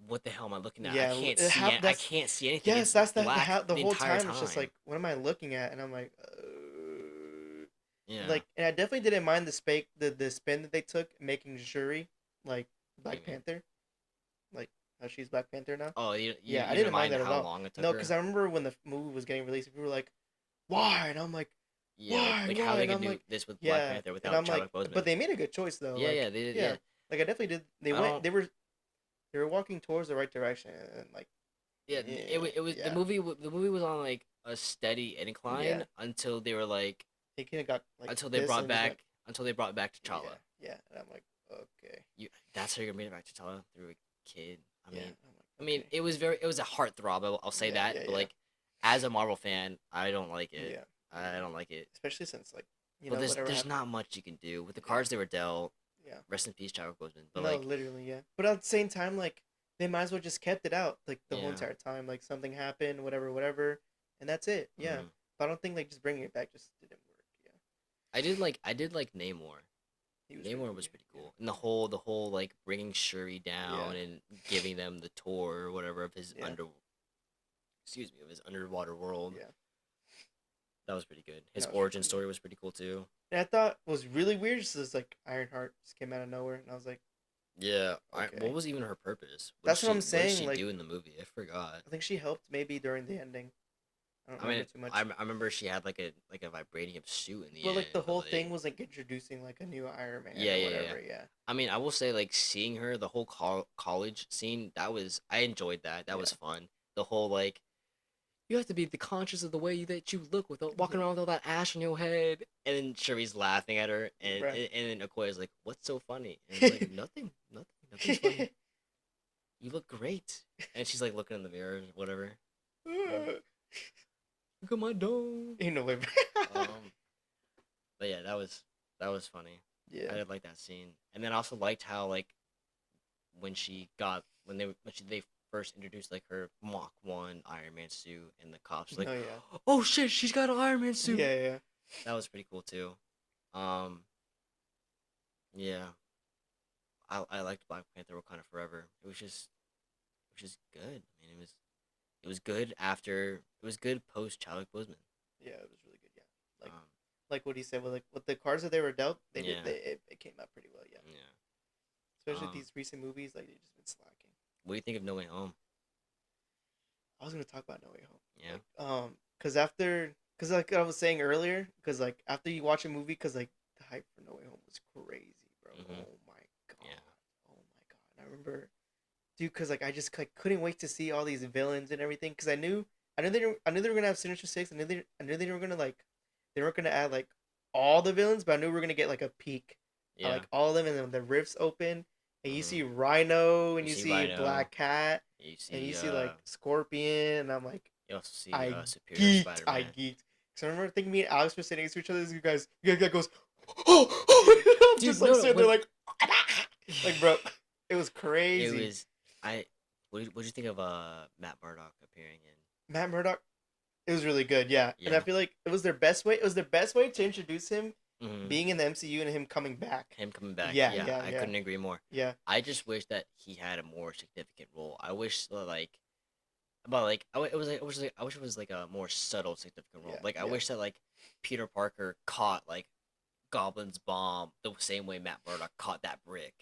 what the hell am I looking at? Yeah, I that's can't see anything. yes, It's that's black the the whole entire time. It's just time. like, what am I looking at? And I'm like, Yeah. like, and I definitely didn't mind the spin that they took making Shuri like What do Black you mean? Panther, like how she's Black Panther now. Oh, Yeah, I you didn't didn't mind mind that at how all. long it took No, her? because I remember when the movie was getting released, people were like, "Why?" And I'm like, Yeah, "Why? how Why?" they And can I'm do like, this with Black "Yeah," Panther and without I'm like, Chadwick Boseman. but they made a good choice though. Yeah, Like, yeah, they did. yeah, Yeah, like I definitely did. I don't. They were walking towards the right direction, and like, Yeah, it was yeah, the movie was on like a steady yeah. incline until they were like They kind of got like until they this brought and just went, back yeah, T'Challa. yeah, and I'm like, okay, You that's how you're gonna bring it back to T'Challa through a kid. yeah, I'm I like, mean, okay, it was a heartthrob. I'll say yeah, that, yeah, but yeah, like as a Marvel fan, I don't like it. yeah, I don't like it. especially since like, But whatever there's happened, not much you can do with the yeah, cards they were dealt. yeah. Rest in peace, Chadwick Boseman. But No, like, literally, yeah. But at the same time, like, they might as well just kept it out, like, the whole yeah, entire time. Like, something happened, whatever, whatever, and that's it. Yeah. hmm But I don't think, like, just bringing it back just didn't work. Yeah. I did like Namor. He was really Namor good. was pretty cool, and the whole like bringing Shuri down Yeah. and giving them the tour or whatever of his Yeah. of his underwater world. Yeah. That was pretty good. His That was origin pretty story good. was pretty cool too. And I thought was really weird is like Ironheart just came out of nowhere, and I was like, Yeah, okay. what was even her purpose? That's what I'm What did saying, she like- do in the movie? I forgot. I think she helped maybe during the ending. I don't I mean, remember too much. I remember she had like a vibranium suit in the But end. like the whole like, thing was like introducing like a new Iron Man Yeah, or yeah, yeah. whatever. Yeah. I mean, I will say like seeing her the whole college scene that was I enjoyed that. That was Yeah. fun. the whole like you have to be the conscious of the way that you look without walking around with all that ash on your head. And then Cherie's laughing at her, and Right. and then Okoye's like, "What's so funny?" And it's like, "Nothing, nothing, nothing's funny. You look great." And she's like looking in the mirror, or whatever. Look at my dome. Ain't no way. Um, but yeah, that was funny. I Yeah. did like that scene, and then I also liked how like when she got they first introduced like her Mach 1 Iron Man suit, and the cops like, Oh yeah. "Oh shit, she's got an Iron Man suit." Yeah, yeah. That was pretty cool too. Um, yeah, I liked Black Panther Wakanda Forever. It was just good. I mean, it was good after it was good post Chadwick Boseman. Yeah, it was really good. Yeah. Like Um, like what he said with the cards that they were dealt, yeah, it came out pretty well. Yeah. yeah. Especially Um, these recent movies, like they just been slacking. what do you think of No Way Home? I was gonna talk about No Way Home. Yeah, Cause like I was saying earlier, cause like after you watch a movie, cause like the hype for No Way Home was crazy, bro. mm-hmm. Oh my god. Yeah, Oh my god. And I remember, dude, cause like I just like couldn't wait to see all these villains and everything, cause I knew they were gonna have Sinister Six. I knew they were gonna like, they weren't gonna add like all the villains, but I knew we were gonna get like a peek at yeah. like all of them, and then the rifts open, and you Mm-hmm. see Rhino, and You you see see Rhino. Black Cat, You and you see see like Scorpion, and I'm like, you also see I Superior I Spider-Man. geeked. Cause I remember thinking me and Alex were sitting next to each other. You guys goes, oh, I'm Dude, just like no, sitting there when like bro, it was it crazy. was I what did you think of Matt Murdock appearing in? Matt Murdock, it was really good, yeah. And I Yeah. feel like it was their best way. It was their best way to introduce him Mm-hmm. being in the MCU and him coming back. Him coming back. Yeah, Yeah, yeah, I yeah, couldn't agree more. yeah, I just wish that he had a more significant role. I wish like about like it was like I wish it was like a more subtle significant role. yeah, Like I yeah. wish that like Peter Parker caught like Goblin's bomb the same way Matt Murdock caught that brick.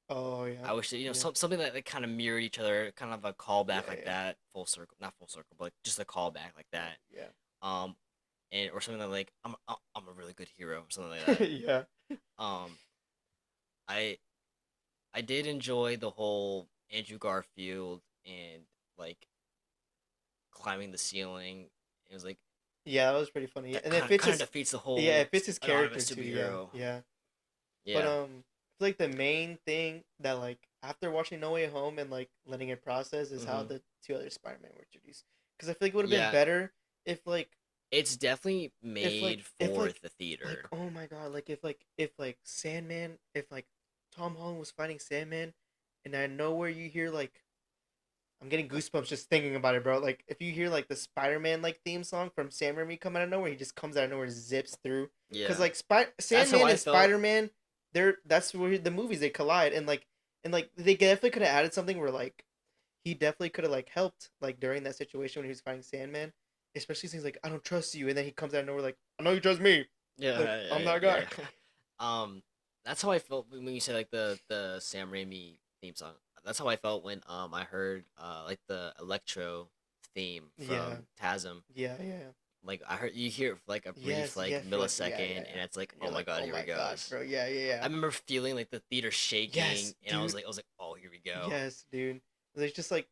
Oh yeah, I wish that, yeah, something that kind of mirrored each other, kind of a callback yeah, like yeah, that, full circle, not full circle, but like just a callback like that. yeah, Um, and or something that like I'm a really good hero, or something like that. yeah. Um, I I did enjoy the whole Andrew Garfield and like climbing the ceiling. It was like Yeah, that was pretty funny. Yeah. that And it kind of fits kind of his, defeats the yeah, whole it fits his character anonymous too. Yeah, superhero. yeah. But Yeah, I feel like the main thing that like after watching No Way Home and like letting it process is how hmm the two other Spider-Man were introduced. Because I feel like it would have been yeah. better if like It's definitely if like made if for like the like theater. oh my god, like if like Sandman, if like Tom Holland was fighting Sandman, and I know where you hear like I'm getting goosebumps just thinking about it, bro. Like if you hear like the Spider-Man like theme song from Sam Raimi come out of nowhere, he just comes out of nowhere, zips through. Cause Yeah, like that's how Sandman I and felt. Spider-Man, that's where the movies they collide, and like they definitely could have added something where like he definitely could have like helped like during that situation when he was fighting Sandman, especially since like I don't trust you, and then he comes out of nowhere like I know you trust me, Yeah, like I'm yeah, that yeah. guy. That's how I felt when you said like the Sam Raimi theme song. That's how I felt when I heard like the electro theme Yeah, from TASM. yeah, yeah. Like I heard you hear it for like a brief Yes, like yeah, for like yeah, yeah, millisecond, and yeah. it's like, And oh you're my like, god, oh here my it gosh, goes. bro, yeah, yeah, I yeah. remember feeling like the theater shaking, Yes, and dude. I was like, oh, here we go. Yes, dude. It's just like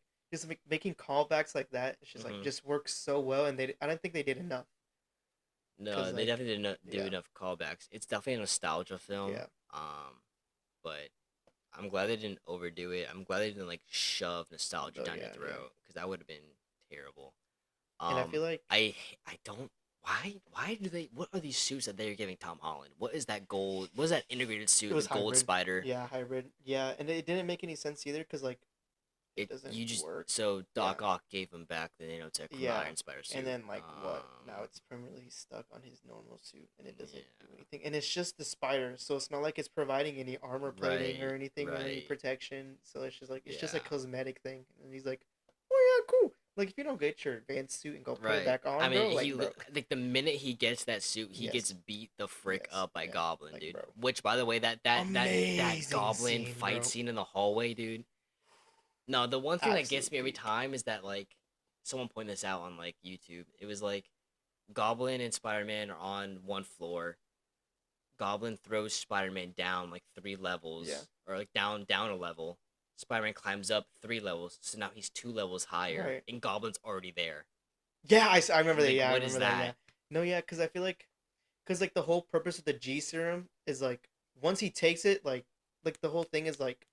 making callbacks like that. It's just like hmm just works so well, and I don't think they did enough. No, Cause they like definitely didn't do yeah, enough callbacks. It's definitely a nostalgia film. yeah, But I'm glad they didn't overdo it. I'm glad they didn't like shove nostalgia oh down your yeah, yeah. throat, because that would have been terrible. And I feel like I don't. Why do they? What are these suits that they're giving Tom Holland? What is that gold? What is that integrated it suit? The was gold hybrid. spider. Yeah, hybrid. Yeah, and it didn't make any sense either, cause like it It doesn't you just work. so Yeah, Doc Ock gave him back the nanotech from the yeah. Iron Spider And suit. then like what? Now it's permanently stuck on his normal suit, and it doesn't do Yeah. anything. And it's just the spider, so it's not like it's providing any armor plating or Right. anything or any Right. protection. So it's just a Yeah. cosmetic thing. And he's like, oh yeah, cool. Like if you don't get your advanced suit and go put it Right. back I on, bro, mean, like bro, like the minute he gets that suit, he gets yes, beat the frick yes, up by yeah, Goblin, like dude. bro, Which, by the way, that amazing Goblin scene, fight bro. scene in the hallway, dude. No, the one thing that gets Absolute me every peak. time is that like someone pointed this out on like YouTube. It was like Goblin and Spider Man are on one floor. Goblin throws Spider Man down like 3 Yeah, levels, or like down a level. Spider-Man climbs up 3 levels, so now he's 2 levels higher, Right. and Goblin's already there. Yeah, I remember that. Like, Yeah, I what is remember that. Yeah. that? No, yeah, because I feel like, because like the whole purpose of the G serum is like once he takes it, like the whole thing is like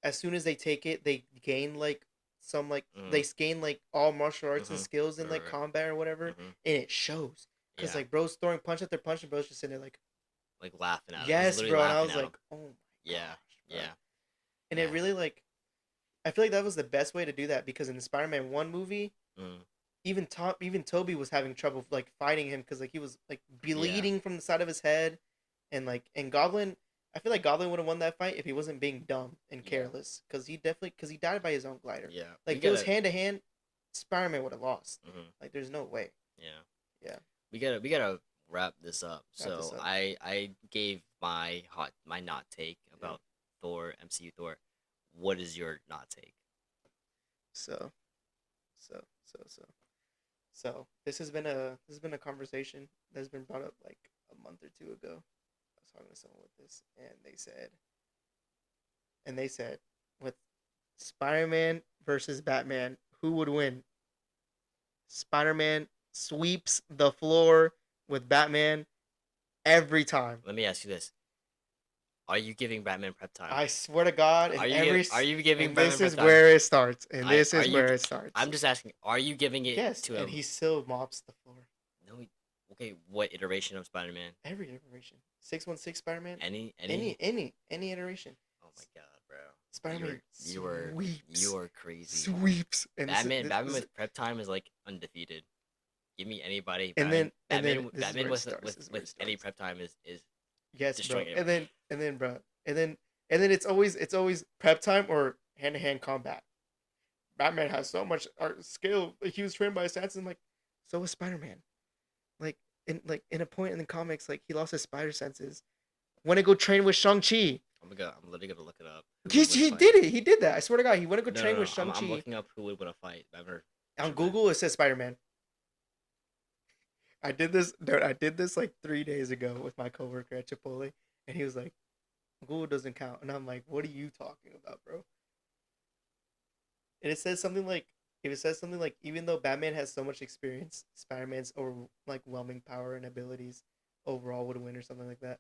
as soon as they take it, they gain like some like Mm-hmm. they gain like all martial arts and Mm-hmm. skills in like Right. combat or whatever, Mm-hmm. and it shows. Cause Yeah. like bro's throwing punch after punch, and bro's just sitting there like, Like laughing at him. He's yes, literally bro, and I laughing was at him. like, oh my Yeah. gosh, bro. Yeah. And it Yeah. really like, I feel like that was the best way to do that because in the Spider-Man one movie, Mm. even Toby was having trouble like fighting him because like he was like Yeah. bleeding from the side of his head, and Goblin. I feel like Goblin would have won that fight if he wasn't being dumb and Yeah. careless because he died by his own glider. Yeah. Like We if it was gotta. hand to hand, Spider-Man would have lost. Mm-hmm. Like there's no way. Yeah. Yeah. We gotta wrap this up. Wrap this So up. I gave my not take about Thor, MCU Thor. What is your not take? So, so, so. So this has been a conversation that's been brought up like a month or two ago. I was talking to someone with this, and they said, with Spider-Man versus Batman, who would win? Spider-Man sweeps the floor with Batman every time. Let me ask you this: are you giving Batman prep time? I swear to God, Are you giving and Batman this prep is time? where it starts. And I this are is you? where it starts. I'm just asking. Are you giving it Yes, to and him? he still mops the floor. No. Okay. What iteration of Spider-Man? Every iteration. 616 Spider-Man. Any? Any iteration. Oh my god, bro! Spider-Man You were sweeps. you are crazy. Sweeps. And Batman with prep time is like undefeated. Give me anybody. and Batman. then this is Batman where it with starts. This is where it with any starts. prep time is Yes, bro. destroying it. And then bro. And then it's always prep time or hand to hand combat. Batman has so much art skill. Like, he was trained by assassins. Like, so was Spider-Man. Like in a point in the comics, like he lost his spider senses. Went to go train with Shang-Chi. I'm literally gonna look it up. Who He, would win a he fight? did it. He did that. I swear to God, he went to go No, train no, with no. I'm Shang-Chi. looking up who would win a fight. Batman. On Superman. Google, it says Spider-Man. I did this, dude. I did this like 3 days ago with my coworker at Chipotle, and he was like, "Google doesn't count," and I'm like, "What are you talking about, bro?" And it says something like, even though Batman has so much experience, Spider-Man's over like whelming power and abilities overall would win or something like that.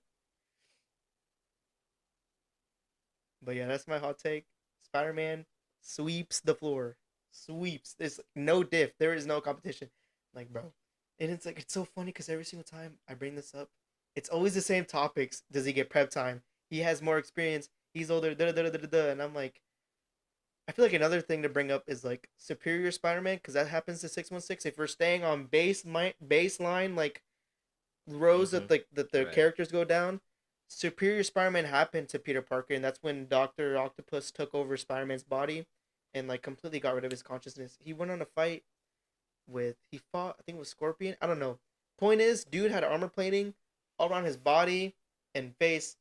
But yeah, that's my hot take. Spider-Man sweeps the floor. Sweeps. There's no diff. There is no competition. Like, bro. And it's like, it's so funny because every single time I bring this up, it's always the same topics. Does he get prep time? He has more experience. He's older. Da, da, da, da, da, da. And I'm like, I feel like another thing to bring up is like Superior Spider-Man because that happens to 616. If we're staying on baseline, like rows Mm-hmm. that the Right. characters go down. Superior Spider-Man happened to Peter Parker, and that's when Doctor Octopus took over Spider-Man's body, and like completely got rid of his consciousness. He went on a fight he fought, I think it was Scorpion. I don't know. Point is, dude had armor plating all around his body and face.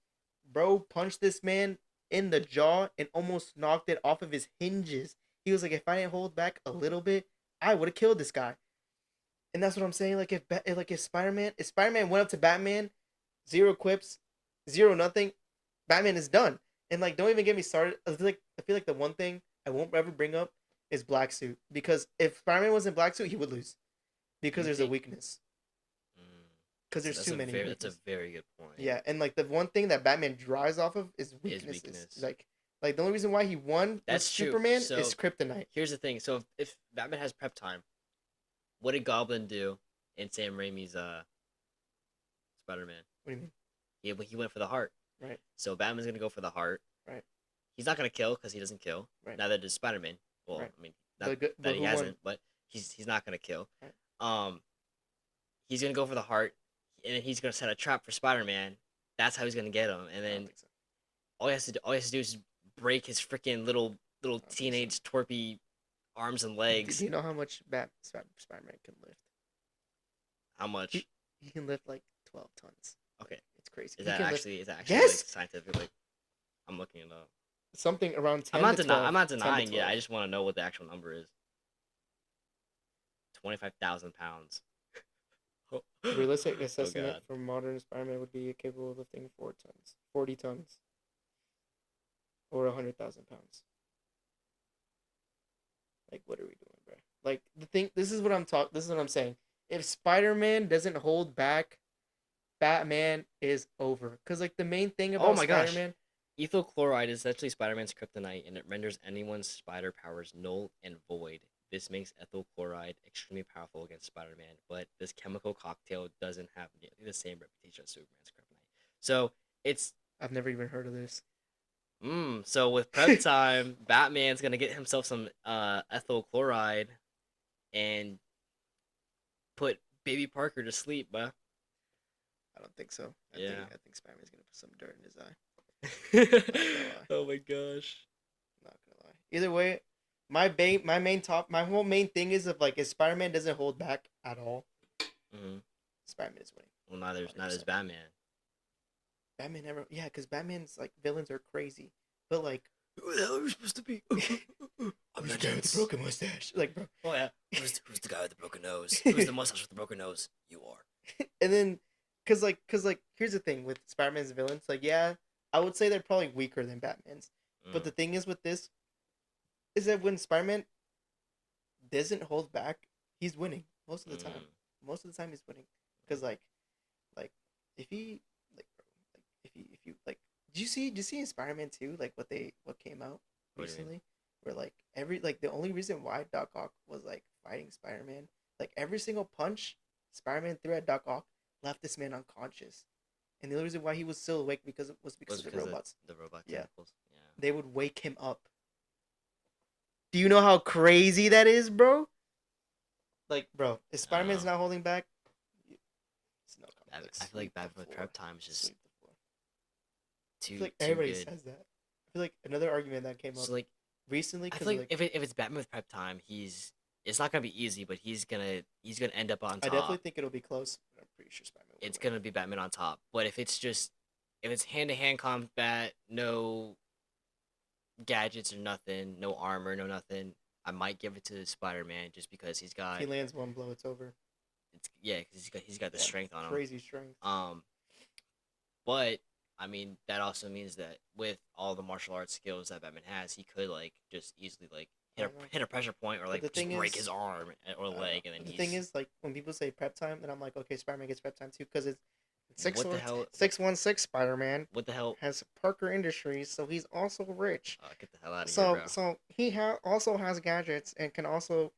Bro punched this man in the jaw and almost knocked it off of his hinges. He was like, if I didn't hold back a little bit, I would have killed this guy. And that's what I'm saying. If Spider-Man went up to Batman, zero quips, zero nothing, Batman is done. And like, don't even get me started. I feel like the one thing I won't ever bring up is Black Suit, because if Spider-Man was in Black Suit, he would lose because You there's a think? weakness. Mm, Because there's too many. That's a very good point. Yeah, and like the one thing that Batman drives off of is His weaknesses. weakness. Like the only reason why he won That's with true. Superman So is kryptonite. here's the thing. So if Batman has prep time, what did Goblin do in Sam Raimi's Spider-Man? What do you mean? He went for the heart. Right. So Batman's gonna go for the heart. Right. He's not gonna kill because he doesn't kill. Right. Neither does Spider-Man. Well, Right. I mean, not But that he who hasn't, won? but he's not gonna kill. Right. He's gonna go for the heart, and then he's gonna set a trap for Spider-Man. That's how he's gonna get him. And I don't then think so. all he has to do is break his freaking little I don't think so. teenage twerpy arms and Do legs. you know how much Spider-Man can lift? How much? He can lift like 12 tons. Okay. It's crazy. Is He that can lift actually like Yes! scientific? Like, I'm looking it up. something around 10 I'm to 12. not 10 to denying it. 12. I just want to know what the actual number is. 25,000 pounds. Realistic Oh assessment god. for modern Spider-Man would be capable of lifting 4 tons, 40 tons. or 100,000 pounds. Like, what are we doing, bro? Like the thing. This is what I'm talking. This is what I'm saying. If Spider-Man doesn't hold back, Batman is over. Cause like the main thing Oh about my gosh. Spider-Man, Ethyl chloride is essentially Spider-Man's kryptonite, and it renders anyone's spider powers null and void. This makes ethyl chloride extremely powerful against Spider-Man, but this chemical cocktail doesn't have nearly the same reputation as Superman's kryptonite. So it's I've never even heard of this. so with prep time, Batman's gonna get himself some ethyl chloride and put Baby Parker to sleep, bruh. I don't think so. Yeah. I think Spider-Man's gonna put some dirt in his eye. Oh my gosh. Not gonna lie. Either way, my whole main thing is if like if Spider-Man doesn't hold back at all, Mm-hmm. Spider-Man is winning. Well, neither's 100%. Batman. Batman never, yeah, because Batman's like villains are crazy, but like Who the hell are we supposed to be? who's the guy with the broken mustache? Like, bro, Oh yeah. Who's the guy with the broken nose? Who's the mustache with the broken nose? You are. and then, cause like, here's the thing with Spider-Man's villains. Like, yeah, I would say they're probably weaker than Batman's. But the thing is with this, is that when Spider-Man doesn't hold back, he's winning most of the time. Most of the time, he's winning. Cause like, if he, like, bro, like, if you like, did you see in Spider-Man 2 like what came out What do you mean? recently, where like the only reason why Doc Ock was like fighting Spider-Man, like every single punch Spider-Man threw at Doc Ock left this man unconscious, and the only reason why he was still awake because Was of the because robots. the robot Yeah. tentacles. Yeah. They would wake him up. Do you know how crazy that is, bro? Like, bro, if Spider-Man's not holding back, it's no I feel like Batman with prep time is just I too feel like too everybody good. says that. I feel like another argument that came up So like recently, I because feel like like if it's Batman with prep time, it's not gonna be easy, but he's gonna end up on I definitely top. think it'll be close. But I'm pretty sure Spider-Man will It's win. gonna be Batman on top. But if it's hand to hand combat, no gadgets or nothing, no armor, no nothing, I might give it to Spider Man just because he's got If he lands one blow, it's over. it's yeah, because he's got the Yeah, strength on him. crazy strength. But I mean that also means that with all the martial arts skills that Batman has, he could like just easily like hit a pressure point or like the just thing break is- his arm or leg, and then the he's thing is, like when people say prep time, then I'm like, okay, Spider-Man gets prep time too, because it's what the hell? 616 Spider-Man What the hell? has Parker Industries, so he's also rich. Get the hell out of here, bro. So he also has gadgets and can also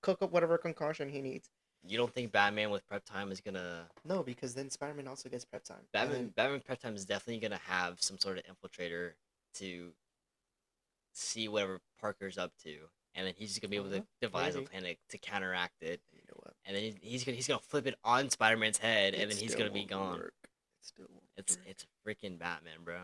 cook up whatever concoction he needs. You don't think Batman with prep time is gonna? No, because then Spider-Man also gets prep time. Batman with prep time is definitely gonna have some sort of infiltrator to see whatever Parker's up to, and then he's just gonna be able to devise a maybe. plan to counteract it. You know what? And then he's gonna flip it on Spider-Man's head, and then he's still gonna be won't gone. work. It still won't It's work. freaking Batman, bro.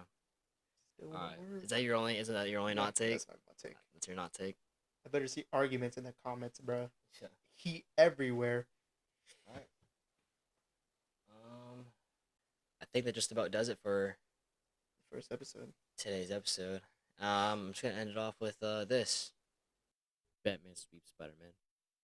Still All won't right, work. is that your only not take? That's not my take. That's your not take. I better see arguments in the comments, bro. Yeah. Heat everywhere. All right. I think that just about does it for First episode. today's episode. I'm just gonna end it off with this. Batman sweeps Spider-Man.